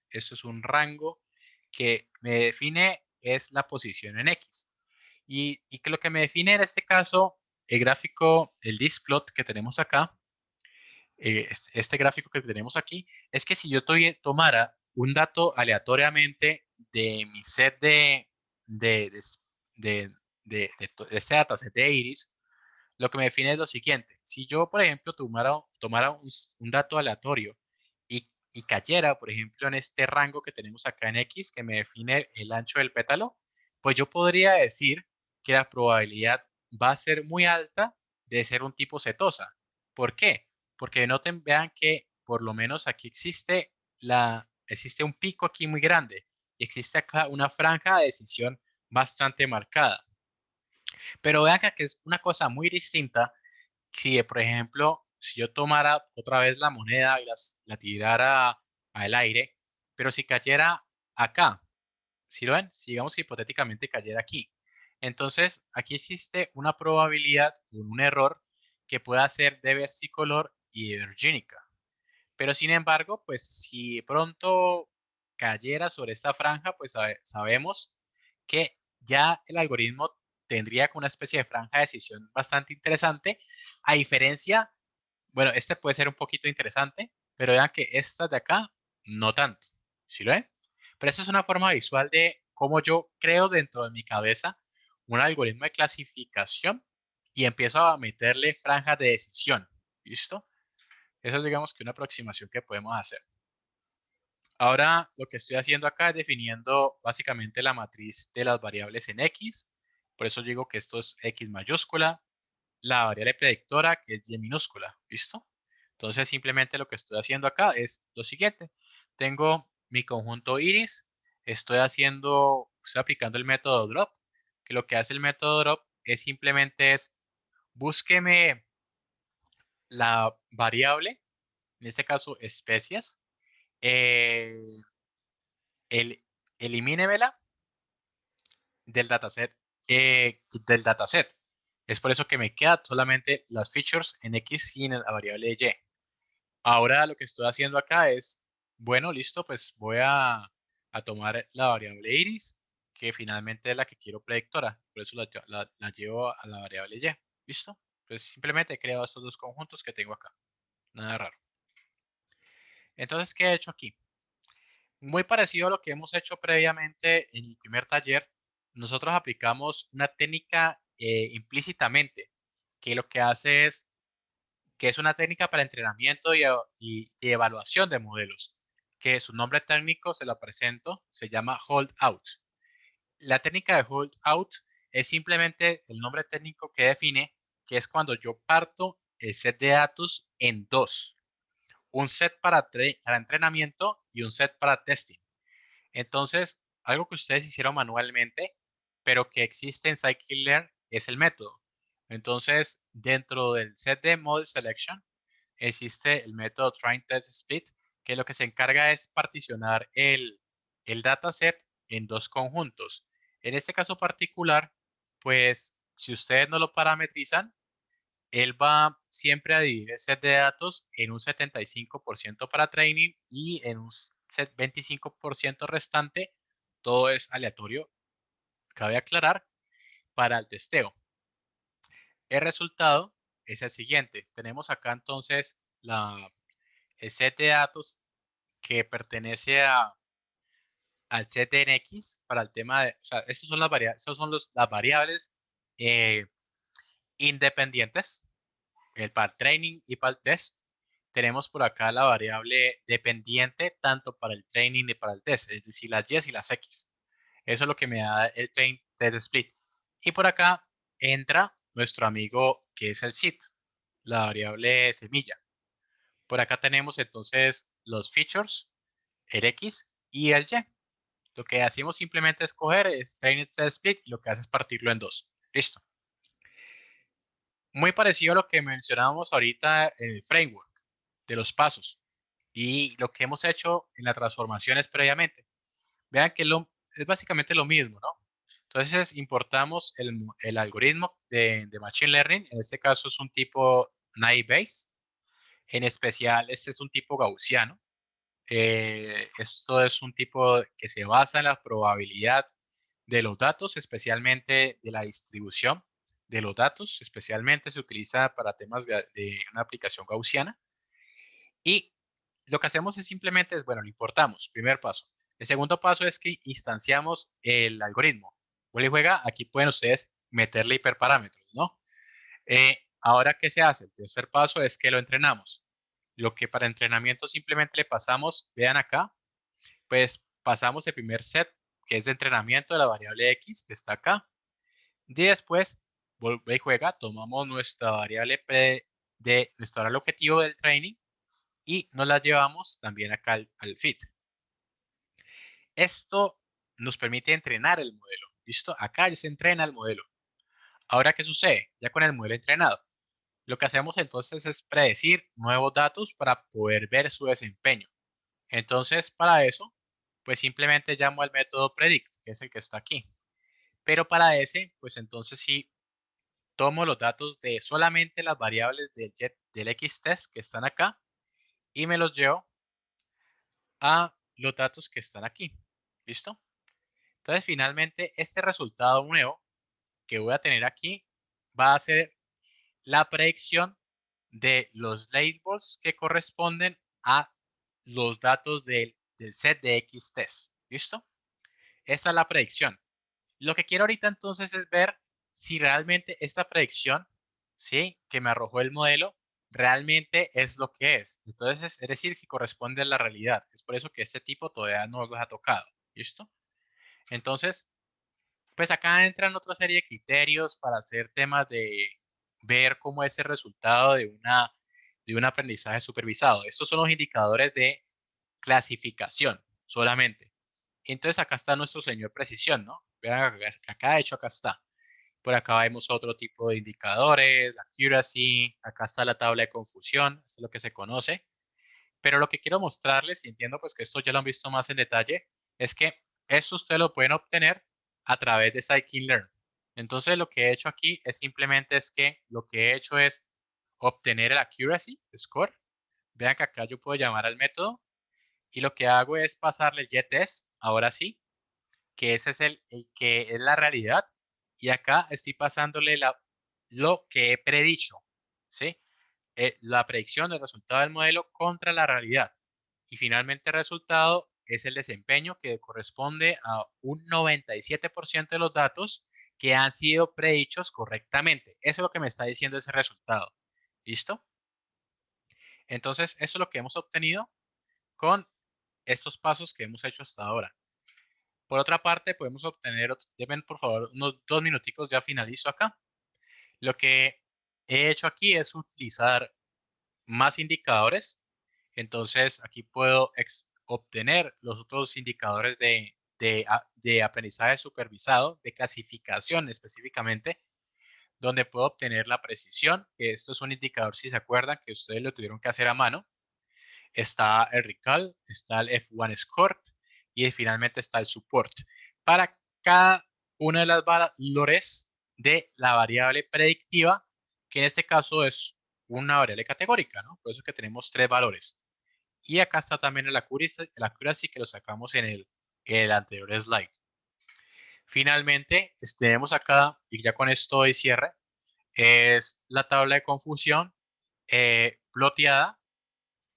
que me define es la posición en X. Y que lo que me define en este caso, el gráfico, el displot que tenemos acá, este gráfico que tenemos aquí, es que si yo tomara un dato aleatoriamente de mi set de, de, de este dataset de Iris, lo que me define es lo siguiente. Si yo, por ejemplo, tomara un dato aleatorio y cayera, por ejemplo, en este rango que tenemos acá en X, que me define el ancho del pétalo, pues yo podría decir que la probabilidad va a ser muy alta de ser un tipo setosa. ¿Por qué? Porque noten, vean que por lo menos aquí existe un pico aquí muy grande y existe acá una franja de decisión bastante marcada. Pero vean que aquí es una cosa muy distinta si, por ejemplo, si yo tomara otra vez la moneda y la tirara al aire, pero si cayera acá, ¿sí lo ven? Si digamos que hipotéticamente cayera aquí. Entonces, aquí existe una probabilidad con un error que pueda ser de versicolor y de Virginica. Pero sin embargo, pues si pronto cayera sobre esta franja, pues sabemos que ya el algoritmo tendría como una especie de franja de decisión bastante interesante, a diferencia, bueno, este puede ser un poquito interesante, pero vean que estas de acá no tanto, ¿sí lo ven? Pero esta es una forma visual de cómo yo creo dentro de mi cabeza un algoritmo de clasificación y empiezo a meterle franjas de decisión, ¿listo? Esa es, digamos, que una aproximación que podemos hacer. Ahora lo que estoy haciendo acá es definiendo básicamente la matriz de las variables en X. Por eso digo que esto es X mayúscula, la variable predictora que es Y minúscula. ¿Listo? Entonces simplemente lo que estoy haciendo acá es lo siguiente. Tengo mi conjunto iris, estoy aplicando el método drop, que lo que hace el método drop es simplemente búsqueme la variable, en este caso especies, eh, el, elimínemela del dataset, del dataset. Es por eso que me quedan solamente las features en X sin la variable Y. Ahora lo que estoy haciendo acá es, bueno, listo, pues voy a tomar la variable iris, que finalmente es la que quiero predictora. Por eso la llevo a la variable Y. ¿Listo? Pues simplemente he creado estos dos conjuntos que tengo acá. Nada raro. Entonces, ¿qué he hecho aquí? Muy parecido a lo que hemos hecho previamente en el primer taller, nosotros aplicamos una técnica implícitamente, que lo que hace es, que es una técnica para entrenamiento y evaluación de modelos, que su nombre técnico se lo presento, se llama hold out. La técnica de hold out es simplemente el nombre técnico que define que es cuando yo parto el set de datos en dos, un set para entrenamiento y un set para testing. Entonces, algo que ustedes hicieron manualmente, pero que existe en Scikit-Learn es el método. Entonces, dentro del set de Model Selection existe el método Train Test Split, que lo que se encarga es particionar el dataset en dos conjuntos. En este caso particular, pues si ustedes no lo parametrizan, él va siempre a dividir el set de datos en un 75% para training y en un 25% restante, todo es aleatorio, cabe aclarar, para el testeo. El resultado es el siguiente. Tenemos acá entonces el set de datos que pertenece al set de NX para el tema de, o sea, estos son las variables eh, independientes, para el training y para el test. Tenemos por acá la variable dependiente tanto para el training y para el test, es decir, las Y y las X. Eso es lo que me da el train test split. Y por acá entra nuestro amigo que es el seed, la variable semilla. Por acá tenemos entonces los features, el X y el Y. Lo que hacemos simplemente es coger es train test split y lo que hace es partirlo en dos. Listo. Muy parecido a lo que mencionábamos ahorita en el framework de los pasos y lo que hemos hecho en las transformaciones previamente. Vean que es básicamente lo mismo, ¿no? Entonces importamos el algoritmo de Machine Learning, en este caso es un tipo naive Bayes, en especial este es un tipo gaussiano. Esto es un tipo que se basa en la probabilidad de los datos, especialmente de la distribución de los datos, especialmente se utiliza para temas de una aplicación gaussiana. Y lo que hacemos es simplemente, bueno, lo importamos, primer paso. El segundo paso es que instanciamos el algoritmo. Vuelve y juega, aquí pueden ustedes meterle hiperparámetros, ¿no? Ahora, ¿qué se hace? El tercer paso es que lo entrenamos. Lo que para entrenamiento simplemente le pasamos, vean acá, pues pasamos el primer set, que es de entrenamiento de la variable X, que está acá. Y después, vuelve y juega, tomamos nuestra variable de nuestro objetivo del training y nos la llevamos también acá al fit. Esto nos permite entrenar el modelo. ¿Listo? Acá ya se entrena el modelo. Ahora, ¿qué sucede? Ya con el modelo entrenado, lo que hacemos entonces es predecir nuevos datos para poder ver su desempeño. Entonces, para eso, pues simplemente llamo al método predict, que es el que está aquí. Pero para ese, pues entonces sí tomo los datos de solamente las variables del XTest que están acá y me los llevo a los datos que están aquí. ¿Listo? Entonces, finalmente, este resultado nuevo que voy a tener aquí va a ser la predicción de los labels que corresponden a los datos del set de X-test. ¿Listo? Esta es la predicción. Lo que quiero ahorita entonces es ver si realmente esta predicción, ¿sí?, que me arrojó el modelo, realmente es lo que es. Entonces, es decir, si corresponde a la realidad. Es por eso que este tipo todavía no los ha tocado. ¿Listo? Entonces, pues acá entran otra serie de criterios para hacer temas de ver cómo es el resultado de un aprendizaje supervisado. Estos son los indicadores de clasificación solamente. Entonces acá está nuestro señor precisión, ¿no? Vean acá, de hecho, acá está. Por acá vemos otro tipo de indicadores, accuracy, acá está la tabla de confusión, esto es lo que se conoce. Pero lo que quiero mostrarles, y entiendo pues que esto ya lo han visto más en detalle, es que esto ustedes lo pueden obtener a través de Scikit-Learn. Entonces lo que he hecho aquí es simplemente lo que he hecho es obtener el accuracy score. Vean que acá yo puedo llamar al método y lo que hago es pasarle el getTest, ahora sí, que ese es el que es la realidad. Y acá estoy pasándole lo que he predicho, ¿sí? La predicción del resultado del modelo contra la realidad. Y finalmente el resultado es el desempeño que corresponde a un 97% de los datos que han sido predichos correctamente. Eso es lo que me está diciendo ese resultado. ¿Listo? Entonces, eso es lo que hemos obtenido con estos pasos que hemos hecho hasta ahora. Por otra parte, podemos obtener, deben por favor unos 2 minuticos, ya finalizo acá. Lo que he hecho aquí es utilizar más indicadores. Entonces, aquí puedo obtener los otros indicadores de aprendizaje supervisado, de clasificación específicamente, donde puedo obtener la precisión, que esto es un indicador, si se acuerdan, que ustedes lo tuvieron que hacer a mano. Está el recall, está el F1 score y finalmente está el support. Para cada una de las valores de la variable predictiva, que en este caso es una variable categórica, ¿no? Por eso que tenemos 3 valores. Y acá está también el accuracy que lo sacamos en el anterior slide. Finalmente, tenemos acá, y ya con esto doy cierre, es la tabla de confusión ploteada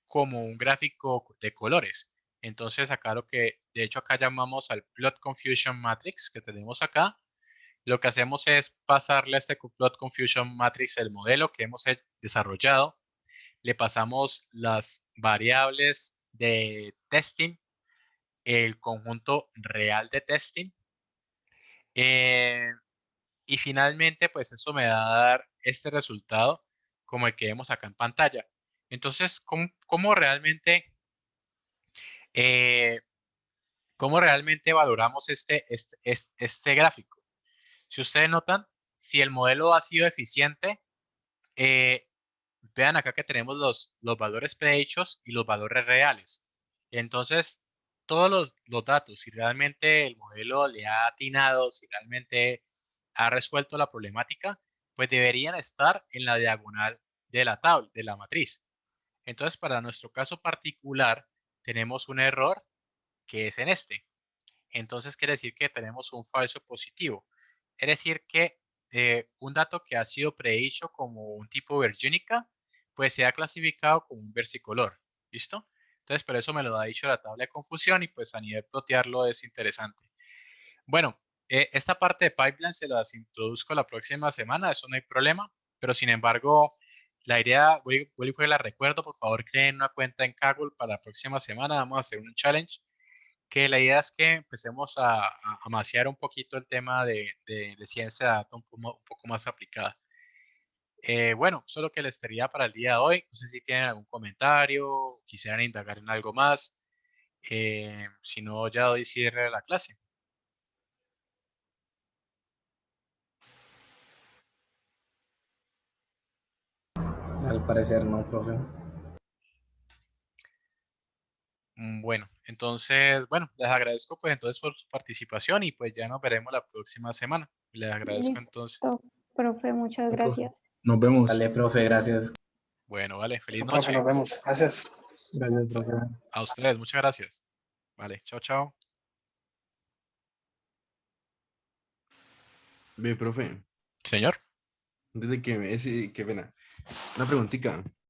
como un gráfico de colores. Entonces acá de hecho acá llamamos al Plot Confusion Matrix que tenemos acá. Lo que hacemos es pasarle a este Plot Confusion Matrix el modelo que hemos desarrollado. Le pasamos las variables de testing, el conjunto real de testing. Y finalmente, pues eso me va a dar este resultado como el que vemos acá en pantalla. Entonces, ¿cómo realmente eh, ¿cómo realmente valoramos este gráfico? Si ustedes notan, si el modelo ha sido eficiente, eh, vean acá que tenemos los valores prehechos y los valores reales. Entonces, todos los datos, si realmente el modelo le ha atinado, si realmente ha resuelto la problemática, pues deberían estar en la diagonal de la tabla, de la matriz. Entonces, para nuestro caso particular, tenemos un error que es en este. Entonces quiere decir que tenemos un falso positivo. Es decir que un dato que ha sido predicho como un tipo virgínica, pues se ha clasificado como un versicolor. ¿Listo? Entonces, por eso me lo ha dicho la tabla de confusión y pues a nivel plotearlo es interesante. Bueno, esta parte de pipeline se las introduzco la próxima semana, eso no hay problema, pero sin embargo, la idea, vuelvo y la recuerdo, por favor creen una cuenta en Kaggle para la próxima semana, vamos a hacer un challenge que la idea es que empecemos a amaciar un poquito el tema de ciencia de datos un poco más aplicada. Bueno, eso es lo que les tenía para el día de hoy. No sé si tienen algún comentario, quisieran indagar en algo más. Si no, ya doy cierre a la clase. Al parecer no, profe. Bueno, entonces, bueno, les agradezco pues entonces por su participación y pues ya nos veremos la próxima semana. Les agradezco entonces. Listo, profe, muchas No, profe. gracias. Nos vemos. Dale, profe, gracias. Bueno, vale, feliz Eso, profe, noche. nos vemos. Gracias. Gracias, profe. A ustedes, muchas gracias. Vale, chao, chao. Ve, profe, Señor. desde que qué pena. Una preguntita.